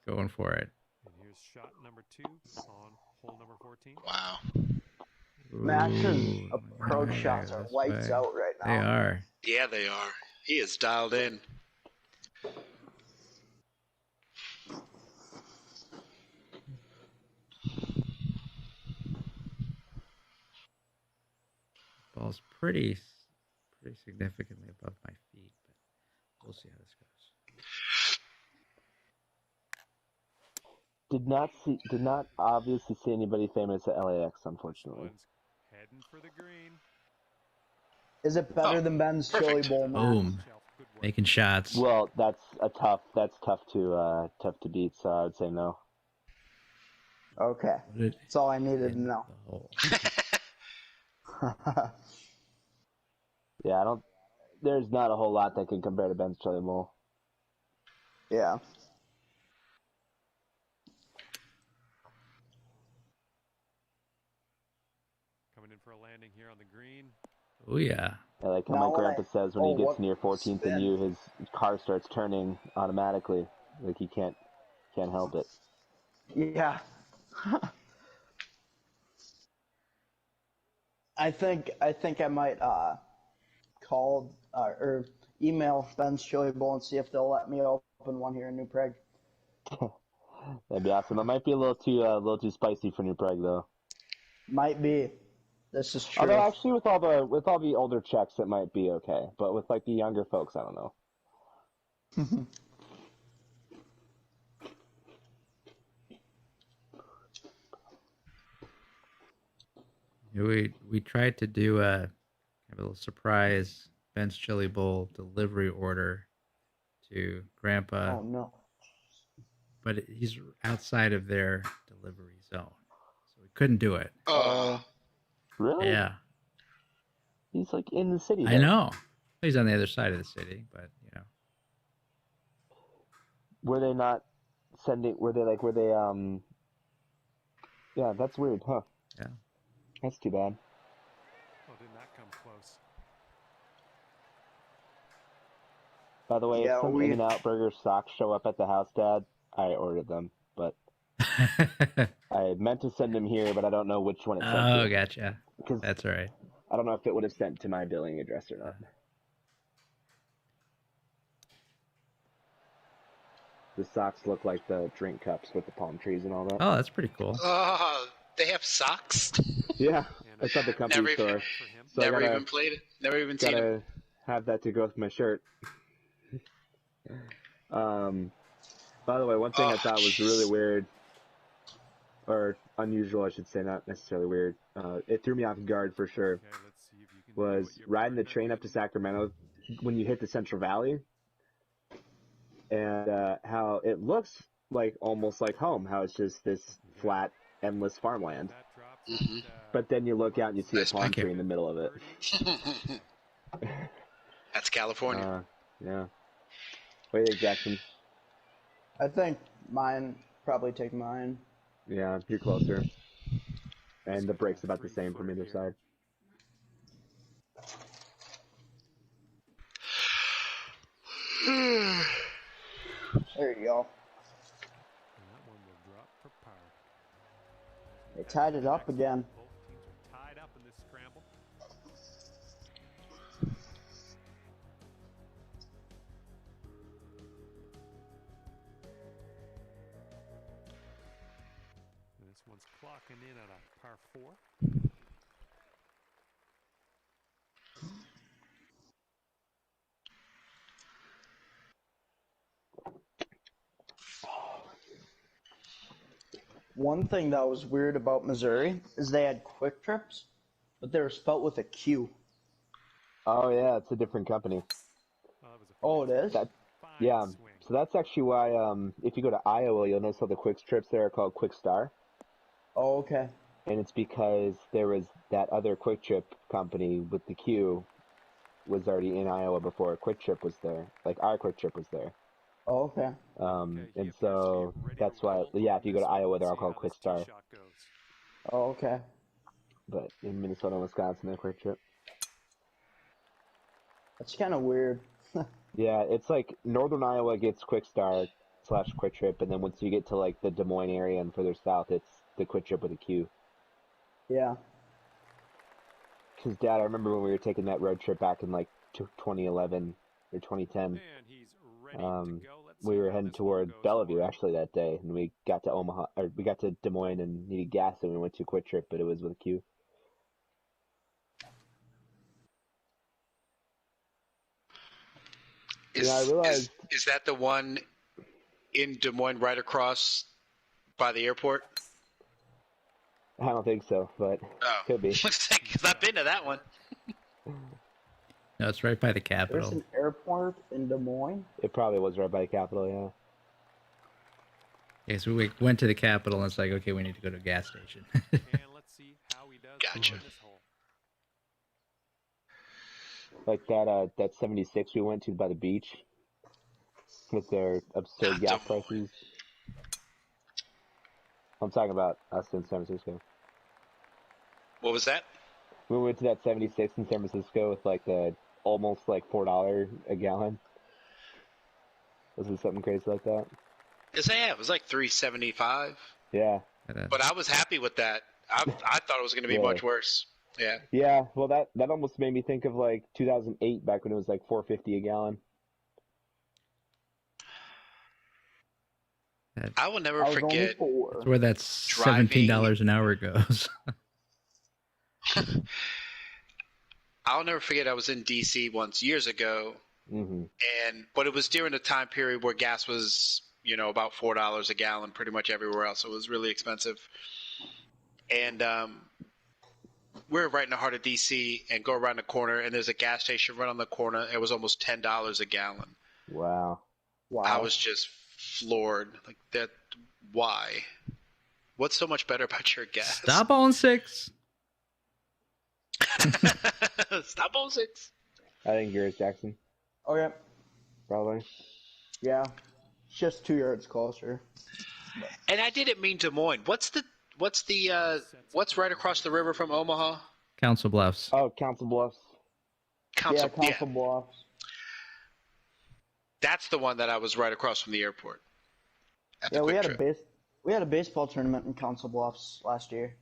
going for it. And here's shot number 2 on hole number 14. Wow. Max's approach shots are lights out right now. They are. Yeah, they are. He is dialed in. Ball's pretty significantly above my feet, but we'll see how this goes. Did not obviously see anybody famous at LAX, unfortunately. Heading for the green. Is it better than Ben's Chili Bowl? Boom. Making shots. Well, that's tough to beat, so I would say no. Okay. That's all I needed to know. Yeah, there's not a whole lot that can compare to Ben's Chili Bowl. Yeah. Coming in for a landing here on the green. Oh, yeah. I like how my grandpa says when he gets near 14th and U, his car starts turning automatically. Like he can't help it. Yeah. I think I might call or email Ben's Chili Bowl and see if they'll let me open one here in New Prague. That'd be awesome. It might be a little too spicy for New Prague though. Might be. This is true. Although actually, with all the older Czechs, it might be okay. But with like the younger folks, I don't know. We tried to do a little surprise Ben's Chili Bowl delivery order to Grandpa. Oh no! But he's outside of their delivery zone, so we couldn't do it. Really? Yeah. He's like in the city. I know. He's on the other side of the city, but you know. Were they not sending? Were they? Yeah, that's weird, huh? Yeah. That's too bad. Oh, didn't that come close? By the way, if some In-N-Out Burger socks show up at the house, Dad, I ordered them, but I meant to send them here, but I don't know which one it sent to. Oh, gotcha. That's all right. I don't know if it would have sent to my billing address or not. The socks look like the drink cups with the palm trees and all that. Oh, that's pretty cool. They have socks? Yeah, it's at the company store. So never even played it. Never even seen it. Gotta have that to go with my shirt. By the way, one thing I thought was really weird, or unusual, I should say, not necessarily weird. It threw me off guard for sure. Was riding the train up to Sacramento when you hit the Central Valley, and how it looks like almost like home. How it's just this flat, endless farmland. Mm-hmm. But then you look out and you see a palm tree in the middle of it. That's California. Yeah. What do you think, Jackson? I think mine, probably take mine. Yeah, you're closer. And the brake's about the same from either side. There you go. They tied it up again. Both teams are tied up in this scramble. And this one's clocking in at a par 4. One thing that was weird about Missouri is they had Quick Trips, but they were spelt with a Q. Oh yeah, it's a different company. Oh, it is? Yeah, so that's actually why if you go to Iowa, you'll notice all the Quick Trips there are called Quick Star. Oh, okay. And it's because there was that other Quick Trip company with the Q was already in Iowa before Quick Trip was there. Like our Quick Trip was there. Oh, okay. And so that's why, yeah, if you go to Iowa, they're all called Quick Star. Oh, okay. But in Minnesota and Wisconsin, they're Quick Trip. That's kind of weird. Yeah, it's like Northern Iowa gets Quick Star / Quick Trip, and then once you get to like the Des Moines area and further south, it's the Quick Trip with a Q. Yeah. Because, Dad, I remember when we were taking that road trip back in like 2011 or 2010. We were heading toward Bellevue actually that day, and we got to Omaha, or we got to Des Moines and needed gas, and we went to Quick Trip, but it was with a Q. Is that the one in Des Moines right across by the airport? I don't think so, but could be. Because I've been to that one. No, it's right by the Capitol. There's an airport in Des Moines? It probably was right by the Capitol, yeah. Yeah, so we went to the Capitol, and it's like, okay, we need to go to a gas station. And let's see how he does Gotcha. on this hole. Like that 76 we went to by the beach with their absurd gas prices. I'm talking about us in San Francisco. What was that? We went to that 76 in San Francisco with like the almost like $4 a gallon. Was it something crazy like that? It was like $3.75. Yeah. But I was happy with that. I thought it was going to be much worse. Yeah. Yeah. Well, that almost made me think of like 2008, back when it was like $4.50 a gallon. I will never forget. That's where that $17 an hour goes. I'll never forget. I was in DC once years ago, but it was during a time period where gas was, about $4 a gallon, pretty much everywhere else. So it was really expensive. And we're right in the heart of DC, and go around the corner, and there's a gas station right on the corner. It was almost $10 a gallon. Wow. I was just floored. Like that. Why? What's so much better about your gas? Stop on 6. Stop on 6. I think yours, Jackson. Oh yeah. Probably. Yeah. Just 2 yards closer. And I didn't mean Des Moines. What's right across the river from Omaha? Council Bluffs. Oh, Council Bluffs. Council Bluffs. That's the one that I was right across from the airport. Yeah, we had a baseball tournament in Council Bluffs last year.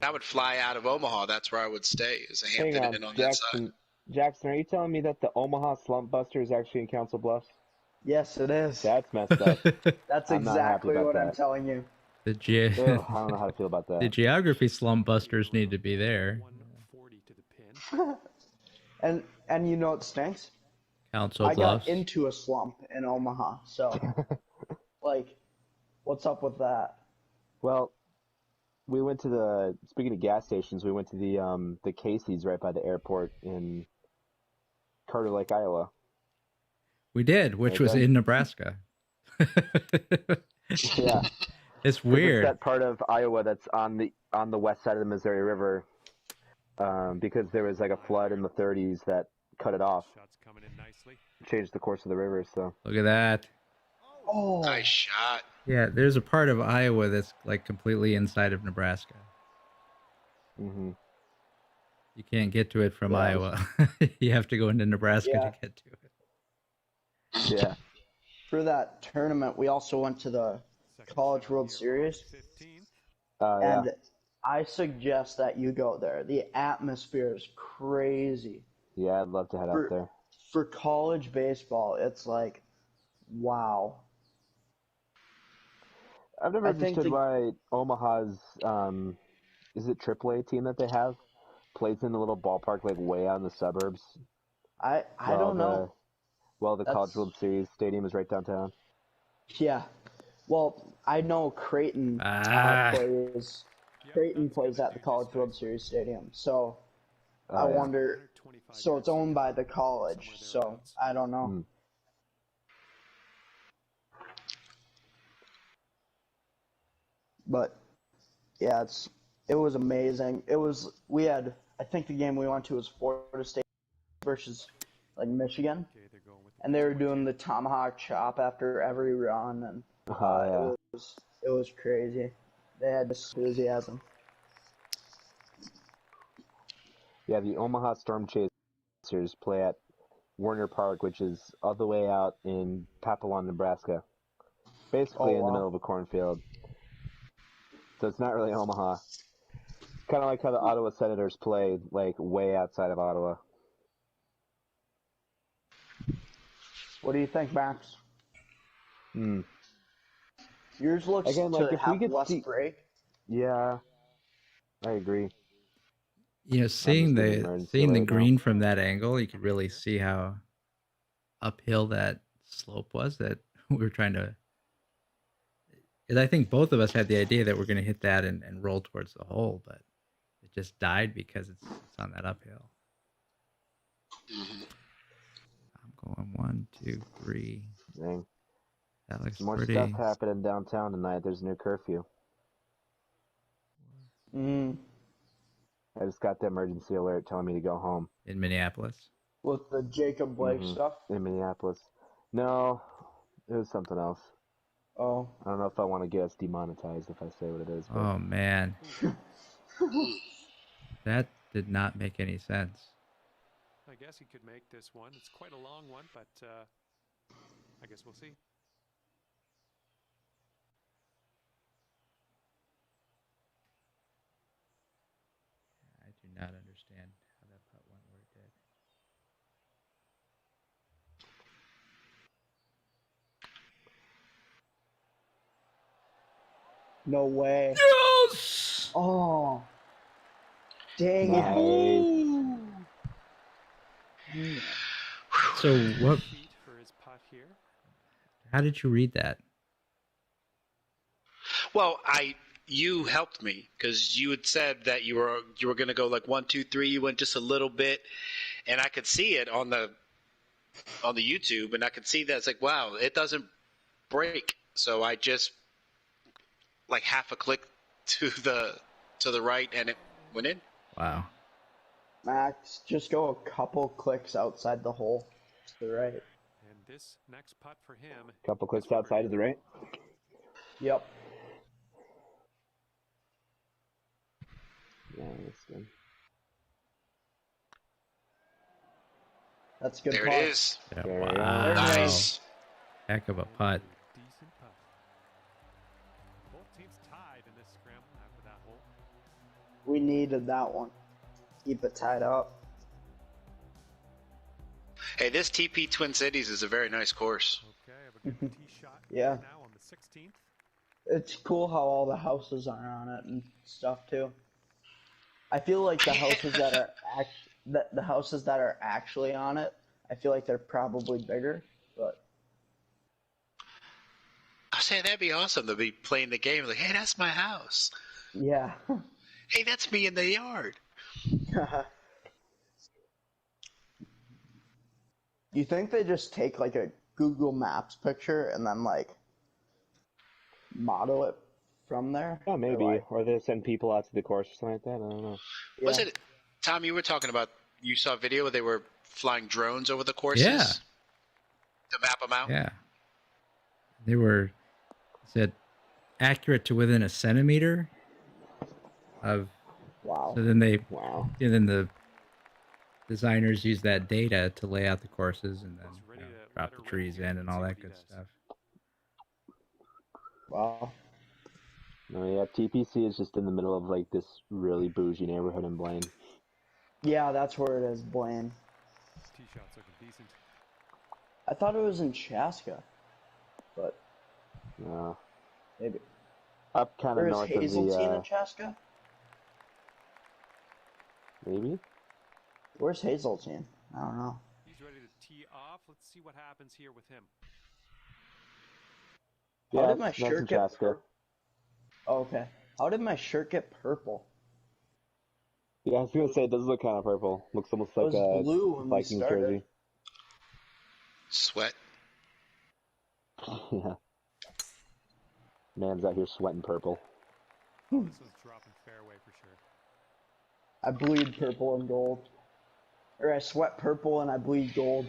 I would fly out of Omaha. That's where I would stay. Is a Hampton Inn on that side. Jackson, are you telling me that the Omaha Slump Buster is actually in Council Bluffs? Yes, it is. That's messed up. That's exactly what I'm telling you. I don't know how to feel about that. The geography slump busters need to be there. and it stinks? Council Bluffs. I got into a slump in Omaha, so what's up with that? Well, we went to speaking of gas stations, we went to the Casey's right by the airport in Carter Lake, Iowa. We did, which was in Nebraska. Yeah. It's weird. It's that part of Iowa that's on the west side of the Missouri River, because there was like a flood in the 30s that cut it off. Changed the course of the river, so. Look at that. Oh. Nice shot. Yeah, there's a part of Iowa that's like completely inside of Nebraska. Mm-hmm. You can't get to it from Iowa. You have to go into Nebraska to get to it. Yeah. For that tournament, we also went to the College World Series. And I suggest that you go there. The atmosphere is crazy. Yeah, I'd love to head out there. For college baseball, it's like, wow. I've never understood why Omaha's, is it AAA team that they have, plays in a little ballpark like way out in the suburbs. I don't know. Well, the College World Series stadium is right downtown. Yeah. Well, I know Creighton plays. Creighton plays at the College World Series stadium, so I wonder. So it's owned by the college, so I don't know. But yeah, it was amazing. I think the game we went to was Florida State versus Michigan, and they were doing the tomahawk chop after every run, and it was crazy. They had this enthusiasm. Yeah, the Omaha Storm Chasers play at Warner Park, which is all the way out in Papillon, Nebraska. Basically in the middle of a cornfield. So it's not really Omaha. Kind of like how the Ottawa Senators play, way outside of Ottawa. What do you think, Max? Yours looks to have less break. Yeah, I agree. Seeing the green from that angle, you could really see how uphill that slope was that we were trying to. Because I think both of us had the idea that we're going to hit that and roll towards the hole, but it just died because it's on that uphill. I'm going 1, 2, 3. Dang. That looks more pretty. Stuff happening downtown tonight. There's a new curfew. I just got the emergency alert telling me to go home. In Minneapolis? With the Jacob Blake stuff? In Minneapolis. No, it was something else. Oh. I don't know if I want to get us demonetized if I say what it is. But... Oh, man. That did not make any sense. I guess he could make this one. It's quite a long one, but I guess we'll see. not understand how that putt went where it did. No way. Yes! Oh. Dang it. So what? How did you read that? Well, you helped me because you had said that you were going to go like 1, 2, 3. You went just a little bit, and I could see it on the YouTube, and I could see that it's like, wow, it doesn't break. So I just like half a click to the right, and it went in. Wow. Max, just go a couple clicks outside the hole to the right. And this next putt for him. Couple clicks outside to the right. Yep. Yeah, that's good. That's a good there putt. It is. Yeah, Wow. Nice. Heck of a putt. Decent putt. Both teams tied in this scramble after that hole. We needed that one. Keep it tied up. Hey, this TP Twin Cities is a very nice course. Okay, I have a good tee shot Yeah. now on the 16th. It's cool how all the houses are on it and stuff too. I feel like the houses that are the houses that are actually on it, I feel like they're probably bigger, but I was saying that'd be awesome to be playing the game like, hey, that's my house. yeah. Hey, that's me in the yard. You think they just take like a Google Maps picture and then like model it from there? Oh, maybe. Or they send people out to the course or something like that. I don't know. Yeah. Was it, Tom, you were talking about, you saw a video where they were flying drones over the courses? Yeah. To map them out? Yeah. They were, said, accurate to within a centimeter of. Wow. So then they. Wow. And then the designers use that data to lay out the courses and then drop the trees in and all that good stuff. Wow. No, yeah, TPC is just in the middle of like this really bougie neighborhood in Blaine. Yeah, that's where it is, Blaine. Tee shot's looking decent. I thought it was in Chaska, but maybe up kind of Or is north Hazeltine of the. in Chaska? Maybe. Where's Hazeltine? I don't know. He's ready to tee off. Let's see what happens here with him. How Yeah, did my shirt get Chaska. Oh, okay. How did my shirt get purple? Yeah, I was gonna say it does look kind of purple. Looks almost like a blue when Vikings jersey. Sweat. Yeah. Man's out here sweating purple. Oh, this one's dropping fairway for sure. I bleed purple and gold. Or I sweat purple and I bleed gold.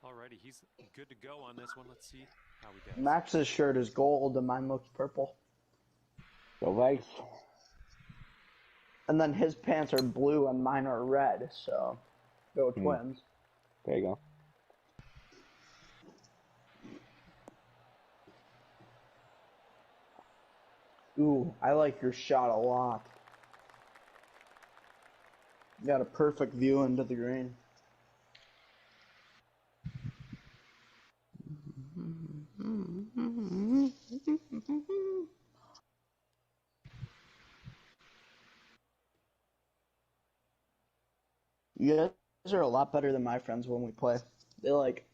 Alrighty, he's good to go on this one. Let's see how he does. Max's shirt is gold and mine looks purple. Go Vikes. And then his pants are blue and mine are red, so go Twins. There you go. Ooh, I like your shot a lot. You got a perfect view into the green. You guys are a lot better than my friends when we play. They like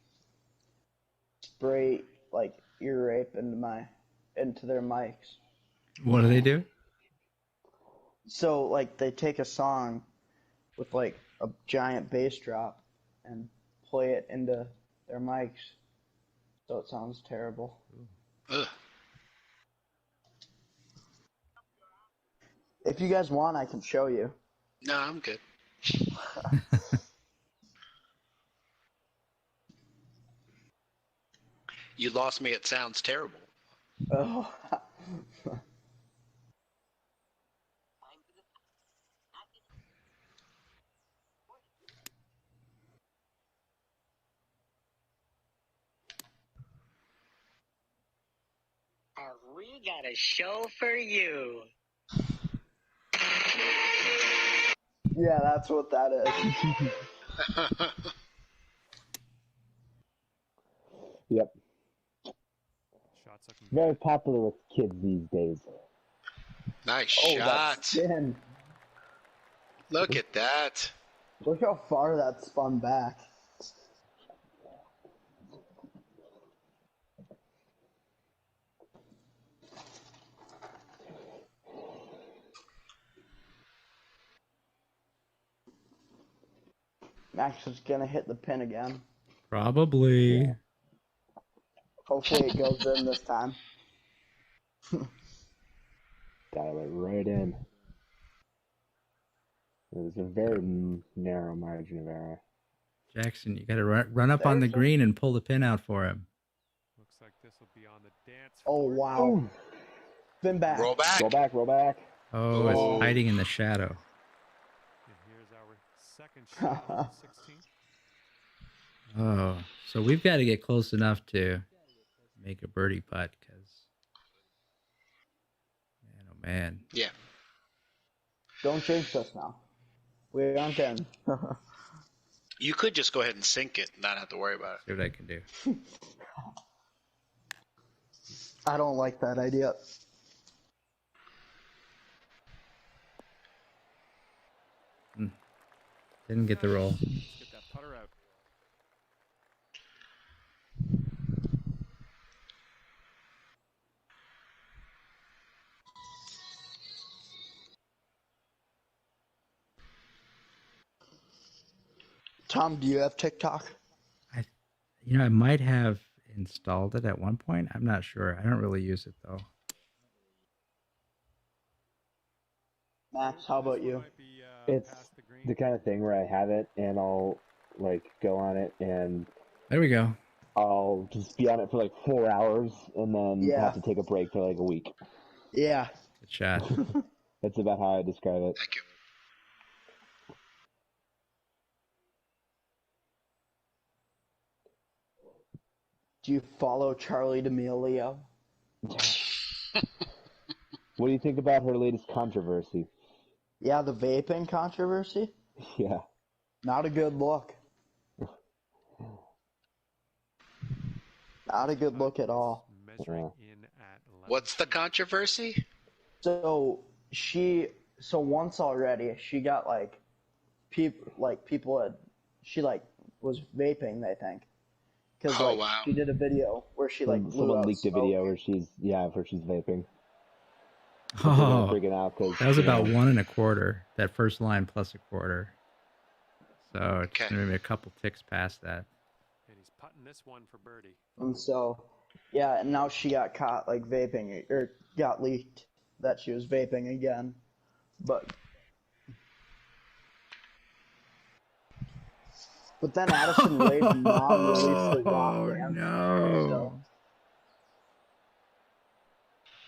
spray like ear rape into their mics. What do they do? So like they take a song with like a giant bass drop and play it into their mics, so it sounds terrible. Ugh. If you guys want, I can show you. No, I'm good. You lost me. It sounds terrible. Oh. We got a show for you. Yeah, that's what that is. Yep. Very popular with kids these days. Nice shot. Look at that. Look how far that spun back. Max is gonna hit the pin again. Probably. Yeah. Hopefully it goes in this time. Dial it right in. There's a very narrow margin of error. Jackson, you got to run up on the green and pull the pin out for him. Looks like this will be on the dance floor. Oh wow! Spin back. Roll back. Roll back. Roll back. Oh, it's hiding in the shadow. And here's our second shot of the 16th. Oh, so we've got to get close enough to make a birdie putt, because man, oh man. Yeah. Don't jinx us now. We aren't in. You could just go ahead and sink it and not have to worry about it. See what I can do. I don't like that idea. Didn't get the roll. Let's get that putter out. Tom, do you have TikTok? I might have installed it at one point. I'm not sure. I don't really use it though. Max, how about you? It's the kind of thing where I have it and I'll like go on it and there we go. I'll just be on it for like 4 hours and then have to take a break for like a week. Yeah. Good shot. That's about how I describe it. Thank you. Do you follow Charlie D'Amelio? What do you think about her latest controversy? Yeah, the vaping controversy? Yeah. Not a good look. Not a good look at all. Yeah. What's the controversy? So once already she got people she was vaping, they think. Because wow. She did a video where she someone leaked a video where she's vaping. Oh, freaking out that was about 1 1/4. That first line plus a quarter. So it's maybe a couple ticks past that. And he's putting this one for birdie. And so, yeah, and now she got caught vaping, or got leaked that she was vaping again. But then Addison Rae's mom released the WAP dance. No.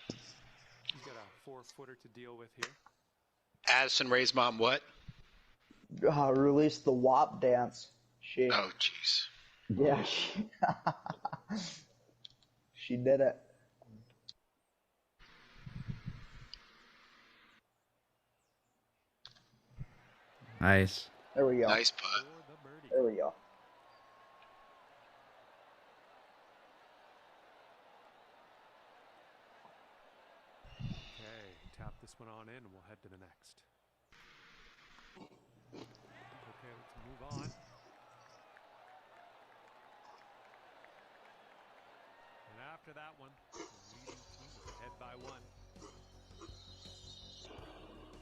So. He's got a 4-footer to deal with here. Addison Rae's mom what? Released the WAP dance. Oh, jeez. Yeah, she did it. Nice. There we go. Nice putt. There we go. Okay, tap this one on in and we'll head to the next. Okay, let's move on. And after that one, the leading team is ahead by 1.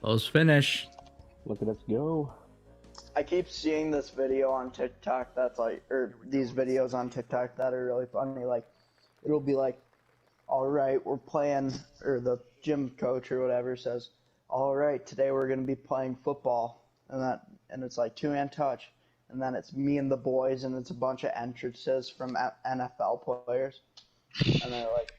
Close finish. Look at us go. I keep seeing this video on TikTok these videos on TikTok that are really funny. It'll be all right, we're playing, or the gym coach or whatever says, all right, today we're going to be playing football. And it's 2-hand touch. And then it's me and the boys, and it's a bunch of entrances from NFL players. And they're like,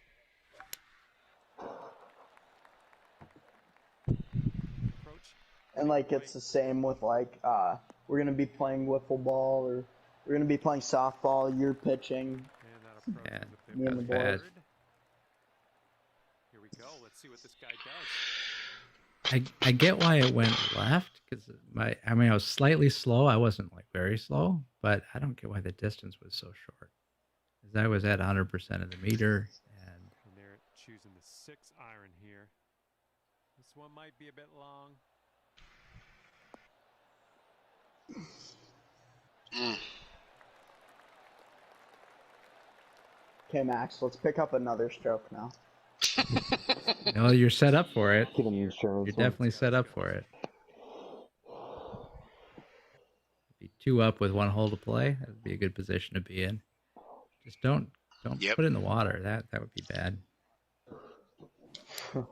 and it's the same with we're gonna be playing wiffle ball, or we're gonna be playing softball. You're pitching. Yeah, me and the boys. we go. Let's see what this guy does. I get why it went left because I was slightly slow. I wasn't like very slow, but I don't get why the distance was so short. Because I was at 100% of the meter, and they're choosing the 6 iron here. This one might be a bit long. Okay, Max, let's pick up another stroke now. No, you're set up for it. You're definitely set up for it. Be 2 up with 1 hole to play. That would be a good position to be in. Just don't put it in the water. That would be bad. Here's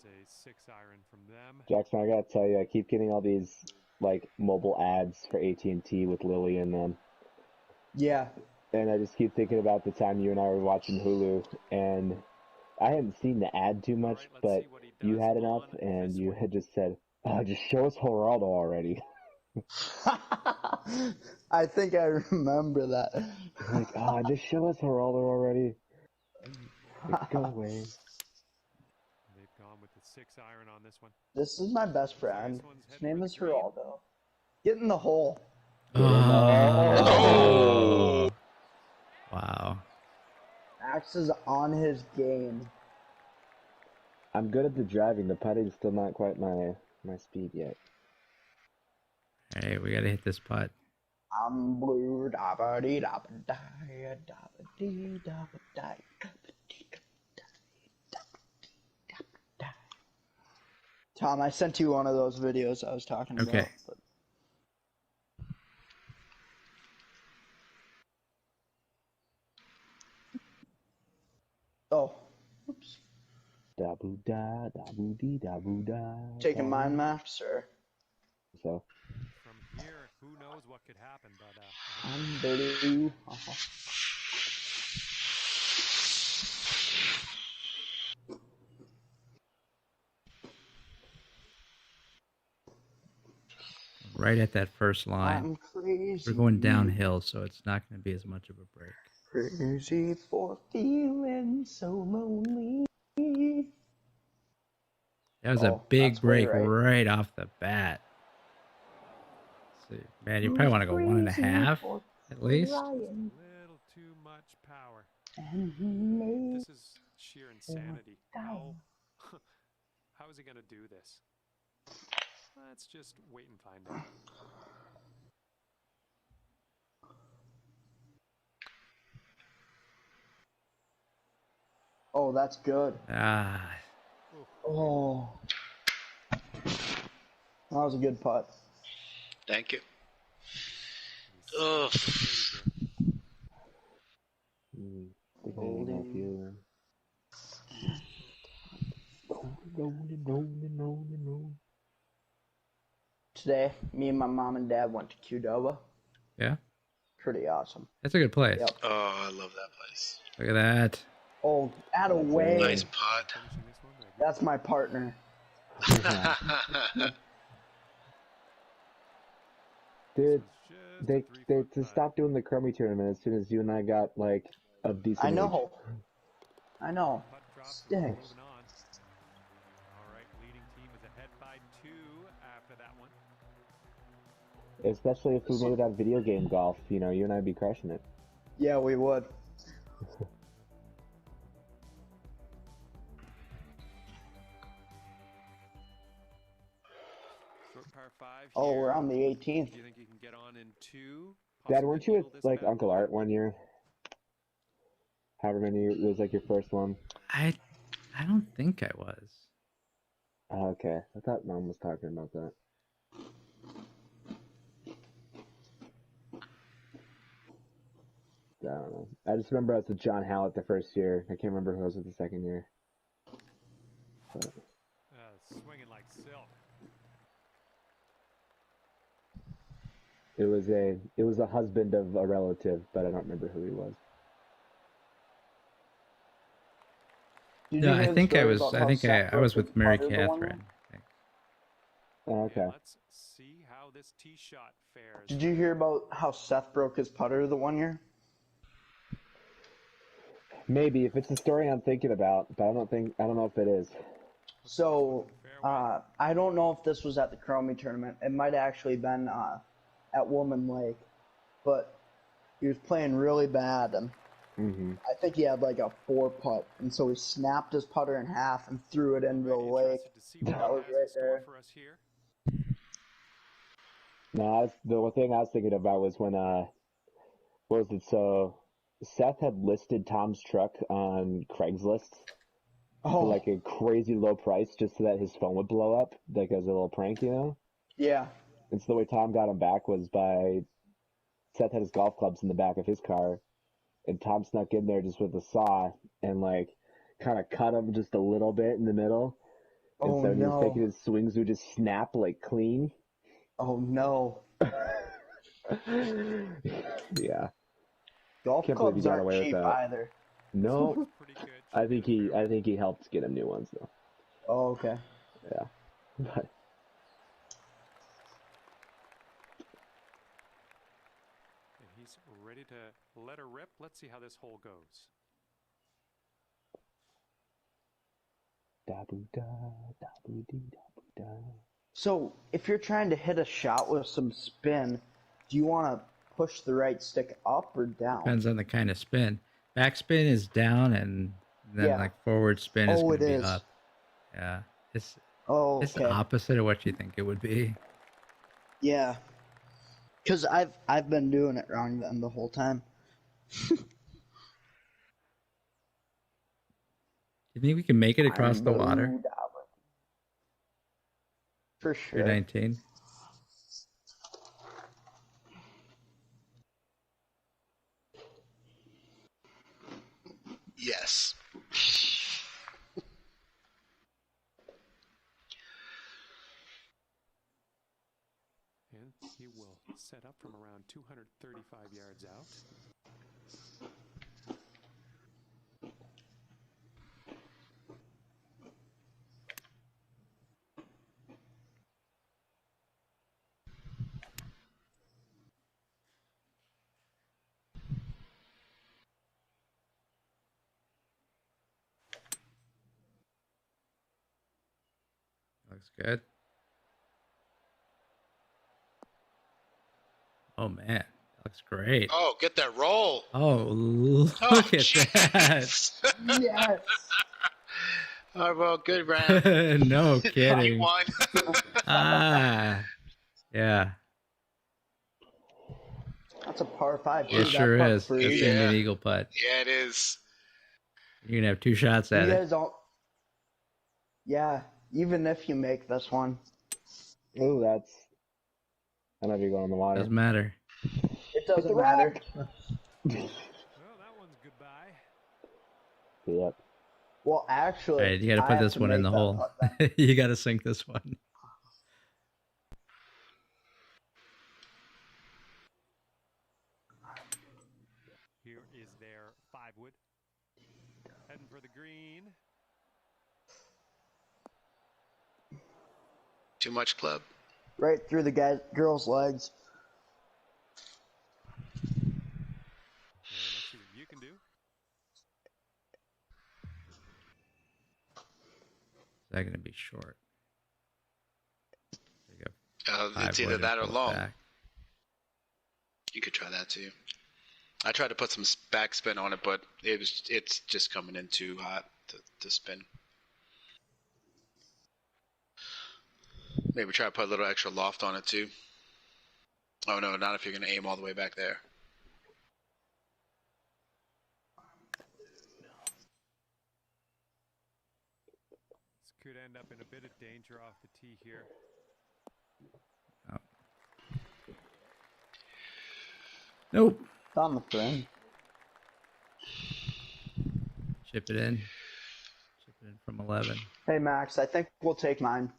a 6 iron from them. Jackson, I gotta tell you, I keep getting all these like mobile ads for AT&T with Lily in them. Yeah. And I just keep thinking about the time you and I were watching Hulu, and I hadn't seen the ad too much, but you had enough, and you had just said, "Oh, just show us Geraldo already." I think I remember that. Like, oh, just show us Geraldo already. Like, go away. They've gone with the 6 iron on this one. This is my best friend. His name is Geraldo. Get in the hole. Oh. Wow. Max is on his game. I'm good at the driving. The putting's still not quite my speed yet. Hey, we gotta hit this putt. I'm blue, dabba dee dabba die, dabba dee dabba die, dabba dee dabba die. Tom, I sent you one of those videos I was talking about. Okay. But... Oh, oops. Dabu da, dabu dee, dabu da. Taking mind maps, or? So. From here, who knows what could happen, but I'm blue. Right at that first line. We're going downhill, so it's not going to be as much of a break. Crazy for feeling so lonely. That was a big break right off the bat. So, man, you probably want to go 1.5 at least. a little too much power. This is sheer insanity. How is he going to do this? Let's just wait and find out. Oh, that's good. Ah. Oh. That was a good putt. Thank you. Ugh. Rolling. Today, me and my mom and dad went to Qdoba. Yeah? Pretty awesome. That's a good place. Yep. Oh, I love that place. Look at that. Oh, out of way. Nice putt. That's my partner. Dude, they to stop doing the Crummy tournament as soon as you and I got like a decent. I know. I know. Stinks. Alright, leading team is ahead by 2 after that one. Especially if we made it on video game golf, you know, you and I'd be crushing it. Yeah, we would. Short par 5 here. Oh, we're on the 18th. Do you think you can get on in 2? Dad, weren't you with like Uncle Art one year? However many, it was like your first one. I don't think I was. Oh, okay, I thought Mom was talking about that. I don't know. I just remember I was with John Hallett the first year. I can't remember who I was with the second year. But... swinging like silk. It was a husband of a relative, but I don't remember who he was. No, I think I was. I think I was with Mary Catherine. Oh, okay. Let's see how this tee shot fares. Did you hear about how Seth broke his putter the one year? Maybe if it's the story I'm thinking about, but I don't know if it is. So I don't know if this was at the Chromie tournament. It might have actually been at Woman Lake, but he was playing really bad, and I think he had like a 4-putt, and so he snapped his putter in half and threw it into the lake. That was right there. No, the one thing I was thinking about was when what was it? So Seth had listed Tom's truck on Craigslist for like a crazy low price just so that his phone would blow up, like as a little prank, you know? Yeah. And so the way Tom got him back was by Seth had his golf clubs in the back of his car, and Tom snuck in there just with a saw and like kind of cut him just a little bit in the middle. And so when he was taking his swings would just snap like clean. Oh no. Yeah. Golf clubs aren't cheap either. No. I think he helped get him new ones though. Oh, okay. Yeah. But he's ready to let her rip. Let's see how this hole goes. So, if you're trying to hit a shot with some spin, do you want to push the right stick up or down? Depends on the kind of spin. Backspin is down, and then like forward spin is going to be up. Yeah, it's the opposite of what you think it would be. Yeah, because I've been doing it wrong then the whole time. You think we can make it across the water? For sure. 219. Yes. And he will set up from around 235 yards out. Looks good. Oh man, that looks great. Oh, get that roll. Oh, look at that. Yes. Oh, well, good round. No kidding. You won. Yeah. That's a par 5. It sure is. It's an eagle putt. Yeah, it is. You can have 2 shots at it. You guys don't. Yeah, even if you make this one. Oh, that's. I don't know if you're going in the water. Doesn't matter. It doesn't matter. Well, that one's goodbye. Yep. Well, actually, right, you got to put this one in the hole. You got to sink this one. Here is their 5-wood. Heading for the green. Too much club. Right through the girl's legs. Let's see what you can do. Is that going to be short? It's either that or long. Back. You could try that too. I tried to put some backspin on it, but it's just coming in too hot to spin. Maybe try to put a little extra loft on it too. Oh no, not if you're going to aim all the way back there. This could end up in a bit of danger off the tee here. Oh. Nope. It's on the frame. Chip it in. Chip it in from 11. Hey, Max, I think we'll take mine.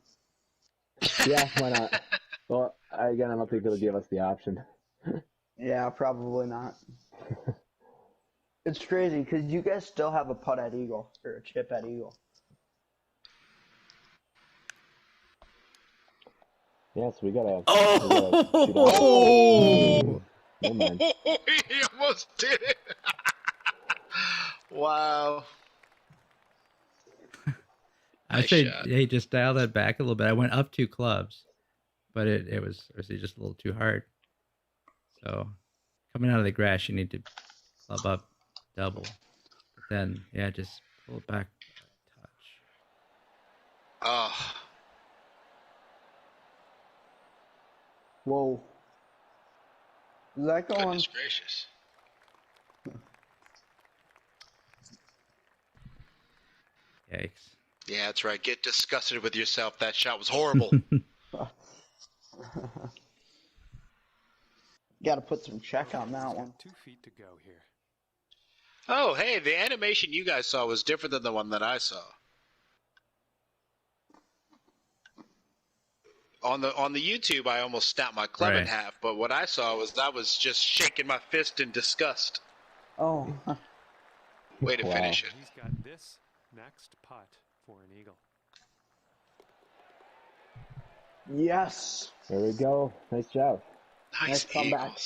Yeah, why not? Well, again, I don't think it'll give us the option. Yeah, probably not. It's crazy because you guys still have a putt at Eagle or a chip at Eagle. Yes, we gotta. Oh! Never mind. He almost did it. Wow. I say, hey, just dial that back a little bit. I went up 2 clubs, but it was obviously just a little too hard. So coming out of the grass, you need to club up double. But then, yeah, just pull it back a touch. Oh. Whoa. Is that going? Goodness gracious. Yikes. Yeah, that's right. Get disgusted with yourself. That shot was horrible. Got to put some check on that one. 2 feet to go here. Oh, hey, the animation you guys saw was different than the one that I saw. On the YouTube, I almost snapped my club in half, but what I saw was I was just shaking my fist in disgust. Oh. Way to finish it. He's got this next putt for an eagle. Yes. There we go. Nice job. Nice comeback.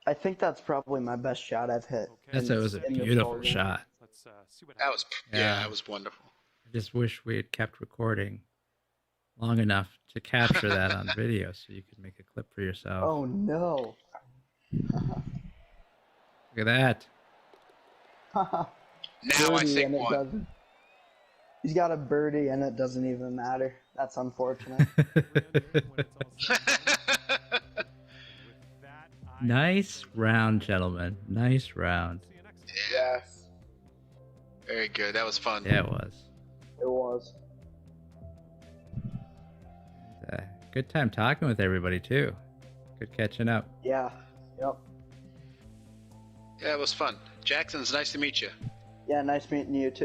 I think that's probably my best shot I've hit. It was a beautiful shot. Let's see what happens. That was wonderful. I just wish we had kept recording long enough to capture that on video so you could make a clip for yourself. Oh no. Look at that. Now I think one. He's got a birdie and it doesn't even matter. That's unfortunate. Nice round, gentlemen. Nice round. Yes. Very good. That was fun. Yeah, it was. It was. Good time talking with everybody, too. Good catching up. Yeah. Yep. Yeah, it was fun. Jackson, it's nice to meet you. Yeah, nice meeting you, too.